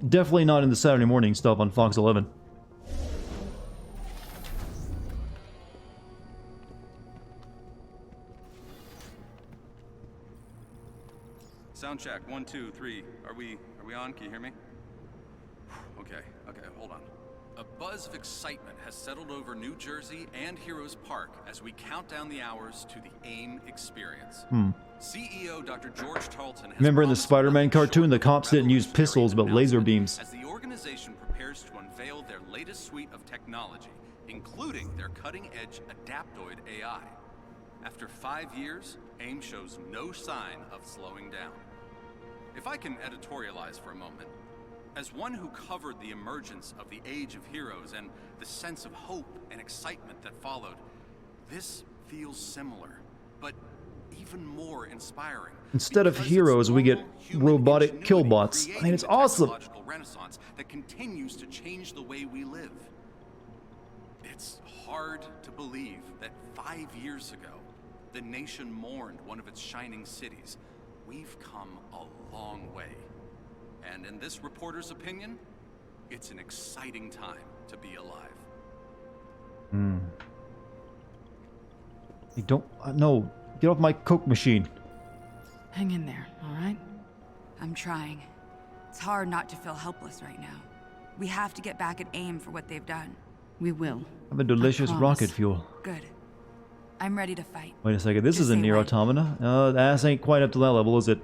definitely not in the Saturday morning stuff on Fox 11. Sound check, 1, 2, 3. Are we on? Can you hear me? Okay, hold on. A buzz of excitement has settled over New Jersey and Heroes Park as we count down the hours to the AIM experience. CEO Dr. George Tarleton has Remember in the promised Spider-Man cartoon, the cops didn't use revolutionary pistols but laser beams. as the organization prepares to unveil their latest suite of technology, including their cutting-edge Adaptoid AI. After 5 years, AIM shows no sign of slowing down. If I can editorialize for a moment, as one who covered the emergence of the Age of Heroes and the sense of hope and excitement that followed, this feels similar, but even more inspiring. Instead of because heroes, it's we get normal human robotic ingenuity killbots. I mean, creating it's a awesome. technological renaissance that continues to change the way we live. It's hard to believe that 5 years ago, the nation mourned one of its shining cities. We've come a long way. And in this reporter's opinion, it's an exciting time to be alive. Hey, don't... no. Get off my Coke machine. Hang in there, alright? I'm trying. It's hard not to feel helpless right now. We have to get back at AIM for what they've done. We will. Have a delicious promise. rocket fuel. Good. I'm ready to fight. Wait a second, this Just is a say Nier when. Automata? Ass ain't quite up to that level, is it?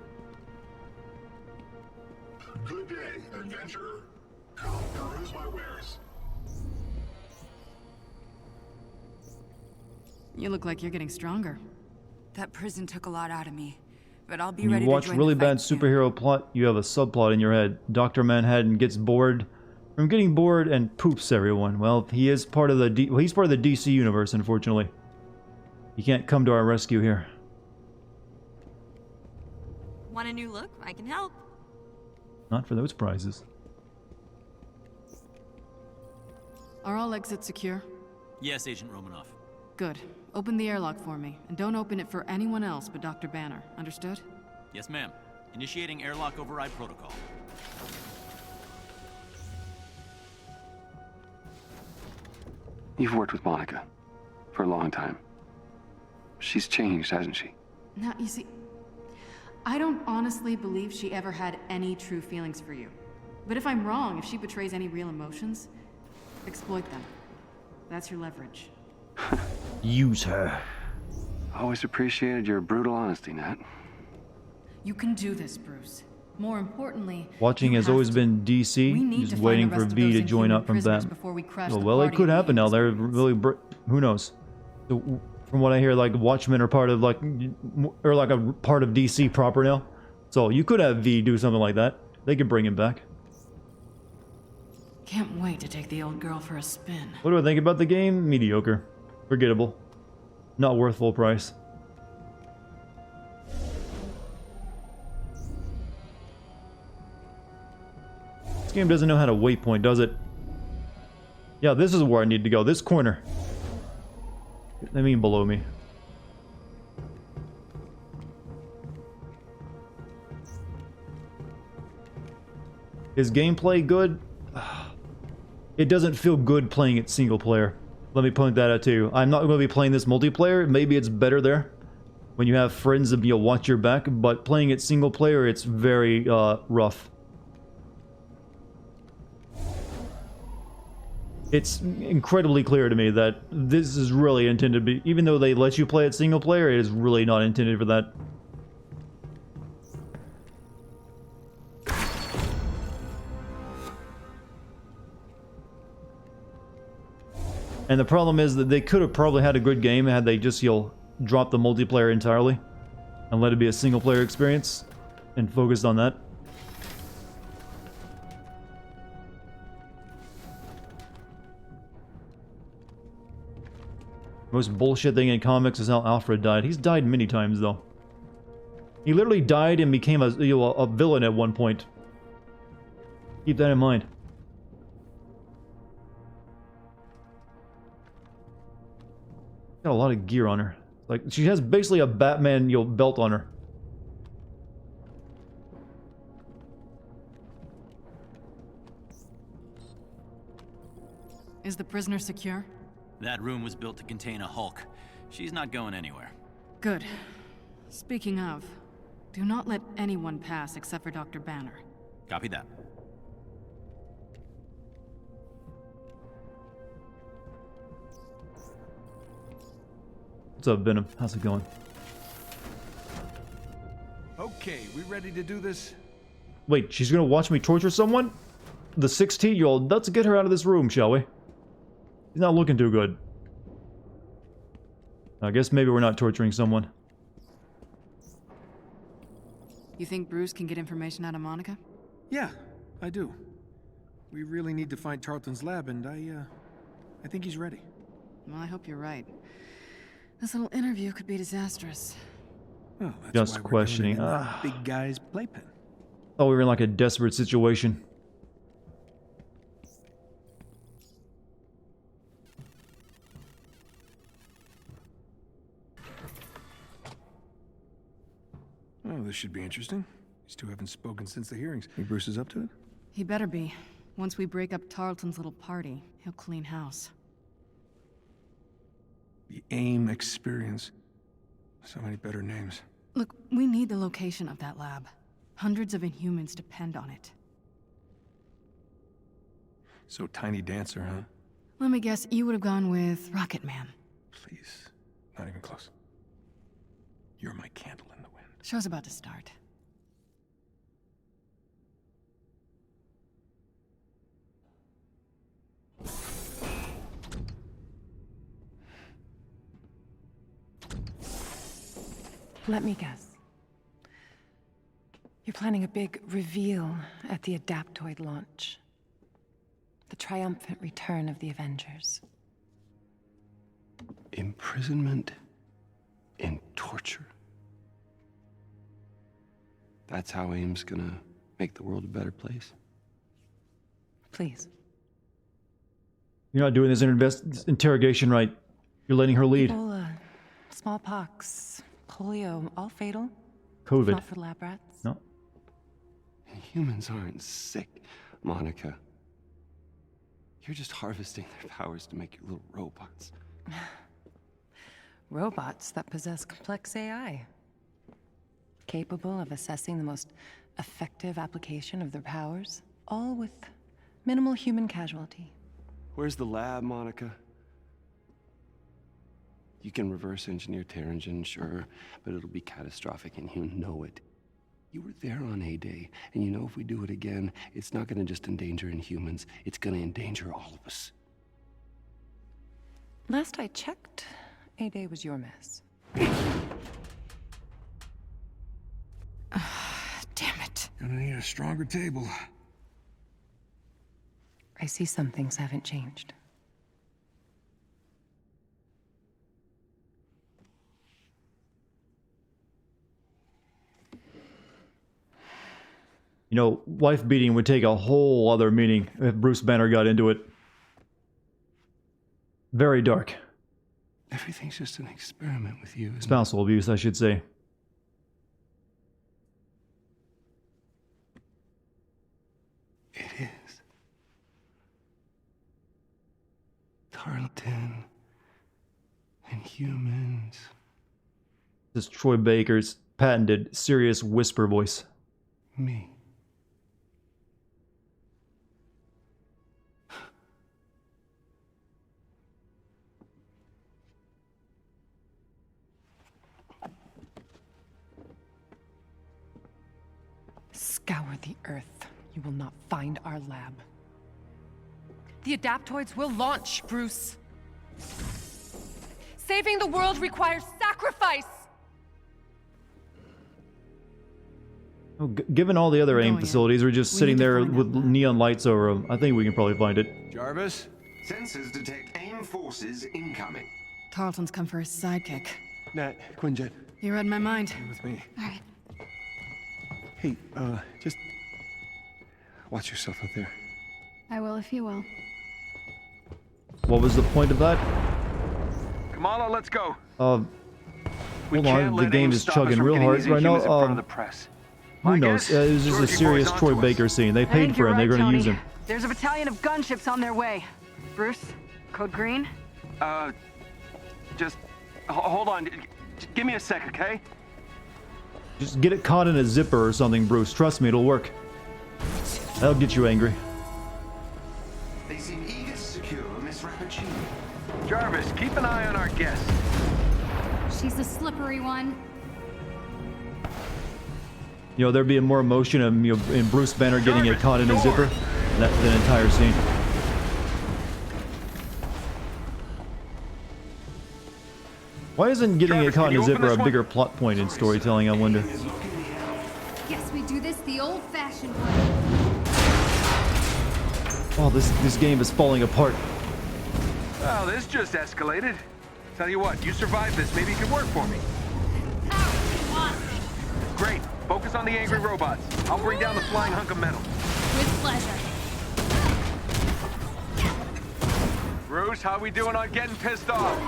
Good day, adventurer. Come peruse my wares. You look like you're getting stronger. That prison took a lot out of me, but I'll be When ready you watch to join really the bad fight soon. superhero plot, you have a subplot in your head. Dr. Manhattan gets bored. From getting bored and poops everyone. Well, he is part of the he's part of the DC universe, unfortunately. He can't come to our rescue here. Want a new look? I can help. Not for those prizes. Are all exits secure? Yes, Agent Romanoff. Good. Open the airlock for me, and don't open it for anyone else but Dr. Banner. Understood? Yes, ma'am. Initiating airlock override protocol. You've worked with Monica. for a long time. She's changed, hasn't she? Now, you see, I don't honestly believe she ever had any true feelings for you. But if I'm wrong, if she betrays any real emotions, exploit them. That's your leverage. Use her. Always appreciated your brutal honesty, Nat. You can do this, Bruce. More importantly, Watching has always been DC, just waiting for V to join up from that. Well, it could happen now. They're really, who knows? So, from what I hear, like Watchmen are part of like a part of DC proper now. So you could have V do something like that. They could bring him back. Can't wait to take the old girl for a spin. What do I think about the game? Mediocre, forgettable, not worth full price. This game doesn't know how to waypoint, does it? Yeah, this is where I need to go. This corner. I mean below me. Is gameplay good? It doesn't feel good playing it single player. Let me point that out too. I'm not going to be playing this multiplayer. Maybe it's better there when you have friends that you'll watch your back, but playing it single player, it's very rough. It's incredibly clear to me that this is really intended to be, even though they let you play it single player, it is really not intended for that. And the problem is that they could have probably had a good game had they just, dropped the multiplayer entirely and let it be a single player experience and focused on that. Most bullshit thing in comics is how Alfred died. He's died many times, though. He literally died and became a villain at one point. Keep that in mind. Got a lot of gear on her. Like, she has basically a Batman, belt on her. Is the prisoner secure? That room was built to contain a Hulk. She's not going anywhere. Good. Speaking of, do not let anyone pass except for Dr. Banner. Copy that. What's up, Venom? How's it going? Okay, we ready to do this? Wait, she's gonna watch me torture someone? The 16-year-old? Let's get her out of this room, shall we? He's not looking too good. I guess maybe we're not torturing someone. You think Bruce can get information out of Monica? Yeah, I do. We really need to find Tarleton's lab, and I think he's ready. Well, I hope you're right. This little interview could be disastrous. Well, that's just why we're questioning. doing it in the big guy's playpen. Oh, we were in like a desperate situation. Oh, this should be interesting. These two haven't spoken since the hearings. Think Bruce is up to it? He better be. Once we break up Tarleton's little party, he'll clean house. The AIM experience. So many better names. Look, we need the location of that lab. Hundreds of Inhumans depend on it. So Tiny Dancer, huh? Let me guess, you would have gone with Rocket Man. Please. Not even close. You're my candle in the wind. Show's about to start. Let me guess. You're planning a big reveal at the Adaptoid launch. The triumphant return of the Avengers. Imprisonment and torture. That's how AIM's gonna make the world a better place. Please. You're not doing this interrogation right. You're letting her lead. Ebola, smallpox, polio, all fatal. COVID. Not for lab rats. No. Humans aren't sick, Monica. You're just harvesting their powers to make your little robots. Robots that possess complex AI. Capable of assessing the most effective application of their powers, all with minimal human casualty. Where's the lab, Monica? You can reverse engineer Terrigen, sure, but it'll be catastrophic and you know it. You were there on A-Day, and you know if we do it again, it's not gonna just endanger Inhumans, it's gonna endanger all of us. Last I checked, A-Day was your mess. Damn it. Gonna need a stronger table. I see some things haven't changed. You know, wife beating would take a whole other meaning if Bruce Banner got into it. Very dark. Everything's just an experiment with you. Spousal abuse, I should say. It is. Tarleton and humans. This is Troy Baker's patented serious whisper voice. Me. Scour the Earth. You will not find our lab. The Adaptoids will launch, Bruce. Saving the world requires sacrifice! Oh, given all the other AIM facilities are just sitting there with neon lights over them, I think we can probably find it. Jarvis? Sensors detect AIM forces incoming. Tarleton's come for his sidekick. Nat, Quinjet. You read my mind. Stay with me. All right. Hey, just watch yourself out there. I will if you will. What was the point of that? Kamala, let's go. Hold on, the game is chugging real hard right now. Who knows? It was just a serious Troy Baker scene. They paid for him. They're going to use him. There's a battalion of gunships on their way. Bruce, code green? Just hold on. Give me a sec, okay? Just get it caught in a zipper or something, Bruce. Trust me, it'll work. That'll get you angry. They seem eager to secure Miss Rappuccini. Jarvis, keep an eye on our guest. She's a slippery one. You know, there'd be more emotion in Bruce Banner getting it caught in a zipper than the entire scene. Why isn't getting it caught in a zipper a bigger plot point in storytelling, I wonder? Guess we do this the old-fashioned way. Oh, this game is falling apart. Well, this just escalated. Tell you what, you survived this. Maybe you can work for me. Great. Focus on the angry robots. I'll bring down the flying hunk of metal. With pleasure. Bruce, how we doing on getting pissed off?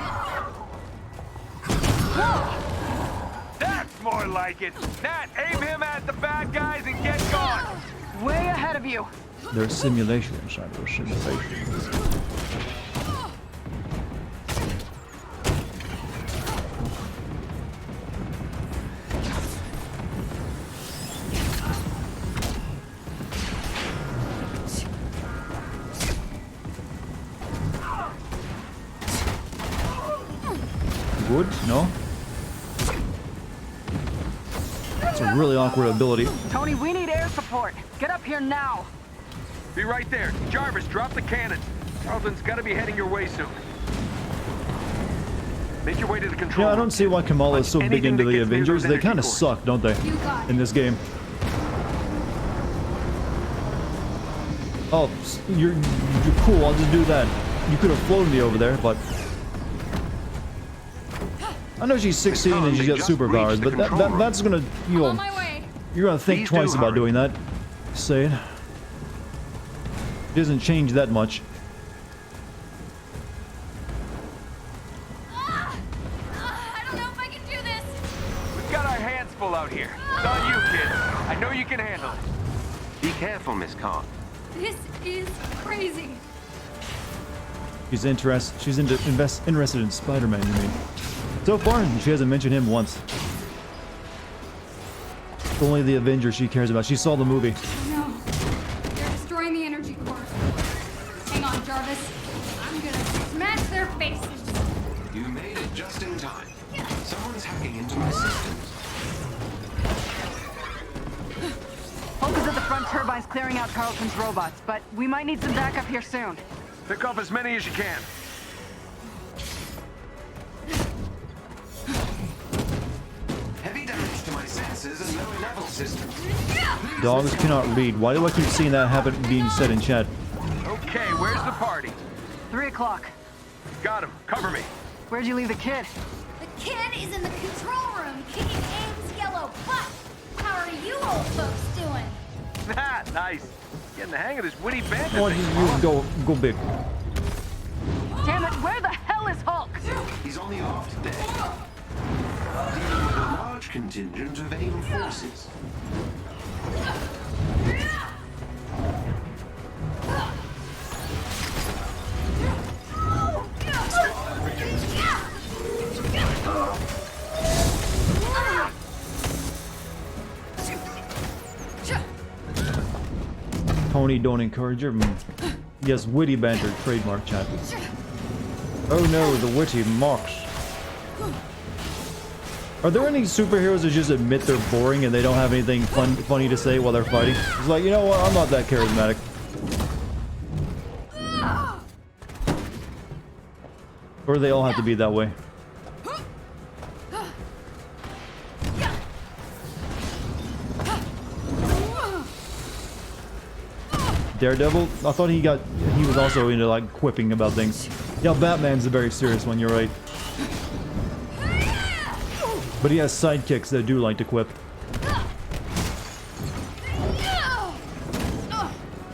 That's more like it. Nat, aim him at the bad guys and get gone. Way ahead of you. There's simulation inside of simulations. Good? No? It's a really awkward ability. Tony, we need air support. Get up here now. Be right there. Jarvis, drop the cannons. Tarleton's got to be heading your way soon. Make your way to the control. Yeah, I don't see why Kamala is so big into the Avengers. They kind of suck, don't they? In this game. Oh, you're cool. I'll just do that. You could have flown me over there, but I know she's 16 and she's got superpowers, but that's gonna, you know, you're gonna think twice about doing that. Just saying. It doesn't change that much. I don't know if I can do this. We've got our hands full out here. It's on you, kid. I know you can handle it. Be careful, Miss Carr. This is crazy. She's interested in Spider-Man, you mean? So far, she hasn't mentioned him once. It's only the Avengers she cares about. She saw the movie. No. They're destroying the energy core. Hang on, Jarvis. I'm gonna smash their faces. You made it just in time. Someone's hacking into my systems. Hulk is at the front turbines clearing out Carlton's robots, but we might need some backup here soon. Pick up as many as you can. Heavy damage to my sensors and lower level systems. Dogs cannot read. Why do I keep seeing that happen being said in chat? Okay, where's the party? 3 o'clock. Got him. Cover me. Where'd you leave the kid? The kid is in the control room kicking Ames' yellow butt. How are you old folks doing? Nice. Getting the hang of this witty banter Oh, thing. you go big. Damn it, where the hell is Hulk? He's on the off today. Dealing with a large contingent of AIM forces. Tony, don't encourage her. Yes, witty banter, trademark chat. Oh no, the witty marks. Are there any superheroes that just admit they're boring and they don't have anything funny to say while they're fighting? It's like, you know what, I'm not that charismatic. Or they all have to be that way. Daredevil? I thought he was also into like quipping about things. Yeah, Batman's a very serious one, you're right. But he has sidekicks that do like to quip.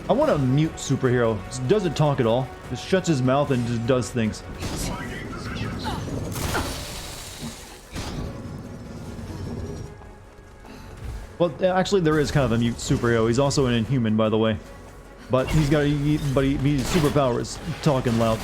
I want a mute superhero. Just doesn't talk at all. Just shuts his mouth and just does things. Well, actually, there is kind of a mute superhero. He's also an Inhuman, by the way. But he's got his superpower is talking loud.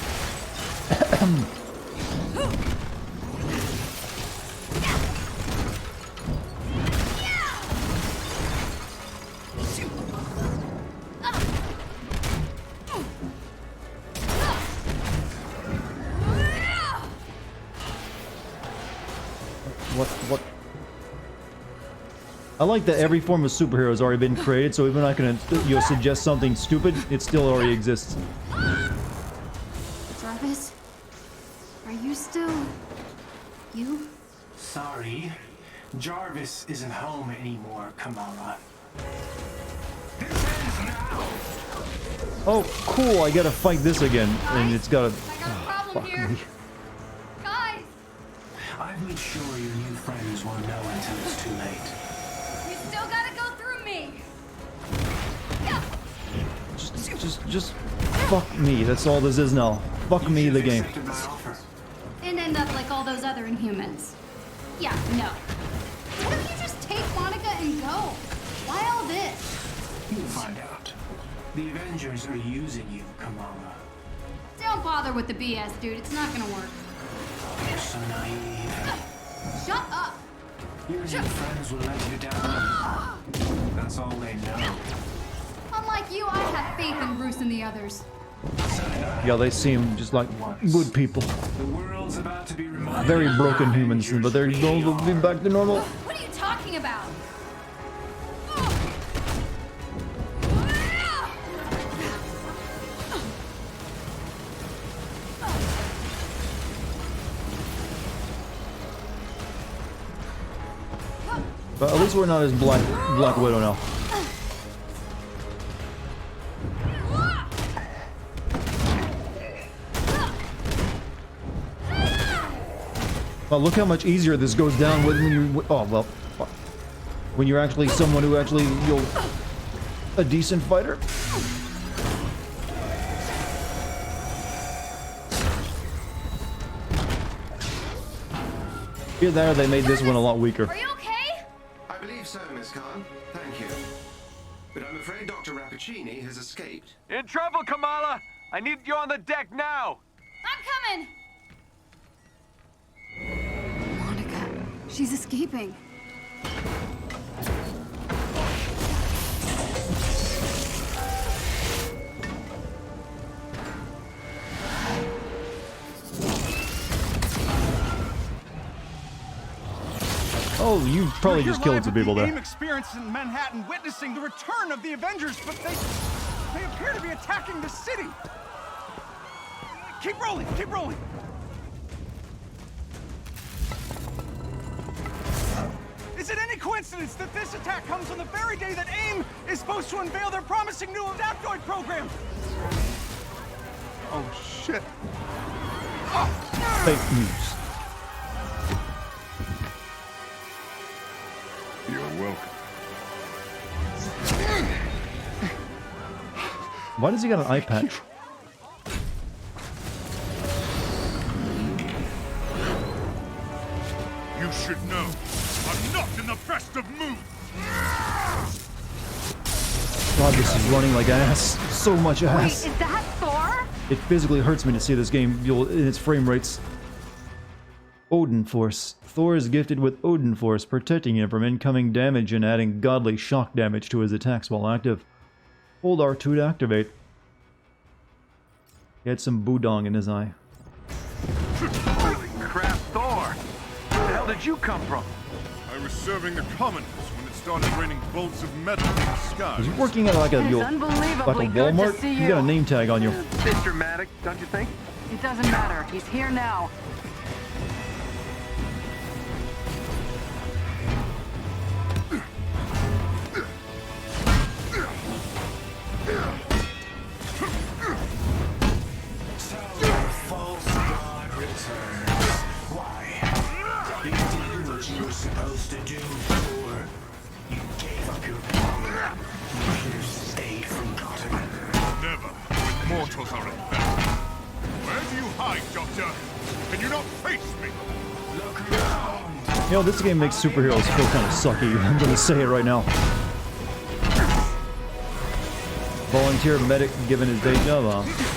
What? I like that every form of superhero has already been created, so even if I'm not gonna suggest something stupid, it still already exists. Jarvis? Are you still... you? Sorry. Jarvis isn't home anymore, Kamala. Oh, cool, I gotta fight this again, and it's gotta... Oh, fuck me. Guys! I've made sure your new friends won't know until it's too late. You still gotta go through me! Just fuck me, that's all this is now. Fuck me, the game. And end up like all those other Inhumans. Yeah, no. What if you just take Monica and go? Why all this? You'll find out. The Avengers are using you, Kamala. Don't bother with the BS, dude. It's not gonna work. You're so naive. Shut up! Your new friends will let you down. That's all they know. Unlike you, I have faith in Bruce and the others. Yeah, they seem just like good people. The world's about to be reminded. Very broken humans, but they're going to be back to normal. What are you talking about? But at least we're not as Black Widow now. Well, look how much easier this goes down when you... Oh, well. When you're actually someone who actually... You're a decent fighter. Either that or they made this one a lot weaker. Are you okay? I believe so, Miss Khan. Thank you. But I'm afraid Dr. Rappaccini has escaped. In trouble, Kamala! I need you on the deck now! I'm coming! She's escaping. Oh, you probably just killed some people AIM there. experience in Manhattan, witnessing the return of the Avengers, but they appear to be attacking the city. Keep rolling, keep rolling. Is it any coincidence that this attack comes on the very day that AIM is supposed to unveil their promising new Adaptoid program? Oh, shit. Fake news. You're welcome. Why does he got an eye patch? You should know, I'm not in the best of moods. God, this is running like ass. So much ass. Wait, is that Thor? It physically hurts me to see this game in its frame rates. Odin Force. Thor is gifted with Odin Force, protecting him from incoming damage and adding godly shock damage to his attacks while active. Hold R2 to activate. He had some budong in his eye. Holy crap, Thor! Where the hell did you come from? I was serving the commoners when it started raining bolts of metal from the sky. Is he working at like a Walmart? You got a name tag on you. Bit dramatic, don't you think? It doesn't matter. He's here now. Supposed to do, Thor. You gave up your power. You should have stayed forgotten. Never, when mortals are at best. Where do you hide, Doctor? Can you not face me? Look around. You know, this game makes superheroes feel kind of sucky. I'm gonna say it right now. Volunteer medic given his day job, huh?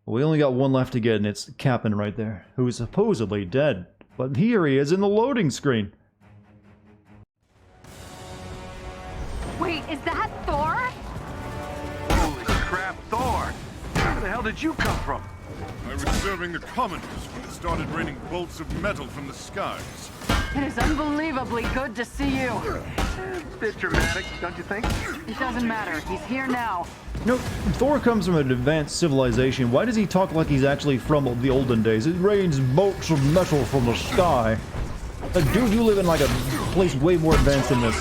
We only got one left to get, and it's Captain right there, who is supposedly dead. But here he is in the loading screen. Wait, is that Thor? Holy crap, Thor! Where the hell did you come from? I was serving the commoners when it started raining bolts of metal from the skies. It is unbelievably good to see you. Bit dramatic, don't you think? It doesn't matter. He's here now. You know, Thor comes from an advanced civilization. Why does he talk like he's actually from the olden days? It rains bolts of metal from the sky. Dude, you live in like a place way more advanced than this.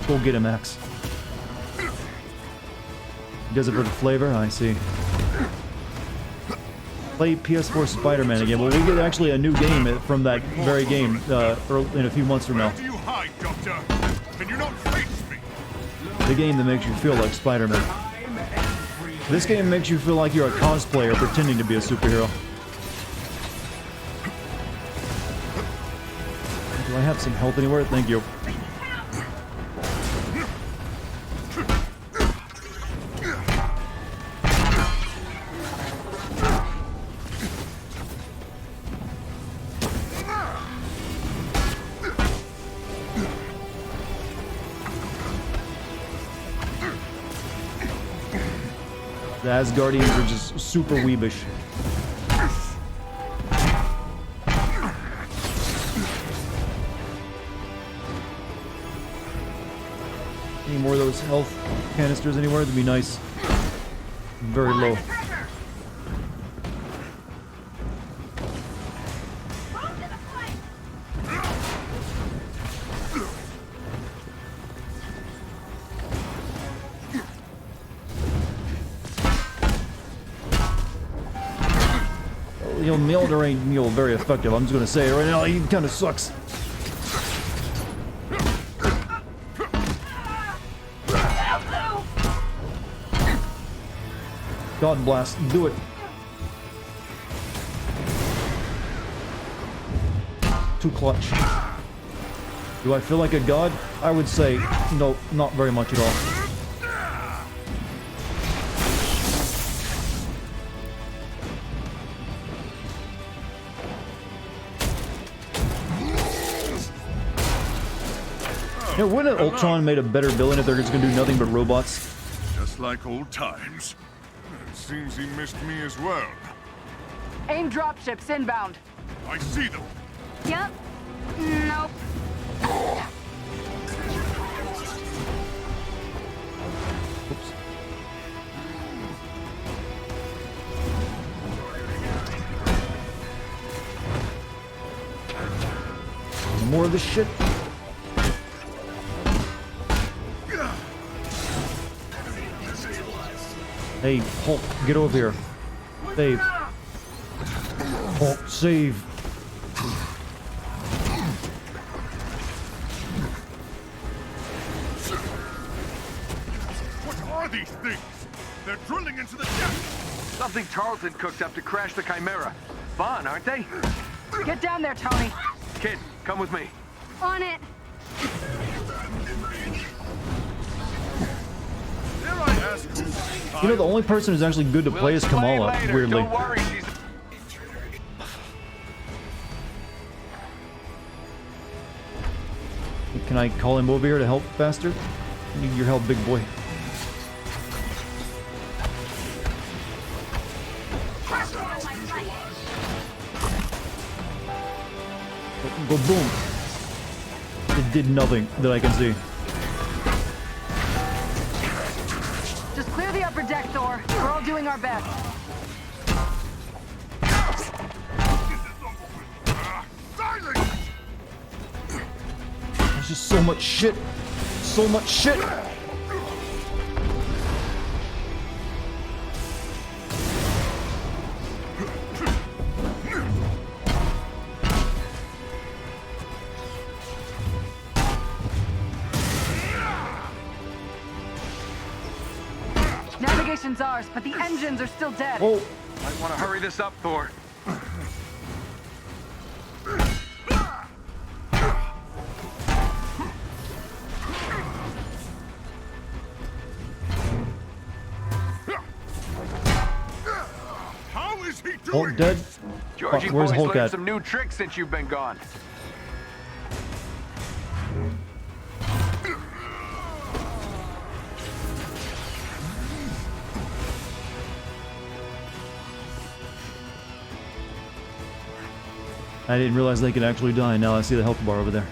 Go get him, Max. He does it for the flavor? I see. Play PS4 Spider-Man again. Well, we get actually a new game from that very game in a few months from now. Where do you hide, Doctor? Can you not face me? The game that makes you feel like Spider-Man. This game makes you feel like you're a cosplayer pretending to be a superhero. Do I have some health anywhere? Thank you. The Asgardians are just super weebish. Any more of those health canisters anywhere? That'd be nice. Very low. You know, Mjolnir ain't very effective. I'm just gonna say it right now. He kind of sucks. God blast, do it. Too clutch. Do I feel like a god? I would say no, not very much at all. You know, wouldn't Ultron made a better villain if they're just gonna do nothing but robots? Just like old times. It seems he missed me as well. AIM dropships inbound. I see them. Yep. Nope. Oops. More of this shit. Hey, Hulk, get over here. Save. Hulk, save. What are these things? They're drilling into the depths. Something Tarleton cooked up to crash the Chimera. Fun, aren't they? Get down there, Tony. Kid, come with me. On it. You know, the only person who's actually good to play is Kamala, weirdly. Don't worry, she's... Can I call him over here to help faster? I need your help, big boy. Go boom. It did nothing that I can see. Just clear the upper deck, Thor. We're all doing our best. There's just so much shit. So much shit. Navigation's ours, but the engines are still dead. Oh. Might want to hurry this up, Thor. How is he doing? Hulk dead? Georgie Where's boy's Hulk learned at? some new tricks since you've been gone. I didn't realize they could actually die. Now I see the health bar over there.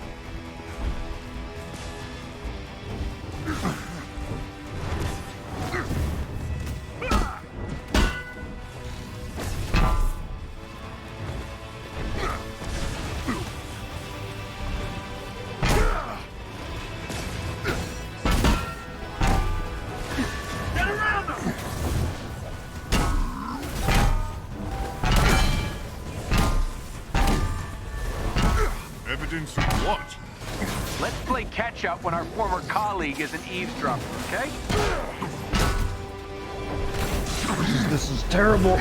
Evidence of what? Let's play catch-up when our former colleague is an eavesdropper, okay? This is terrible.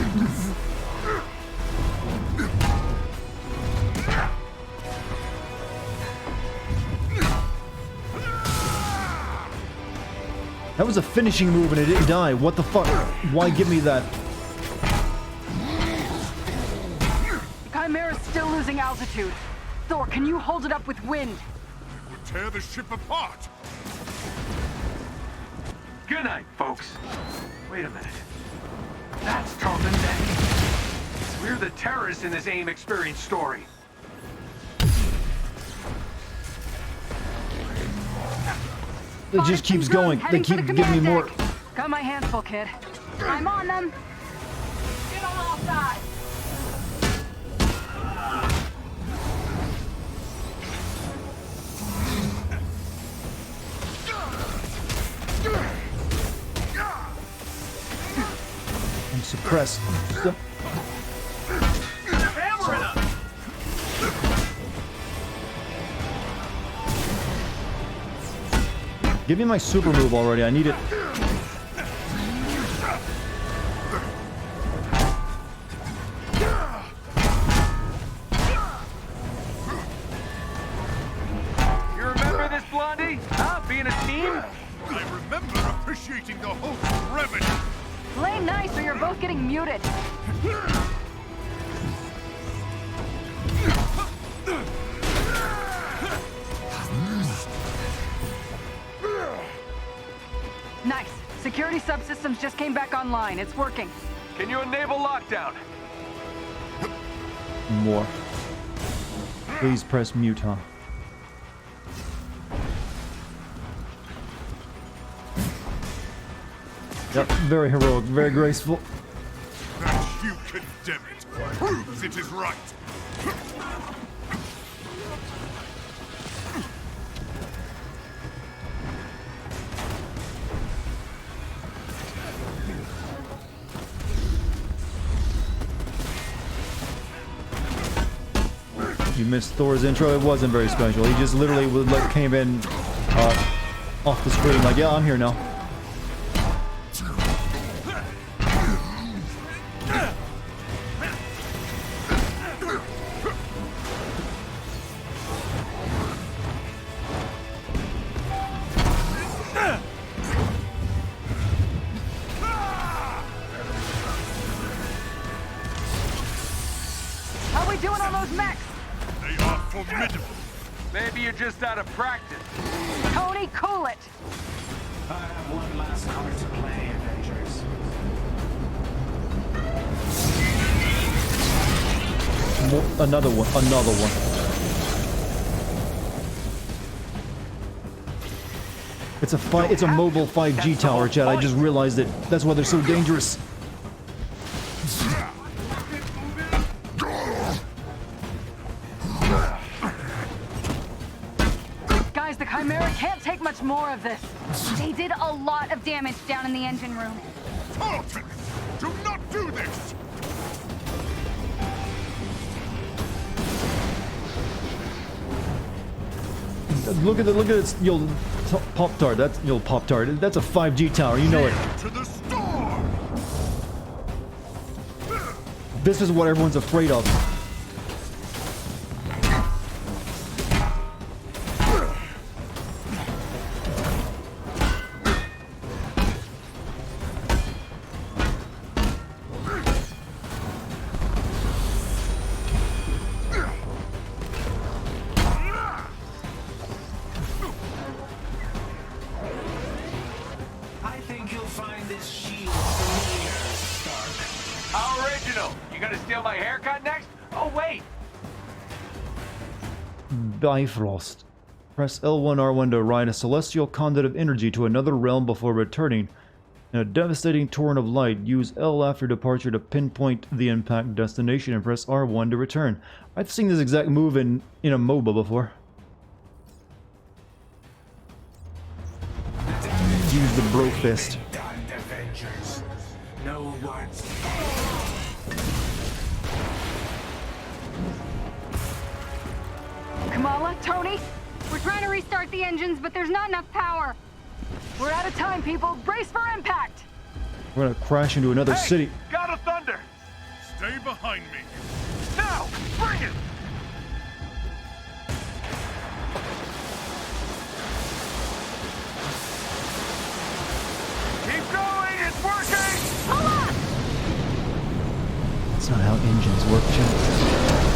That was a finishing move and it didn't die. What the fuck? Why give me that? Chimera's still losing altitude. Thor, can you hold it up with wind? We'll tear the ship apart. Good night, folks. Wait a minute. That's Tarleton Day. We're the terrorists in this AIM experience story. It just keeps going. They keep giving me more. Got my hands full, kid. I'm on them. Get on all sides. I'm suppressed. Give me my super move already. I need it. You're this, Blondie? Huh? Being a team? I remember appreciating the host's revenue. Play nice or you're both getting muted. Nice. Security subsystems just came back online. It's working. Can you enable lockdown? More. Please press mute, huh? Yep, very heroic, very graceful. That you condemn it proves it is right. You missed Thor's intro. It wasn't very special. He just literally came in off the screen like, yeah, I'm here now. How we doing on those mechs? They are formidable. Maybe you're just out of practice. Tony, cool it. I have one last card to play, Avengers. Another one. It's a mobile 5G tower, Chad. I just realized it. That's why they're so dangerous. Guys, the Chimera can't take much more of this. They did a lot of damage down in the engine room. Tarleton, do not do this! Look at this, Pop-Tart. That's Pop-Tart. That's a 5G tower. You know it. To the storm! This is what everyone's afraid of. I think you'll find this shield familiar, Stark. How original. You gonna steal my haircut next? Oh, wait. Bifrost. Press L1 R1 to ride a celestial conduit of energy to another realm before returning. In a devastating torrent of light, use L after departure to pinpoint the impact destination and press R1 to return. I've seen this exact move in a MOBA before. Use the bro fist. Avengers. No words. Kamala, Tony, We're trying to restart the engines, but there's not enough power. we're out of time, people. Brace for impact. We're gonna crash into another city. Got a thunder. Stay behind me. Now, bring it. Keep going. It's working. Hold on. That's not how engines work, Jim.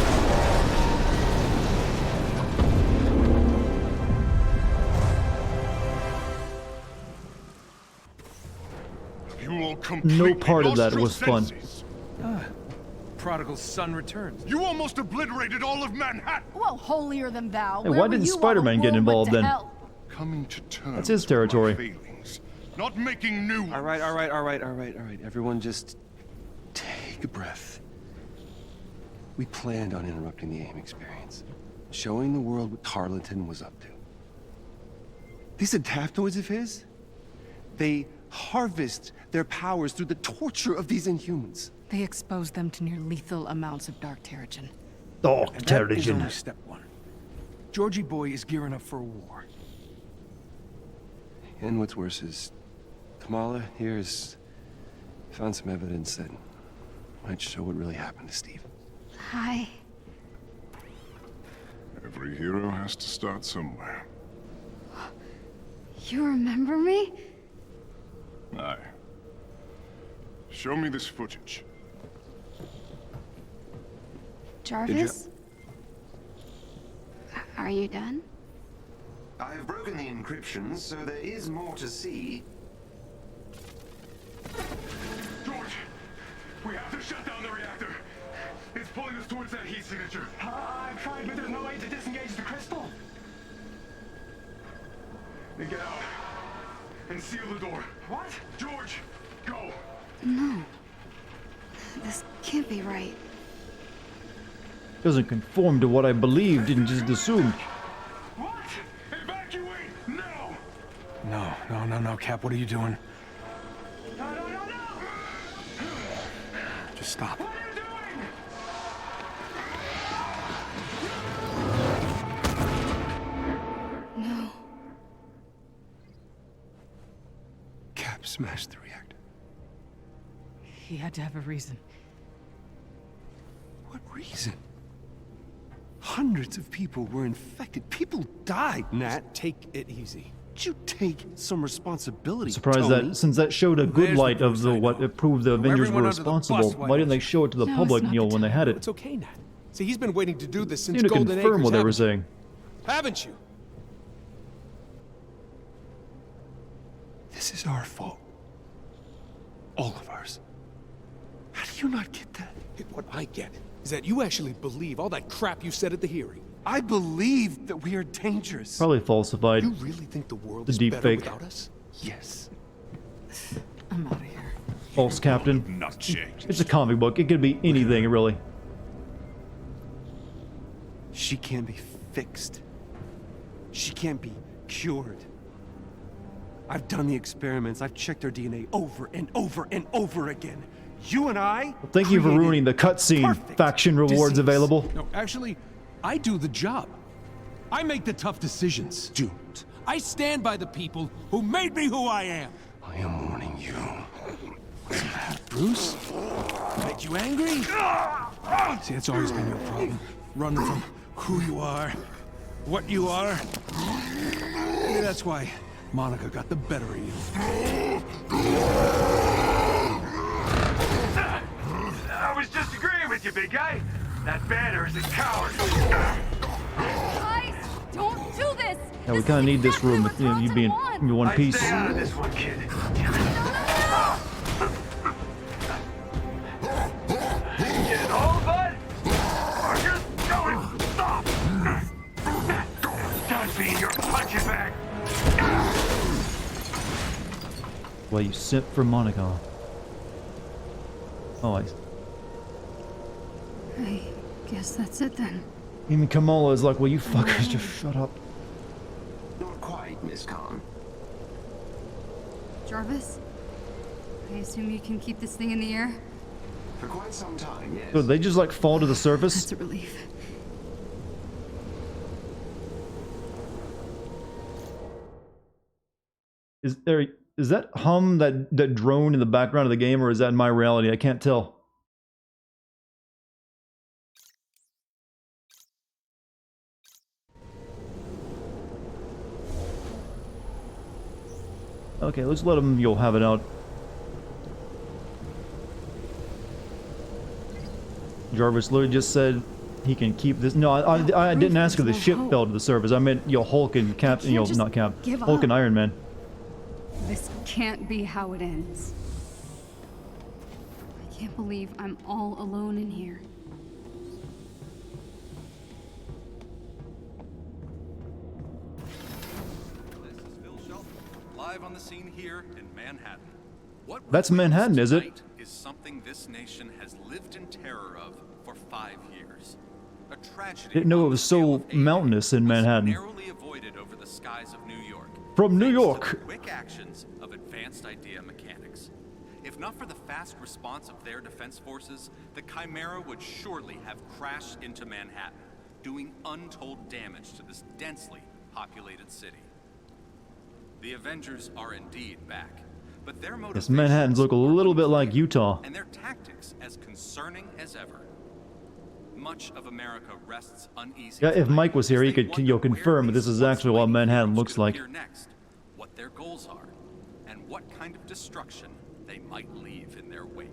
No part of that was fun. Prodigal son returns. You almost obliterated all of Manhattan. Well, holier than thou. Hey, why didn't Spider-Man get involved then? Coming to terms. That's his territory. with my failings, not making new ones. All right. Everyone just take a breath. We planned on interrupting the AIM experience, showing the world what Tarleton was up to. These adaptoids of his, they harvest their powers through the torture of these Inhumans. They expose them to near lethal amounts of dark terrigen. Dark And that is terrigen. only step one. Georgie boy is gearing up for a war. And what's worse is, Kamala here's found some evidence that might show what really happened to Steve. Hi. Every hero has to start somewhere. You remember me? Aye. Show me this footage. Jarvis? Are you done? I've broken the encryption, so there is more to see. George, we have to shut down the reactor. It's pulling us towards that heat signature. I've tried, but there's no way to disengage the crystal. Then get out and seal the door. What? George, go. No. This can't be right. Doesn't conform to what I believed and just assumed. What? Evacuate now! No, Cap, what are you doing? No! Just stop. What are you doing? No. Cap smashed the reactor. He had to have a reason. What reason? Hundreds of people were infected. People died, Nat. Take it easy. You take some responsibility. Surprised Tony. that since that showed a good There's light the of the what it proved the Avengers were everyone under the bus, responsible. why Why didn't don't they show it to the No, public, it's not Neil, the when they had it? It's okay, Nat. See, he's been waiting to do this since Seemed to Golden confirm Acres, what they were haven't you? saying. Haven't you? This is our fault. All of ours. How do you not get that? What I get is that you actually believe all that crap you said at the hearing. I believe that we are dangerous. Probably falsified. You really think the world The is deep better fake. without us? Yes. I'm out of here. False Captain. Not changed. It's a comic book. It could be anything, really. She can't be fixed. She can't be cured. I've done the experiments. I've checked her DNA over and over and over again. You and I. Well, thank you for created ruining the cutscene. perfect Faction rewards disease. available. No, actually, I do the job. I make the tough decisions. Doomed. I stand by the people who made me who I am. I am warning you. Bruce? Make you angry? See, that's always been your problem. Running from who you are, what you are. Maybe that's why Monica got the better of you. I was just agreeing with you, big guy. That banner is a coward. Guys, don't do this! Yeah, we kind of need this room with you being in one I'd piece. stay out of this one, kid. Getting old, bud? Or just going stop? Done being your punching bag. Well, you simp for Monica. Oh, I guess that's it then. even Kamala is like, well, you fuckers just shut up. Not quite, Miss Khan. Jarvis? I assume you can keep this thing in the air? For quite some time, yes. So they just like fall to the surface? That's a relief. Is that hum, that drone in the background of the game, or is that in my reality? I can't tell. Okay, let's let him, you'll have it out. Jarvis literally just said he can keep this. No, I didn't ask if the ship fell to the surface. I meant, Hulk and Cap, not Cap, give Hulk and up. Iron Man. This can't be how it ends. I can't believe I'm all alone in here. Live on the scene here in Manhattan. What That's we're Manhattan, witnessing is it? tonight is something this nation has lived in terror of for 5 years. A tragedy Didn't know it was so mountainous in Manhattan. narrowly avoided over the skies of New York. From New thanks to York. the quick actions of advanced idea mechanics. If not for the fast response of their defense forces, the Chimera would surely have crashed into Manhattan, doing untold damage to this densely populated city. The Avengers are indeed back, but their Yes, motivations Manhattans look a little bit like Utah. and their tactics as concerning as ever. Much of America rests uneasy. Yeah, if tonight Mike was here, he as they could wonder confirm where this is these actually what once Manhattan mighty looks heroes like. could appear next, what their what kind of destruction they might leave in their wake.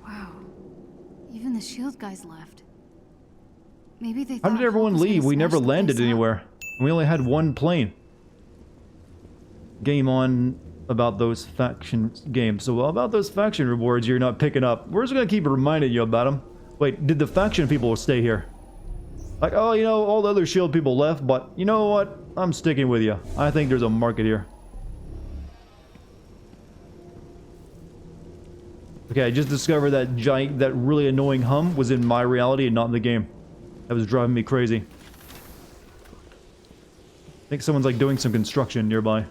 Wow. Even the shield guys left. Maybe they How thought did everyone Hulk was leave? gonna We never smash the landed place up. anywhere. We only had one plane. Game on about those faction games. So about those faction rewards you're not picking up. We're just gonna keep reminding you about them. Wait, did the faction people stay here? Like, oh, you know, all the other shield people left, but you know what? I'm sticking with you. I think there's a market here. Okay, I just discovered that that really annoying hum was in my reality and not in the game. That was driving me crazy. I think someone's like doing some construction nearby.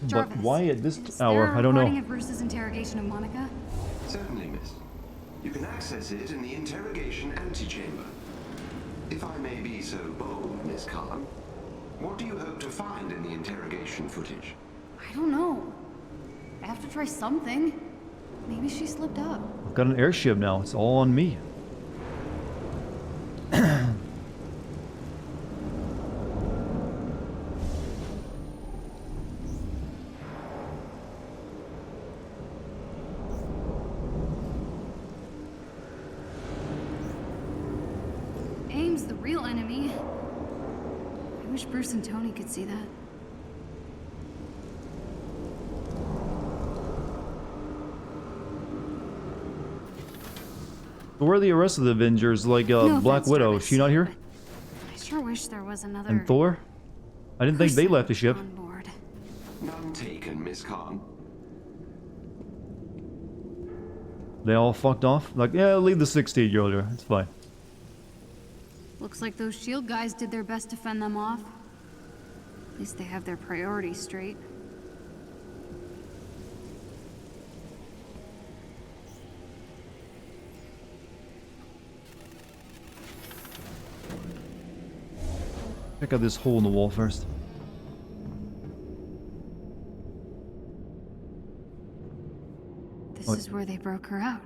Jarvis, but why at this is hour? there a I don't recording know. of Bruce's interrogation of Monica? Certainly, miss. You can access it in the interrogation antechamber. If I may be so bold, Miss Khan, what do you hope to find in the interrogation footage? I don't know. I have to try something. Maybe she slipped up. I've got an airship now. It's all on me. AIM's the real enemy. I wish Bruce and Tony could see that. Where are the rest of the Avengers? Like No Black offense, Widow. Jarvis, Is she not here? I sure wish there was another. And Thor? I didn't think they left the ship. on board. None taken, Miss Khan. They all fucked off? Like, yeah, leave the 16-year-old here. It's fine. Looks like those shield guys did their best to fend them off. At least they have their priorities straight. Check out this hole in the wall first. This is where they broke her out.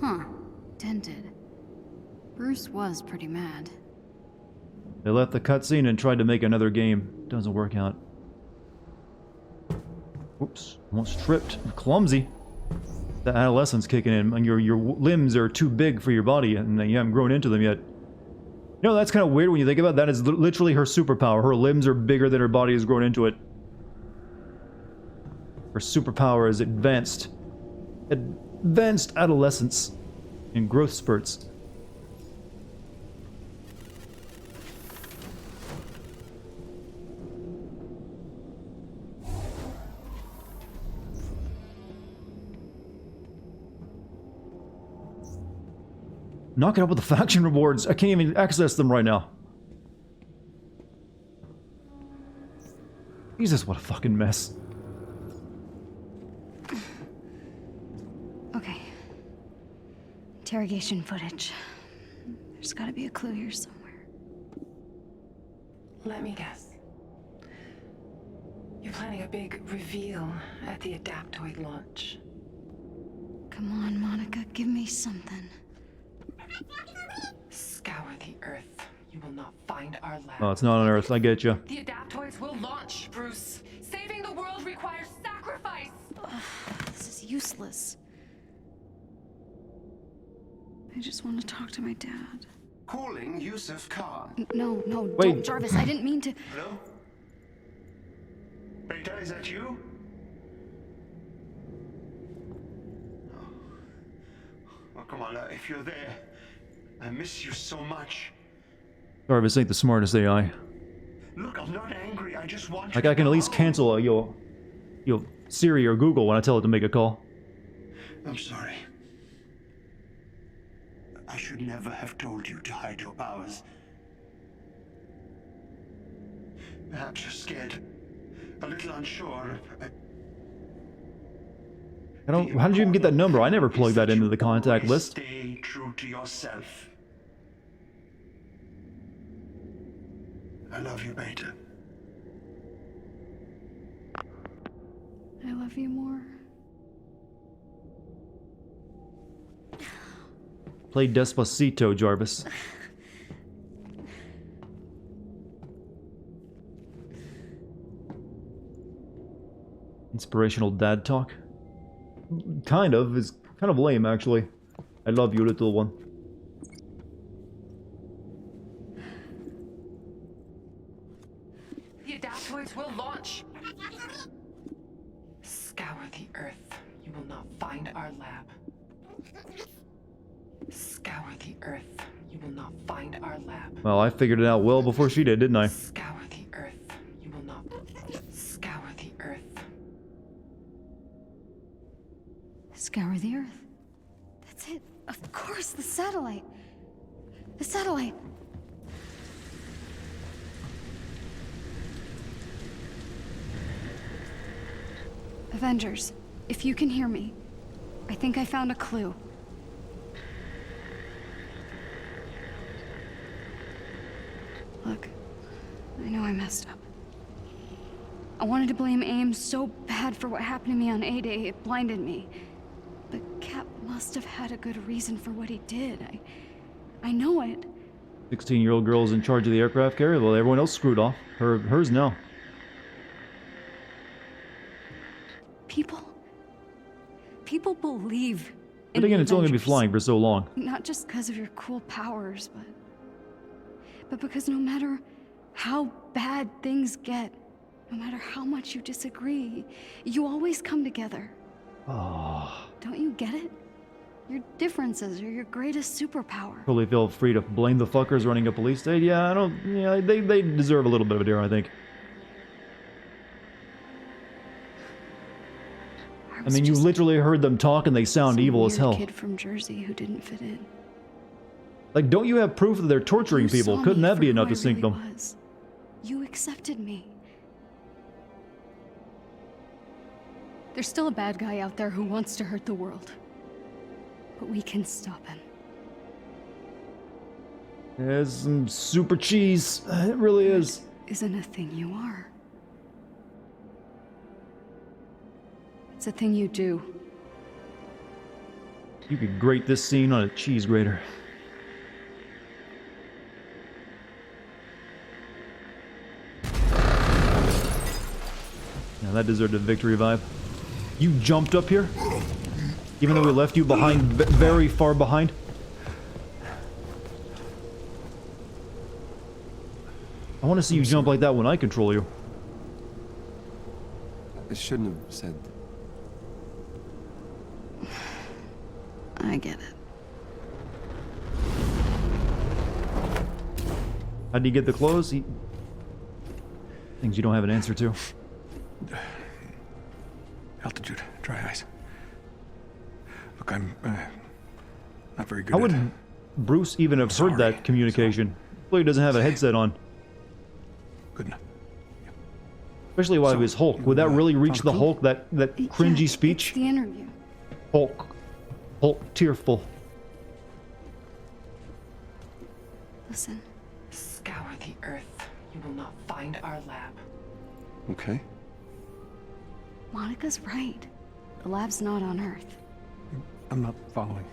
Huh. Dented. Bruce was pretty mad. They left the cutscene and tried to make another game. Doesn't work out. Whoops. Almost tripped. Clumsy. The adolescence kicking in, and your limbs are too big for your body, and you haven't grown into them yet. You know, that's kind of weird when you think about it. That is literally her superpower. Her limbs are bigger than her body has grown into it. Her superpower is advanced adolescence in growth spurts. Knock it up with the faction rewards. I can't even access them right now. Jesus, what a fucking mess. Okay. Interrogation footage. There's gotta be a clue here somewhere. Let me guess. You're planning a big reveal at the Adaptoid launch. Come on, Monica, give me something. Scour the Earth. You will not find our lab. Oh, it's not on Earth. I get you. The Adaptoids will launch, Bruce. Saving the world requires sacrifice. This is useless. I just want to talk to my dad. Calling Yusuf Khan. No, Wait. don't, Jarvis. I didn't mean to. Hello? Beta, is that you? Oh, come on, if you're there, I miss you so much. Jarvis ain't the smartest AI. Look, I'm not angry, I just want Like, you I can to at least know. cancel your Siri or Google when I tell it to make a call. I'm sorry. I should never have told you to hide your powers. Perhaps you're scared. A little unsure. I don't. How did you even get that number? I never plugged that into the contact list. Stay true to yourself. I love you, Beta. I love you more. Play Despacito, Jarvis. Inspirational dad talk? Kind of. It's kind of lame, actually. I love you, little one. The adaptoids will launch. Scour the earth. You will not find our lab. Scour the earth. You will not find our lab. Well, I figured it out well before she did, didn't I? Scour the earth. You will not. Scour the earth. Scour the earth. That's it. Of course, the satellite. The satellite. Avengers, if you can hear me, I think I found a clue. Look, I know I messed up. I wanted to blame AIM so bad for what happened to me on A-Day, it blinded me. But Cap must have had a good reason for what he did. I know it. 16-year-old girl's in charge of the aircraft carrier. Well, everyone else screwed off. Hers now. People believe in But again, the it's only gonna be Avengers. flying for so long. Not just because of your cool powers, but because no matter how bad things get, no matter how much you disagree, you always come together. Oh. Don't you get it? Your differences are your greatest superpower. Totally feel free to blame the fuckers running a police state. Yeah, I don't. Yeah, they deserve a little bit of a dare, I think. I mean, you literally heard them talk and they sound evil as hell. Kid from Jersey who didn't fit in. Like, don't you have proof that they're torturing You people? saw Couldn't me that for be who enough I to sink really them? was. You accepted me. There's still a bad guy out there who wants to hurt the world. But we can stop him. There's some super cheese. It really is. Isn't a thing you are. It's a thing you do. You could grate this scene on a cheese grater. Now that deserved a victory vibe. You jumped up here? Even though we left you behind, very far behind? I want to see you jump like that when I control you. I shouldn't have said. I get it. How'd he get the clothes? Things you don't have an answer to. Altitude, dry ice. Look, I'm not very good How at would it. Bruce even have heard that communication? Well, he doesn't have a headset on. Good enough. Especially while he was Hulk. Would that really reach the clue? Hulk? That cringy speech? The interview. Hulk, tearful. Listen. Scour the earth. You will not find our lab. Okay. Monica's right. The lab's not on Earth. I'm not following.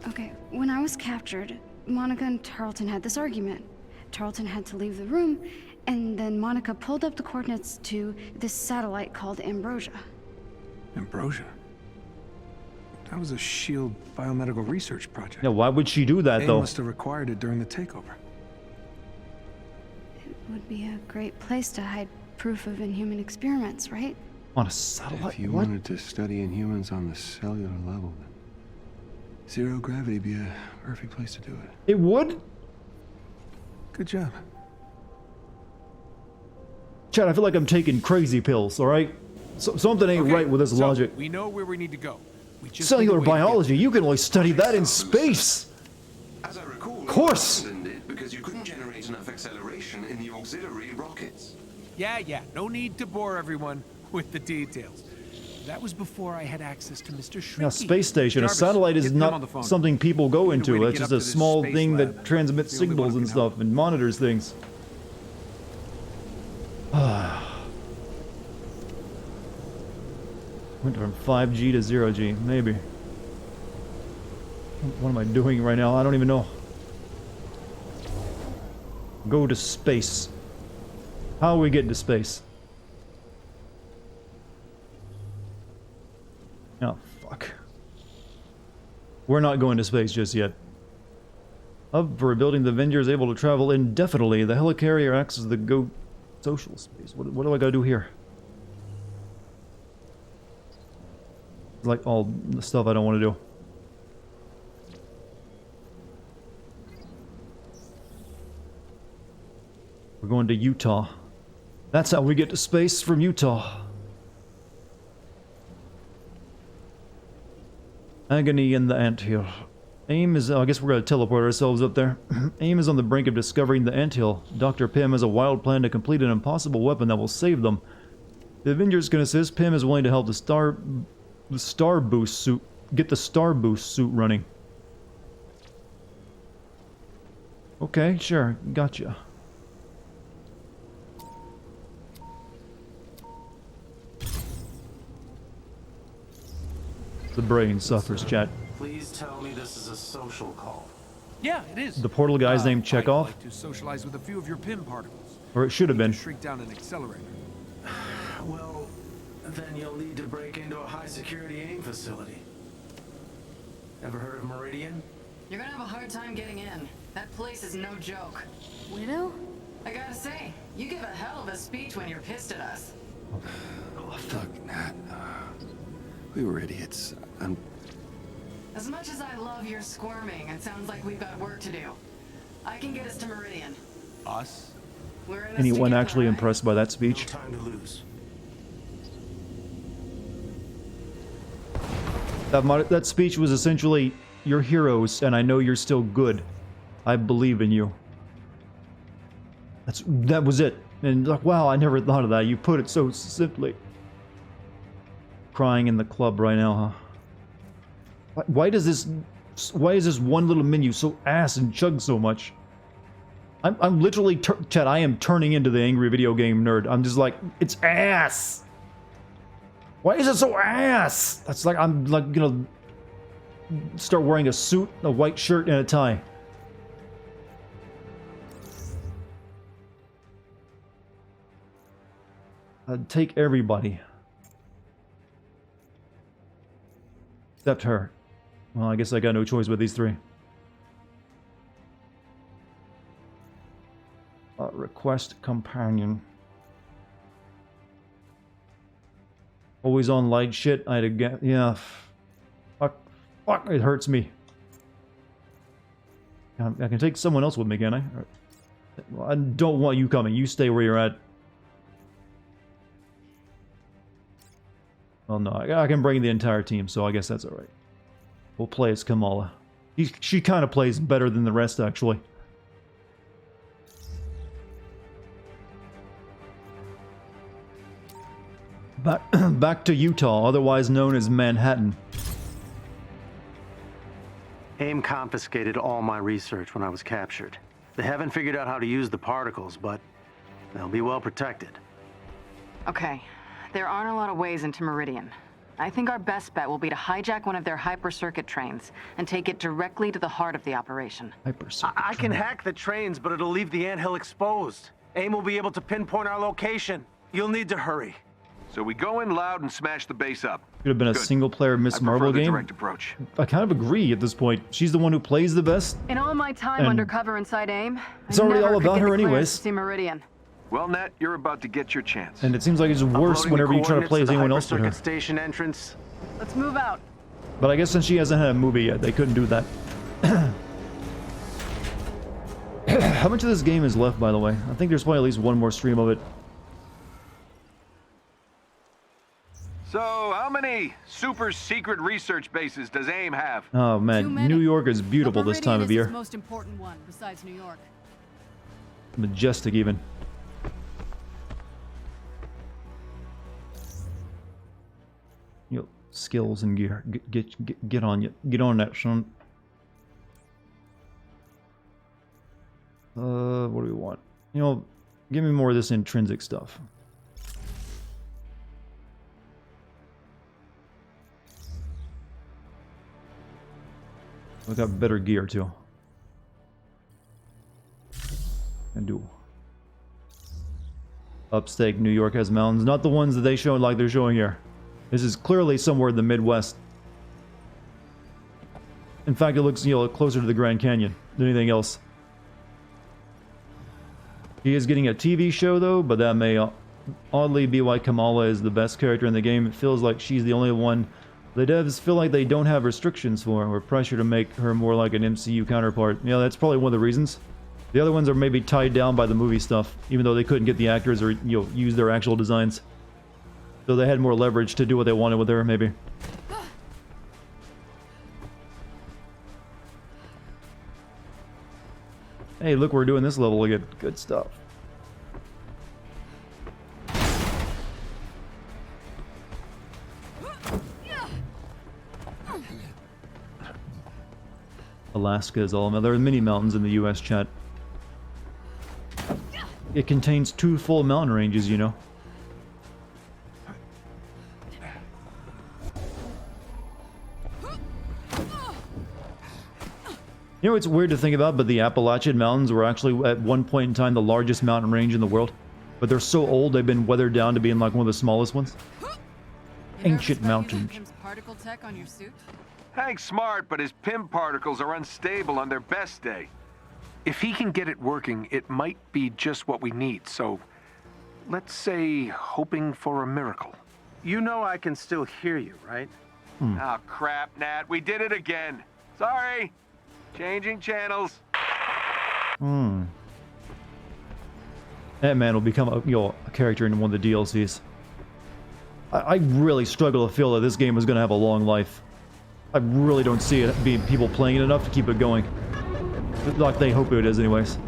Okay, when I was captured, Monica and Tarleton had this argument. Tarleton had to leave the room, and then Monica pulled up the coordinates to this satellite called Ambrosia. Ambrosia? That was a SHIELD biomedical research project. Yeah, why would she do that, They though? must have required it during the takeover. It would be a great place to hide proof of inhuman experiments, right? On a satellite? If you What? wanted to study Inhumans on the cellular level, then zero gravity would be a perfect place to do it. It would? Good job. Chad, I feel like I'm taking crazy pills, alright? Something ain't right with this logic. We know where we need to go. We just Cellular need to wait. biology, you can only study that in space! As I recall, Of course! you abandoned it because you couldn't generate enough acceleration in the auxiliary rockets. Yeah, no need to bore everyone with the details. That was before I had access to Mr. Shrinky. Now, space station, a Jarvis, satellite is get them on the not phone. something people go Find a way into. to It's get just up a to this small space thing lab. that transmits It's the only one signals who and can help. stuff and monitors things. Went from 5G to 0G, maybe. What am I doing right now? I don't even know. Go to space. How are we getting to space? Oh, fuck. We're not going to space just yet. Hub for rebuilding the Avengers able to travel indefinitely. The helicarrier acts as the go social space. What do I gotta do here? Like all the stuff I don't want to do. We're going to Utah. That's how we get to space from Utah. Agony in the anthill. AIM is... I guess we're going to teleport ourselves up there. AIM is on the brink of discovering the anthill. Dr. Pym has a wild plan to complete an impossible weapon that will save them. The Avengers can assist. Pym is willing to help the Star Boost suit... Get the Star Boost suit running. Okay, sure. Gotcha. The brain suffers, chat. Please tell me this is a social call. Yeah, it is. The portal guy's named Chekhov? I'd like to socialize with a few of your Pym particles. Or it should have been. Shrink down an accelerator. Well, then you'll need to break into a high-security AIM facility. Ever heard of Meridian? You're gonna have a hard time getting in. That place is no joke. Widow? I gotta say, you give a hell of a speech when you're pissed at us. Oh, fuck, Nat. We were idiots. As much as I love your squirming, it sounds like we've got work to do. I can get us to Meridian. Us? We're in this Anyone together, actually right? impressed by that speech? No time to lose. That speech was essentially, "You're heroes, and I know you're still good. I believe in you." That was it. And like, wow, I never thought of that. You put it so simply. Crying in the club right now, huh? Why is this one little menu so ass and chug so much? I'm literally, Chad, I am turning into the angry video game nerd. I'm just like, it's ass. Why is it so ass? That's like, I'm like gonna start wearing a suit, a white shirt, and a tie. I'd take everybody. Except her. Well, I guess I got no choice but these three. Request companion. Always on light shit. I'd again. Yeah. Fuck. It hurts me. I can take someone else with me, can I? I don't want you coming. You stay where you're at. Well, no, I can bring the entire team, so I guess that's alright. We'll play as Kamala. She kind of plays better than the rest, actually. Back to Utah, otherwise known as Manhattan. AIM confiscated all my research when I was captured. They haven't figured out how to use the particles, but they'll be well protected. Okay, there aren't a lot of ways into Meridian. I think our best bet will be to hijack one of their hyper-circuit trains and take it directly to the heart of the operation. I can hack the trains, but it'll leave the anthill exposed. AIM will be able to pinpoint our location. You'll need to hurry. So we go in loud and smash the base up. Could have been a single-player Miss Marvel game. Direct approach. I kind of agree at this point. She's the one who plays the best. In all my time And undercover inside AIM, it's already all about her anyways. See Meridian. Well, Nat, you're about to get your chance. And it seems like it's worse whenever you try to play as anyone else but her. Station entrance. Let's move out. But I guess since she hasn't had a movie yet, they couldn't do that. How much of this game is left, by the way? I think there's probably at least one more stream of it. So, how many super secret research bases does AIM have? Oh man, New York is beautiful this time of year. The most important one besides New York. Majestic, even. You know, skills and gear. Get on you. Get on that, son. What do we want? You know, give me more of this intrinsic stuff. We got better gear too. And do. Upstate New York has mountains, not the ones that they show like they're showing here. This is clearly somewhere in the Midwest. In fact, it looks, you know, closer to the Grand Canyon than anything else. He is getting a TV show though, but that may oddly be why Kamala is the best character in the game. It feels like she's the only one the devs feel like they don't have restrictions for, or pressure to make her more like an MCU counterpart. Yeah, that's probably one of the reasons. The other ones are maybe tied down by the movie stuff, even though they couldn't get the actors or, you know, use their actual designs. So they had more leverage to do what they wanted with her, maybe. Hey, look, we're doing this level again. Good stuff. Alaska is all. There are many mountains in the US, chat. It contains 2 full mountain ranges, you know. You know, it's weird to think about, but the Appalachian Mountains were actually at one point in time the largest mountain range in the world. But they're so old, they've been weathered down to being like one of the smallest ones. Ancient mountains. Particle tech on your suit? Hank's smart, but his PIM particles are unstable on their best day. If he can get it working, it might be just what we need, so let's say hoping for a miracle. You know I can still hear you, right? Oh, crap, Nat. We did it again. Sorry. Changing channels. Ant-Man will become a character in one of the DLCs. I really struggle to feel that this game is going to have a long life. I really don't see it being people playing it enough to keep it going. Like they hope it is anyways.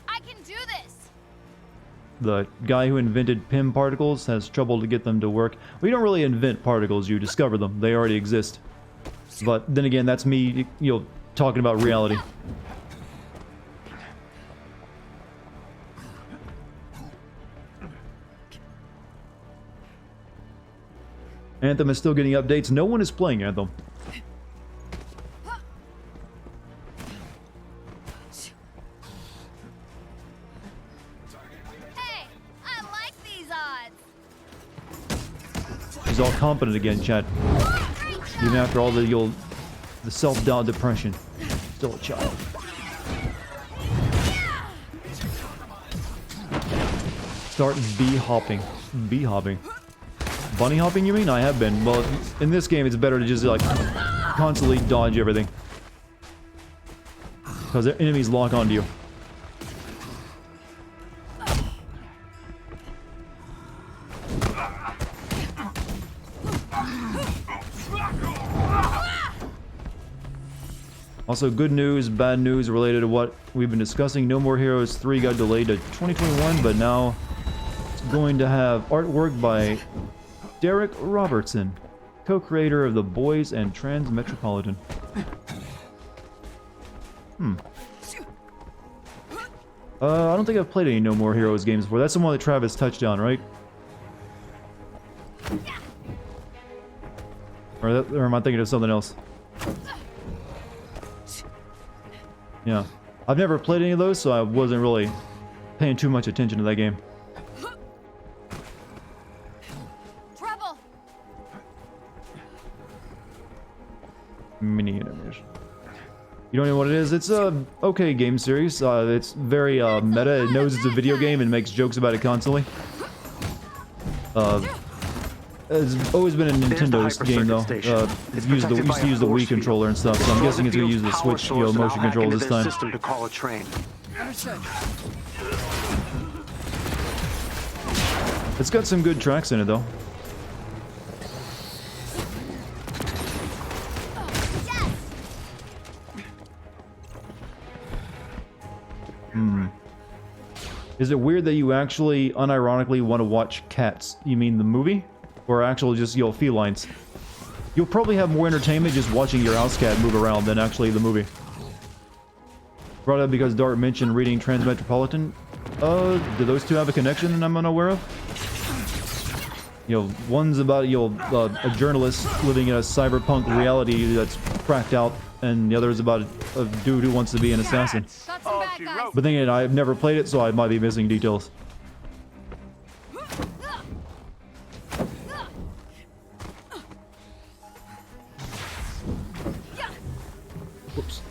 I can do this! The guy who invented PIM particles has trouble to get them to work. We don't really invent particles, you discover them. They already exist. But then again, that's me, you know, talking about reality. Anthem is still getting updates. No one is playing Anthem. Hey, I like these odds. He's all competent again, chat. Even after all the self-doubt, depression. Still a child. Start bee-hopping. Bee-hopping. Bunny hopping, you mean? I have been. Well, in this game, it's better to just, like, constantly dodge everything. Because their enemies lock onto you. Also, good news, bad news related to what we've been discussing. No More Heroes 3 got delayed to 2021, but now it's going to have artwork by Derek Robertson, co-creator of The Boys and Transmetropolitan. I don't think I've played any No More Heroes games before. That's the one that Travis touched on, right? Or am I thinking of something else? Yeah. I've never played any of those, so I wasn't really paying too much attention to that game. Trouble. Mini animation. You don't know what it is? It's a okay game series. It's very meta. It knows it's a video game and makes jokes about it constantly. It's always been a Nintendo's game though. It used to use the Wii controller and stuff, so I'm guessing it's gonna use the Switch, motion control this time. System to call a train. Understood. It's got some good tracks in it though. Is it weird that you actually unironically want to watch Cats? You mean the movie? Or actually just, felines? You'll probably have more entertainment just watching your house cat move around than actually the movie. Brought up because Dart mentioned reading Transmetropolitan. Do those two have a connection that I'm unaware of? You know, one's about a journalist living in a cyberpunk reality that's cracked out, and the other is about a dude who wants to be an assassin. But then again, I've never played it, so I might be missing details. Whoops.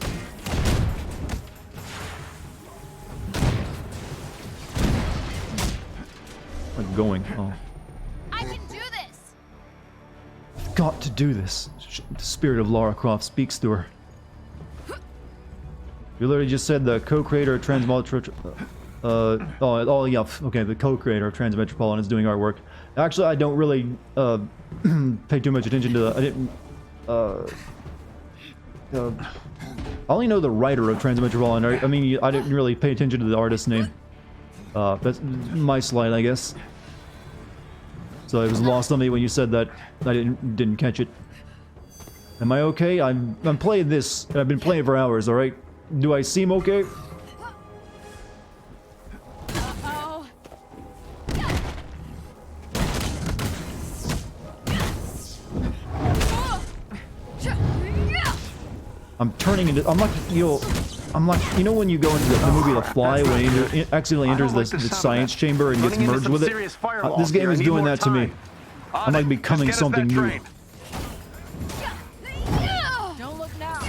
I'm going. Oh. I can do this. Got to do this. The spirit of Lara Croft speaks to her. You literally just said the co-creator of oh yeah, okay, the co-creator of Transmetropolitan is doing artwork. Actually, I don't really pay too much attention to the. I didn't. I only know the writer of Transmetropolitan. I mean, I didn't really pay attention to the artist's name. That's my slight, I guess. So it was lost on me when you said that. I didn't catch it. Am I okay? I'm playing this. I've been playing for hours. All right. Do I seem okay? I'm turning into. I'm like, you know when you go into the movie The Fly when he accidentally enters the science chamber and gets merged with it? This game is doing that to me. I'm like becoming something new. Don't look now.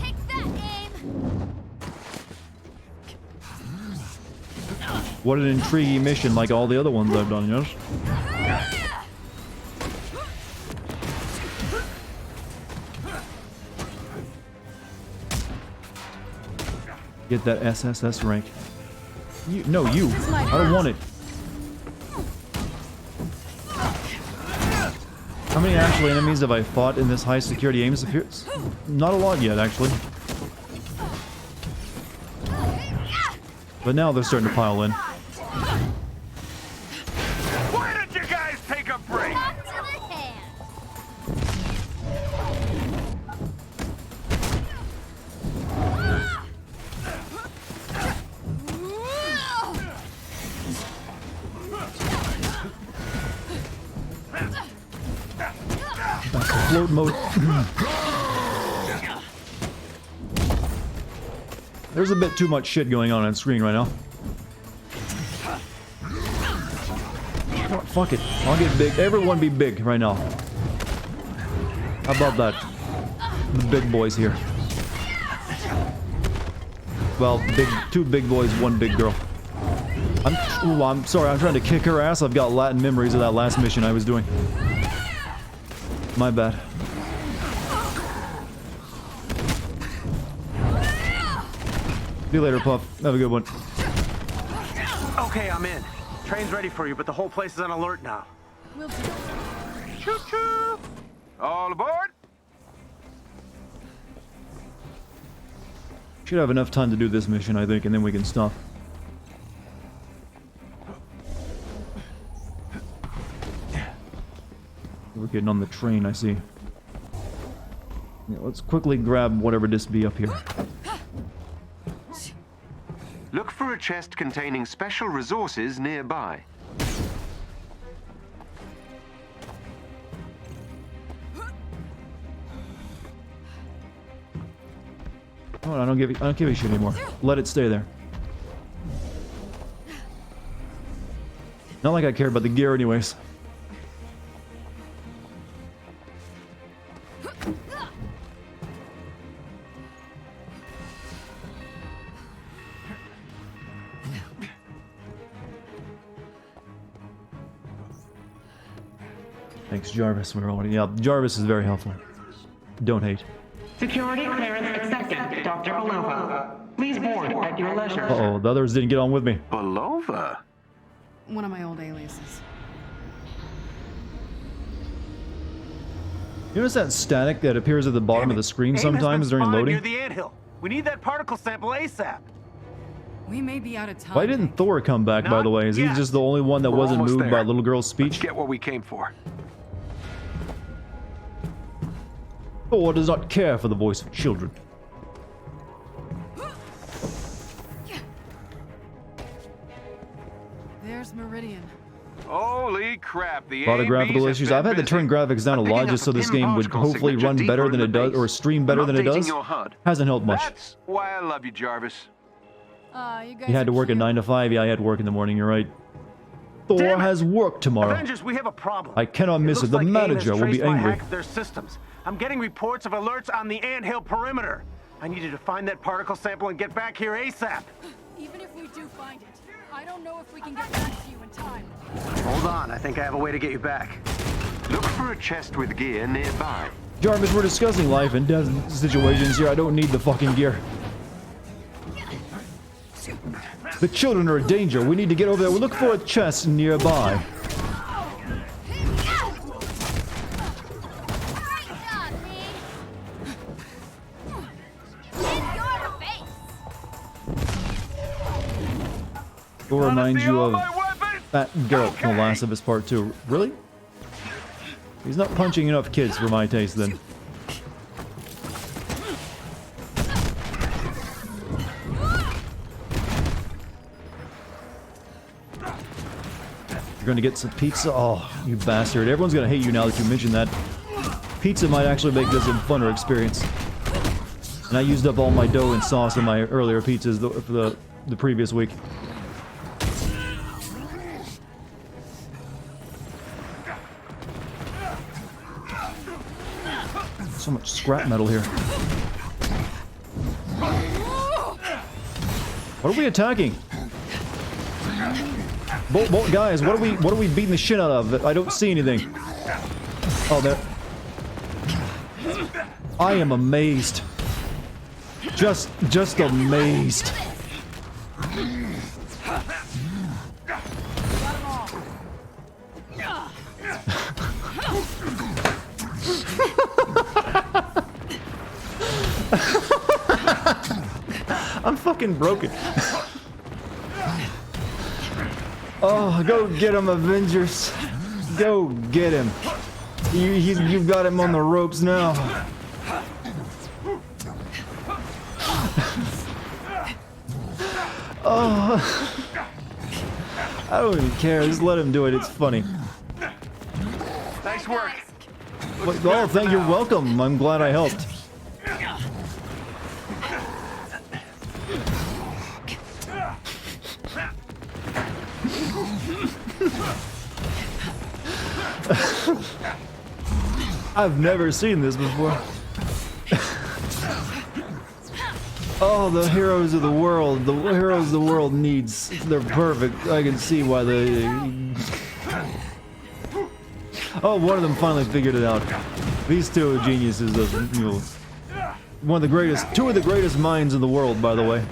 Take that, aim. What an intriguing mission, like all the other ones I've done, yes? Get that SSS rank. No, you. I don't want it. How many actual enemies have I fought in this high security aim appearance? Not a lot yet, actually. But now they're starting to pile in. Why don't you guys take a break? Back to float mode. There's a bit too much shit going on screen right now. Oh, fuck it. I'll get big. Everyone be big right now. How about that? The big boys here. Well, two big boys, one big girl. I'm sorry, I'm trying to kick her ass. I've got Latin memories of that last mission I was doing. My bad. See you later, Puff. Have a good one. Okay, I'm in. Train's ready for you, but the whole place is on alert now. We'll do it. Choo-choo! All aboard! Should have enough time to do this mission, I think, and then we can stop. We're getting on the train, I see. Yeah, let's quickly grab whatever this be up here. Look for a chest containing special resources nearby. Oh, I don't give a shit anymore. Let it stay there. Not like I care about the gear anyways. Thanks, Jarvis. We're already. Yeah, Jarvis is very helpful. Don't hate. Security clearance accepted, Dr. Belova. Please board at your leisure. Uh-oh, the others didn't get on with me. Belova? One of my old aliases. You notice that static that appears at the bottom of the screen sometimes during loading? Near the anthill. We need that particle sample ASAP. We may be out of time. Why didn't Thor come back, by the way? Is he just the only one that wasn't moved by little girl's speech? Let's get what we came for. Thor does not care for the voice of children. Where's Meridian? Holy crap, the A lot of ABs graphical have issues. been I've had to turn busy. graphics down a lot just so this game would hopefully run better than it does, or stream better than it does. Hasn't helped much. That's why I love you, Jarvis. You guys You had to work at 9 to 5. Yeah, I had to work in the morning. You're right. Thor has work tomorrow. Avengers, we have a problem. I cannot miss it. The manager will be angry. Their systems. I'm getting reports of alerts on the anthill perimeter. I need you to find that particle sample and get back here ASAP. Even if we do find it, I don't know if we can get back to you in time. Hold on, I think I have a way to get you back. Look for a chest with gear nearby. Jarvis, we're discussing life and death situations here. I don't need the fucking gear. The children are in danger. We need to get over there. We'll look for a chest nearby. Will remind you of Fat Garrett from The Last of Us Part 2. Really? He's not punching enough kids for my taste then. You're gonna get some pizza? Oh, you bastard. Everyone's gonna hate you now that you mentioned that. Pizza might actually make this a funner experience. And I used up all my dough and sauce in my earlier pizzas for the previous week. So much scrap metal here. What are we attacking? Guys, what are we beating the shit out of? I don't see anything. Oh, there. I am amazed. Just amazed. I'm fucking broken. Oh, go get him, Avengers. Go get him. You've got him on the ropes now. Oh. I don't even care. Just let him do it. It's funny. Nice work. Oh, thank you. You're welcome. I'm glad I helped. I've never seen this before. Oh, the heroes of the world. The heroes the world needs. They're perfect. I can see why they... Oh, one of them finally figured it out. These two are geniuses of, you know, two of the greatest minds in the world, by the way.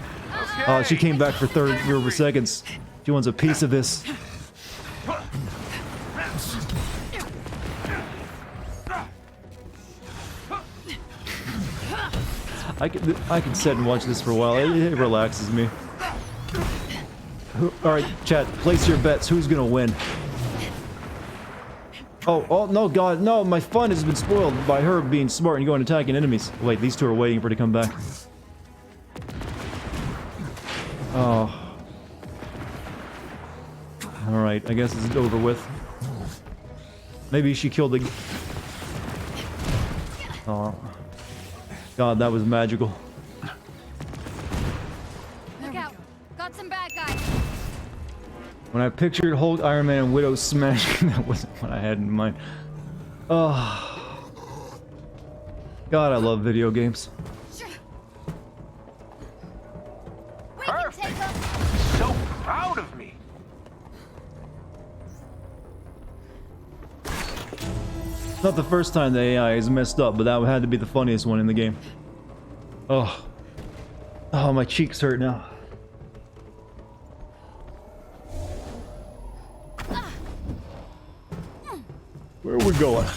Oh, she came back for seconds. She wants a piece of this. I can sit and watch this for a while. It relaxes me. Alright, chat, place your bets. Who's gonna win? Oh, no, God, no, my fun has been spoiled by her being smart and going attacking enemies. Wait, these two are waiting for her to come back. Oh. Alright, I guess it's over with. Maybe she killed the... Oh. God, that was magical. Look out! Got some bad guys. When I pictured Hulk, Iron Man, and Widow smashing, that wasn't what I had in mind. Oh. God, I love video games. Perfect. So proud of me. It's not the first time the AI is messed up, but that had to be the funniest one in the game. Oh. Oh, my cheeks hurt now. Where are we going?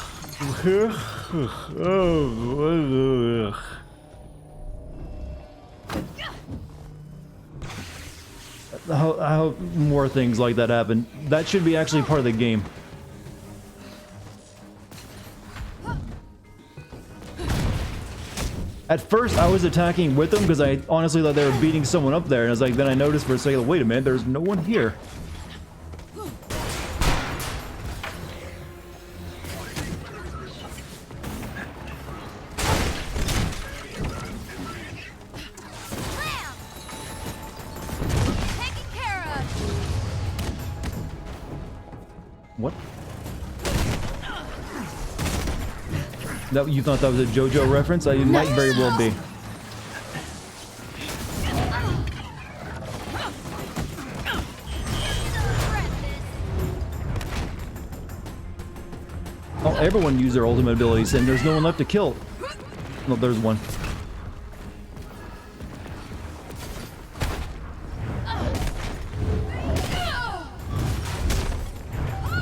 I hope more things like that happen. That should be actually part of the game. At first, I was attacking with them because I honestly thought they were beating someone up there, and I was like, then I noticed for a second, wait a minute, there's no one here. That you thought that was a JoJo reference? It might very well be. Oh, everyone used their ultimate abilities, and there's no one left to kill. No, there's one.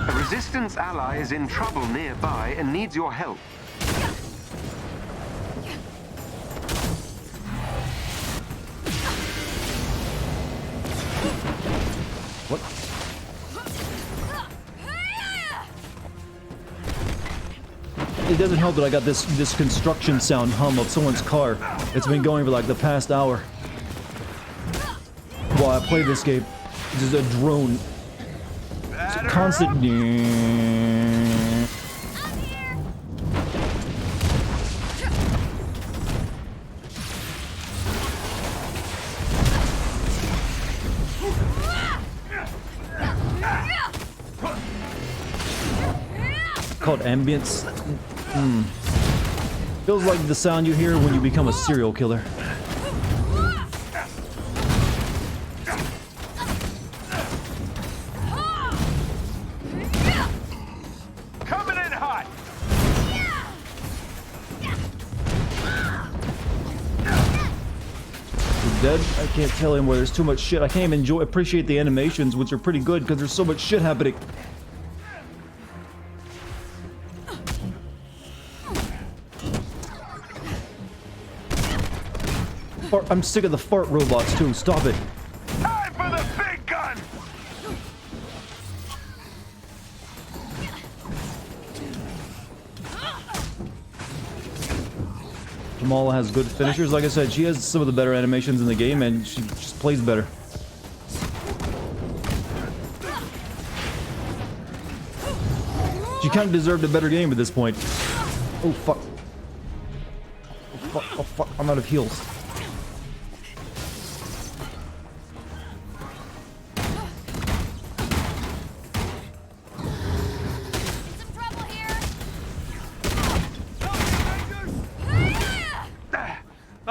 A resistance ally is in trouble nearby and needs your help. What? It doesn't help that I got this construction sound hum of someone's car. It's been going for like the past hour while I play this game. This is a drone. It's a constant. Called ambience. Feels like the sound you hear when you become a serial killer. Coming in hot. He's dead? I can't tell him where there's too much shit. I can't even appreciate the animations, which are pretty good because there's so much shit happening. I'm sick of the fart robots too. Stop it. Time for the big gun. Kamala has good finishers. Like I said, she has some of the better animations in the game, and she just plays better. She kind of deserved a better game at this point. Oh fuck. Oh fuck. Oh fuck. I'm out of heals.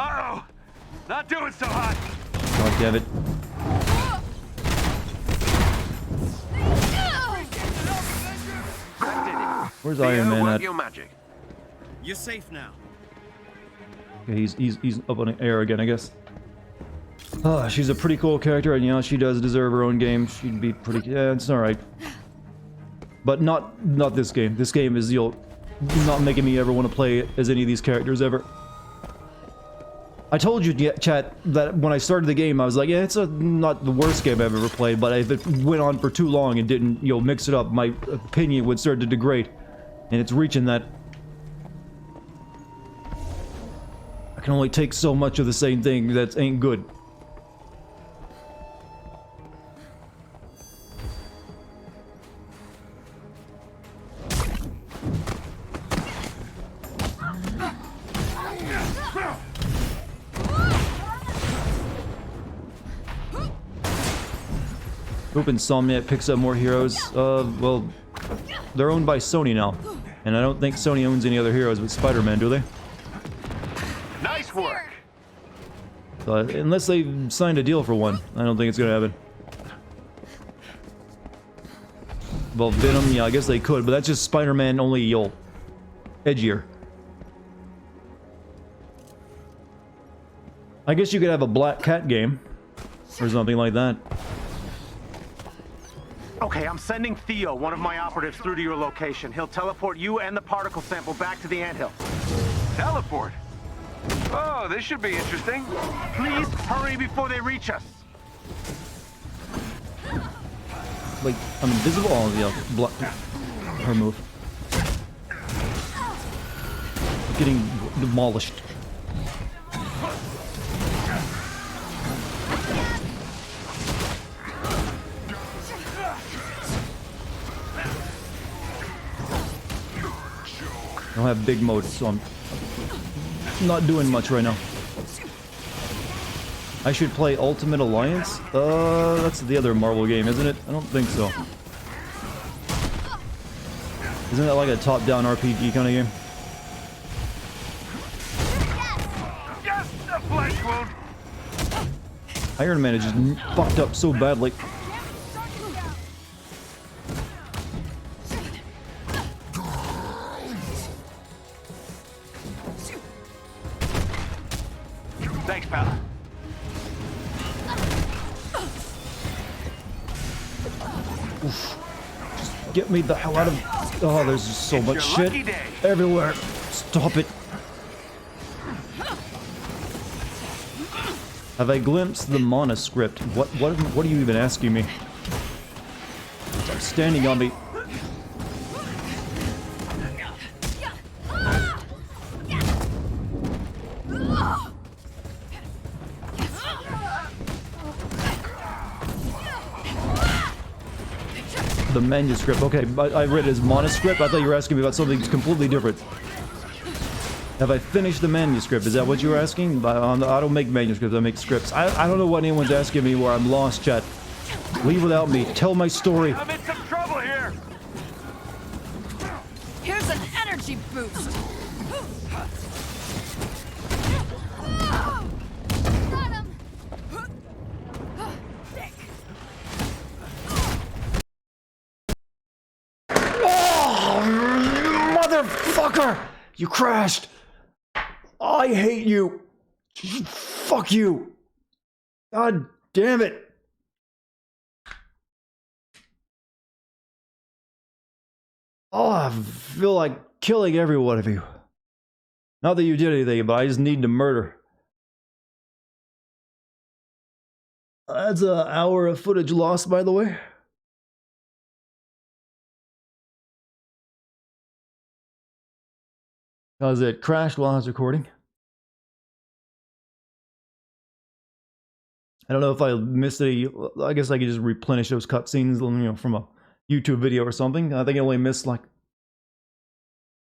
Uh-oh! Not doing so hot! God damn it. Where's Iron Man at? Your magic. You're safe now. Okay, he's up on the air again, I guess. She's a pretty cool character, and you know, she does deserve her own game. She'd be pretty... Yeah, it's alright. But not this game. This game is, you know, not making me ever want to play as any of these characters ever. I told you, chat, that when I started the game, I was like, yeah, it's not the worst game I've ever played, but if it went on for too long and didn't, you know, mix it up, my opinion would start to degrade. And it's reaching that. I can only take so much of the same thing that ain't good. Hope Insomniac picks up more heroes. Well, they're owned by Sony now. And I don't think Sony owns any other heroes but Spider-Man, do they? Nice work! Unless they signed a deal for one, I don't think it's gonna happen. Well, Venom, yeah, I guess they could, but that's just Spider-Man only, yo, edgier. I guess you could have a Black Cat game, or something like that. Okay, I'm sending Theo, one of my operatives, through to your location. He'll teleport you and the particle sample back to the anthill. Teleport? Oh, this should be interesting. Please hurry before they reach us. Like, I'm invisible? Oh, yeah, her move. Getting demolished. I don't have big mode, so I'm not doing much right now. I should play Ultimate Alliance? That's the other Marvel game, isn't it? I don't think so. Isn't that like a top-down RPG kind of game? wound. Iron Man is just fucked up so badly. Thanks, pal. Oof. Just get me the hell out of... Oh, there's just so much shit everywhere. Stop it. Have I glimpsed the manuscript? What are you even asking me? It's standing on me. The manuscript. Okay, I read it as manuscript. I thought you were asking me about something completely different. Have I finished the manuscript? Is that what you were asking? I don't make manuscripts, I make scripts. I don't know what anyone's asking me where I'm lost, chat. Leave without me. Tell my story. I'm in some trouble here. Here's an energy boost. Oh, motherfucker! You crashed. I hate you. Fuck you. God damn it. Oh, I feel like killing every one of you. Not that you did anything, but I just need to murder. That's an hour of footage lost, by the way. Because it crashed while I was recording. I don't know if I missed any. I guess I could just replenish those cutscenes, you know, from a YouTube video or something. I think I only missed like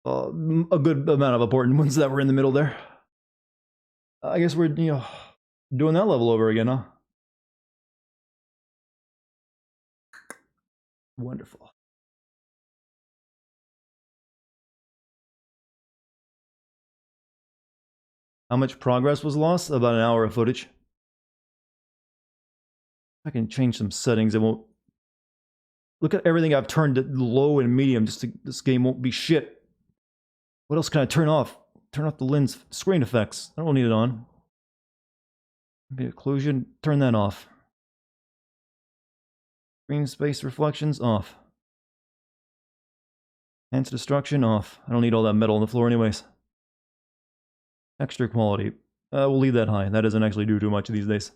a good amount of important ones that were in the middle there. I guess we're, you know, doing that level over again, huh? Wonderful. How much progress was lost? About an hour of footage. I can change some settings. It won't. Look at everything I've turned to low and medium. Just to, this game won't be shit. What else can I turn off? Turn off the lens screen effects. I don't need it on. Maybe occlusion. Turn that off. Screen space reflections off. Enhance destruction off. I don't need all that metal on the floor anyways. Texture quality. We'll leave that high. That doesn't actually do too much these days.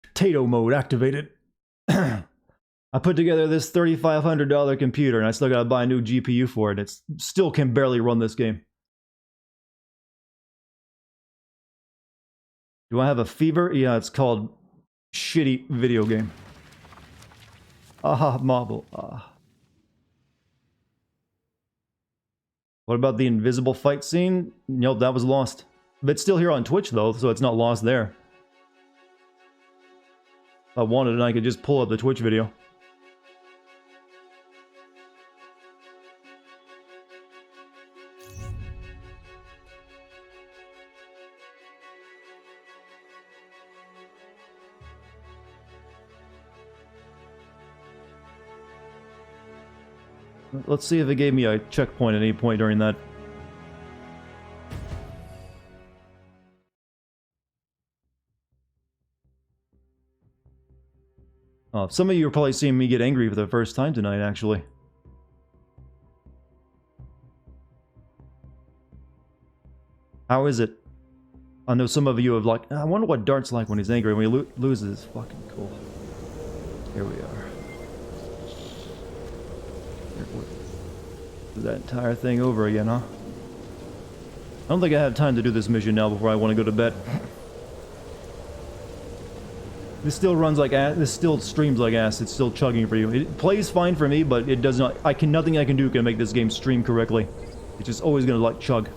Potato mode activated. I put together this $3,500 computer and I still gotta buy a new GPU for it. It still can barely run this game. Do I have a fever? Yeah, it's called shitty video game. Aha, marble. Ah. What about the invisible fight scene? Nope, that was lost. But it's still here on Twitch though, so it's not lost there. If I wanted it, I could just pull up the Twitch video. Let's see if it gave me a checkpoint at any point during that. Oh, some of you are probably seeing me get angry for the first time tonight, actually. How is it? I know some of you have like, I wonder what Dart's like when he's angry. When he loses, it's fucking cool. Here we are. That entire thing over again, huh? I don't think I have time to do this mission now before I want to go to bed. This still runs like ass. This still streams like ass. It's still chugging for you. It plays fine for me, but it does not. Nothing I can do can make this game stream correctly. It's just always gonna like chug.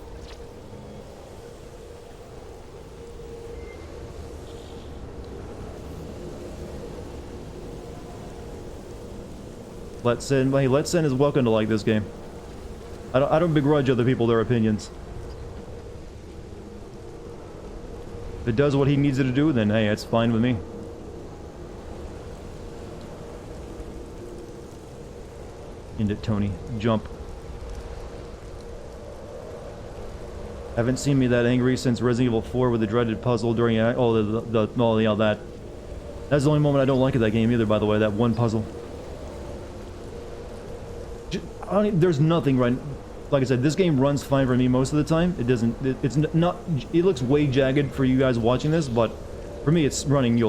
Let's Send. Hey, Let's Send is welcome to like this game. I don't begrudge other people their opinions. If it does what he needs it to do, then hey, it's fine with me. End it, Tony. Jump. Haven't seen me that angry since Resident Evil 4 with the dreaded puzzle during yeah, that. That's the only moment I don't like of that game either, by the way, that one puzzle. There's nothing right. Like I said, this game runs fine for me most of the time. It doesn't. It's not. It looks way jagged for you guys watching this, but for me, it's running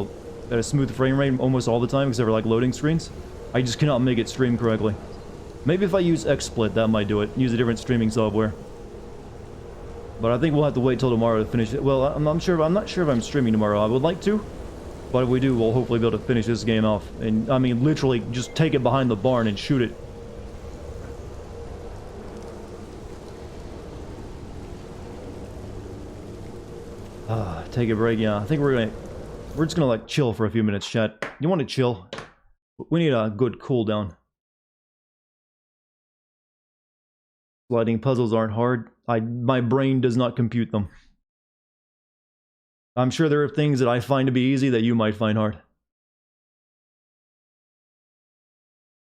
at a smooth frame rate almost all the time, except for like loading screens. I just cannot make it stream correctly. Maybe if I use XSplit, that might do it. Use a different streaming software. But I think we'll have to wait till tomorrow to finish it. Well, I'm not sure if I'm streaming tomorrow. I would like to, but if we do, we'll hopefully be able to finish this game off. And I mean, literally, just take it behind the barn and shoot it. Take a break. Yeah, I think we're just gonna like chill for a few minutes, chat. You want to chill? We need a good cool down. Sliding puzzles aren't hard. My brain does not compute them. I'm sure there are things that I find to be easy that you might find hard.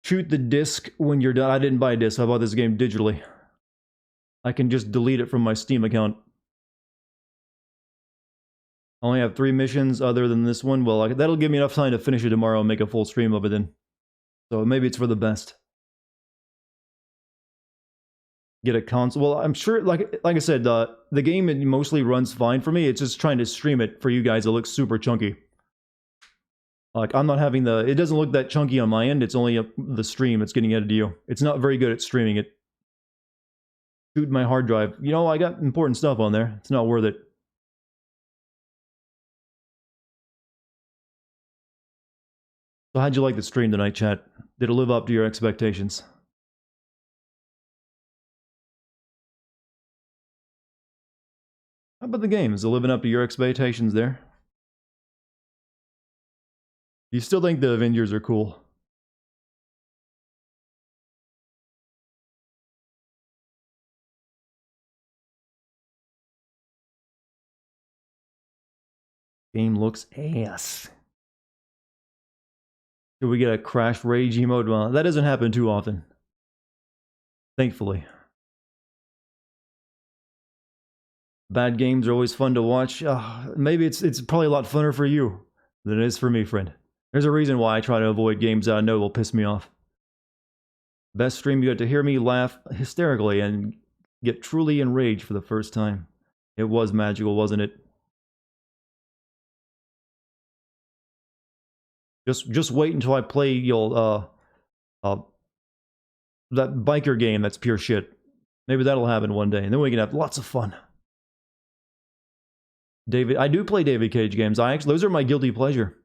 Shoot the disc when you're done. I didn't buy a disc. I bought this game digitally. I can just delete it from my Steam account. I only have 3 missions other than this one. Well, that'll give me enough time to finish it tomorrow and make a full stream of it then. So maybe it's for the best. Get a console. Well, I'm sure, like I said, the game it mostly runs fine for me. It's just trying to stream it for you guys. It looks super chunky. Like, I'm not having it doesn't look that chunky on my end. It's only the stream it's getting added to you. It's not very good at streaming it. Shoot my hard drive. You know, I got important stuff on there. It's not worth it. So how'd you like the stream tonight, chat? Did it live up to your expectations? How about the game? Is it living up to your expectations there? You still think the Avengers are cool? Game looks ass. Should we get a crash rage emote? Well, that doesn't happen too often. Thankfully. Bad games are always fun to watch. Maybe it's probably a lot funner for you than it is for me, friend. There's a reason why I try to avoid games that I know will piss me off. Best stream, you got to hear me laugh hysterically and get truly enraged for the first time. It was magical, wasn't it? Just wait until I play that biker game that's pure shit. Maybe that'll happen one day, and then we can have lots of fun. I do play David Cage games. Those are my guilty pleasure.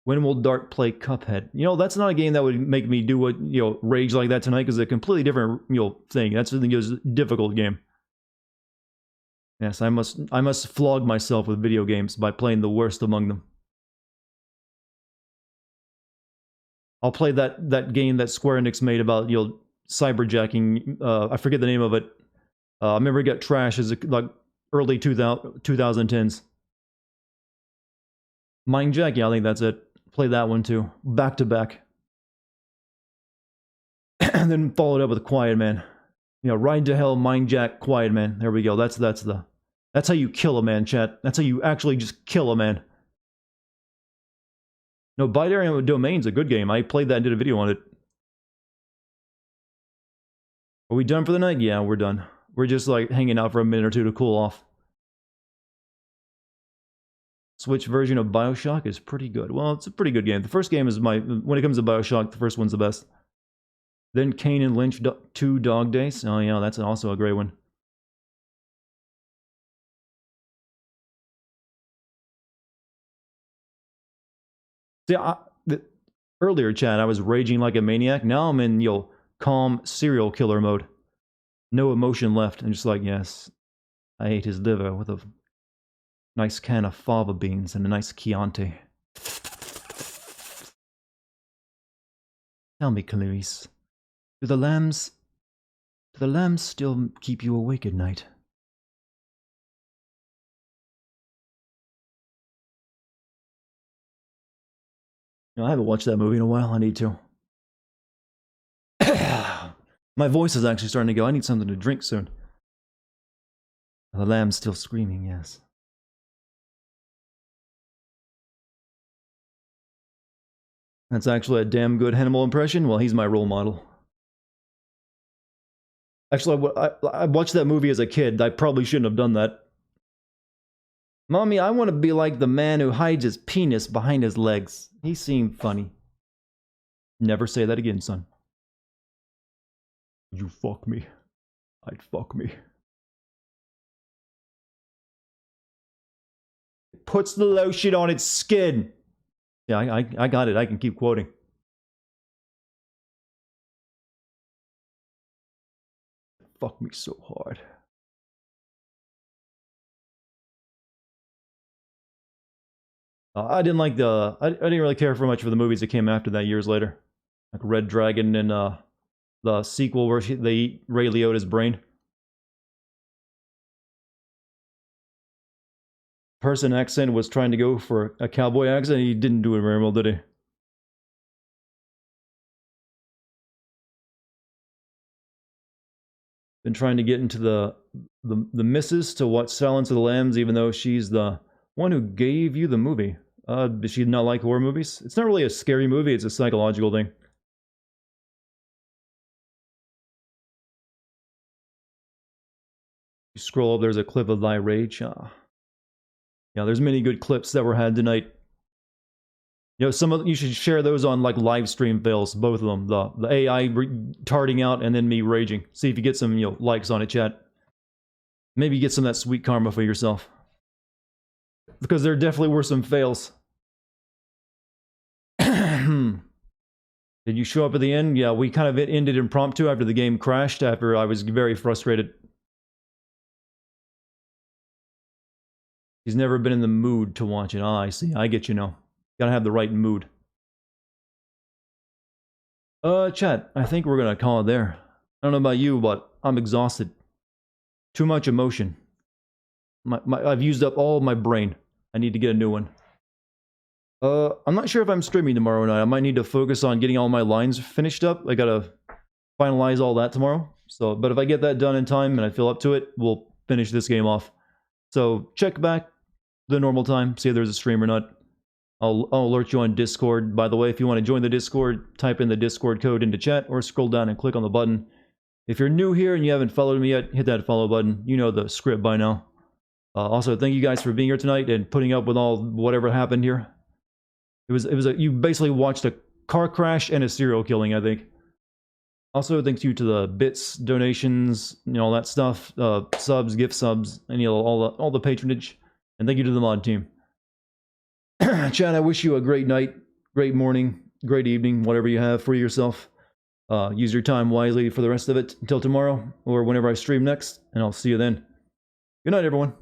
When will Dart play Cuphead? You know, that's not a game that would make me do rage like that tonight, because it's a completely different thing. That's a difficult game. Yes, I must flog myself with video games by playing the worst among them. I'll play that game that Square Enix made about cyberjacking. I forget the name of it. I remember it got trashed as like early 2010s. Mindjack, yeah, I think that's it. Play that one too, back to back. And then followed up with Quiet Man. Ride to Hell, Mindjack, Quiet Man. There we go. That's how you kill a man, chat. That's how you actually just kill a man. No, Binary Domain's a good game. I played that and did a video on it. Are we done for the night? Yeah, we're done. We're just like hanging out for a minute or two to cool off. Switch version of BioShock is pretty good. Well, it's a pretty good game. The first game is when it comes to BioShock, the first one's the best. Then Kane and Lynch 2 Dog Days. Oh yeah, that's also a great one. See, earlier, Chad, I was raging like a maniac. Now I'm in, calm serial killer mode. No emotion left. I'm just like, yes, I ate his liver with a nice can of fava beans and a nice Chianti. Tell me, Clarice, do the lambs still keep you awake at night? No, I haven't watched that movie in a while. I need to. My voice is actually starting to go. I need something to drink soon. The lamb's still screaming, yes. That's actually a damn good Hannibal impression. Well, he's my role model. Actually, I watched that movie as a kid. I probably shouldn't have done that. Mommy, I want to be like the man who hides his penis behind his legs. He seemed funny. Never say that again, son. You fuck me. I'd fuck me. It puts the lotion on its skin. Yeah, I got it. I can keep quoting. Fuck me so hard. I didn't like the... I didn't really care for much for the movies that came after that years later. Like Red Dragon and the sequel where they eat Ray Liotta's brain. Person accent was trying to go for a cowboy accent. He didn't do it very well, did he? Been trying to get into the missus to watch Silence of the Lambs, even though she's the one who gave you the movie. Does she not like horror movies? It's not really a scary movie, it's a psychological thing. You scroll up, there's a clip of Thy Rage. Yeah, there's many good clips that were had tonight. You know, you should share those on like live stream fails, both of them. The AI tarding out and then me raging. See if you get some, you know, likes on it, chat. Maybe get some of that sweet karma for yourself. Because there definitely were some fails. Did you show up at the end? Yeah, we kind of ended impromptu after the game crashed, after I was very frustrated. He's never been in the mood to watch it. Ah, I see. I get you now. Gotta have the right mood. Chat, I think we're gonna call it there. I don't know about you, but I'm exhausted. Too much emotion. I've used up all my brain. I need to get a new one. I'm not sure if I'm streaming tomorrow night. I might need to focus on getting all my lines finished up. I gotta finalize all that tomorrow. So, but if I get that done in time and I feel up to it, we'll finish this game off. So check back the normal time, see if there's a stream or not. I'll alert you on Discord. By the way, if you want to join the Discord, type in the Discord code into chat or scroll down and click on the button. If you're new here and you haven't followed me yet, hit that follow button. You know the script by now. Also, thank you guys for being here tonight and putting up with all whatever happened here. You basically watched a car crash and a serial killing, I think. Also, thank you to the bits, donations, you know, all that stuff, subs, gift subs, and you know, all the patronage. And thank you to the mod team. Chad, I wish you a great night, great morning, great evening, whatever you have for yourself. Use your time wisely for the rest of it until tomorrow or whenever I stream next, and I'll see you then. Good night, everyone.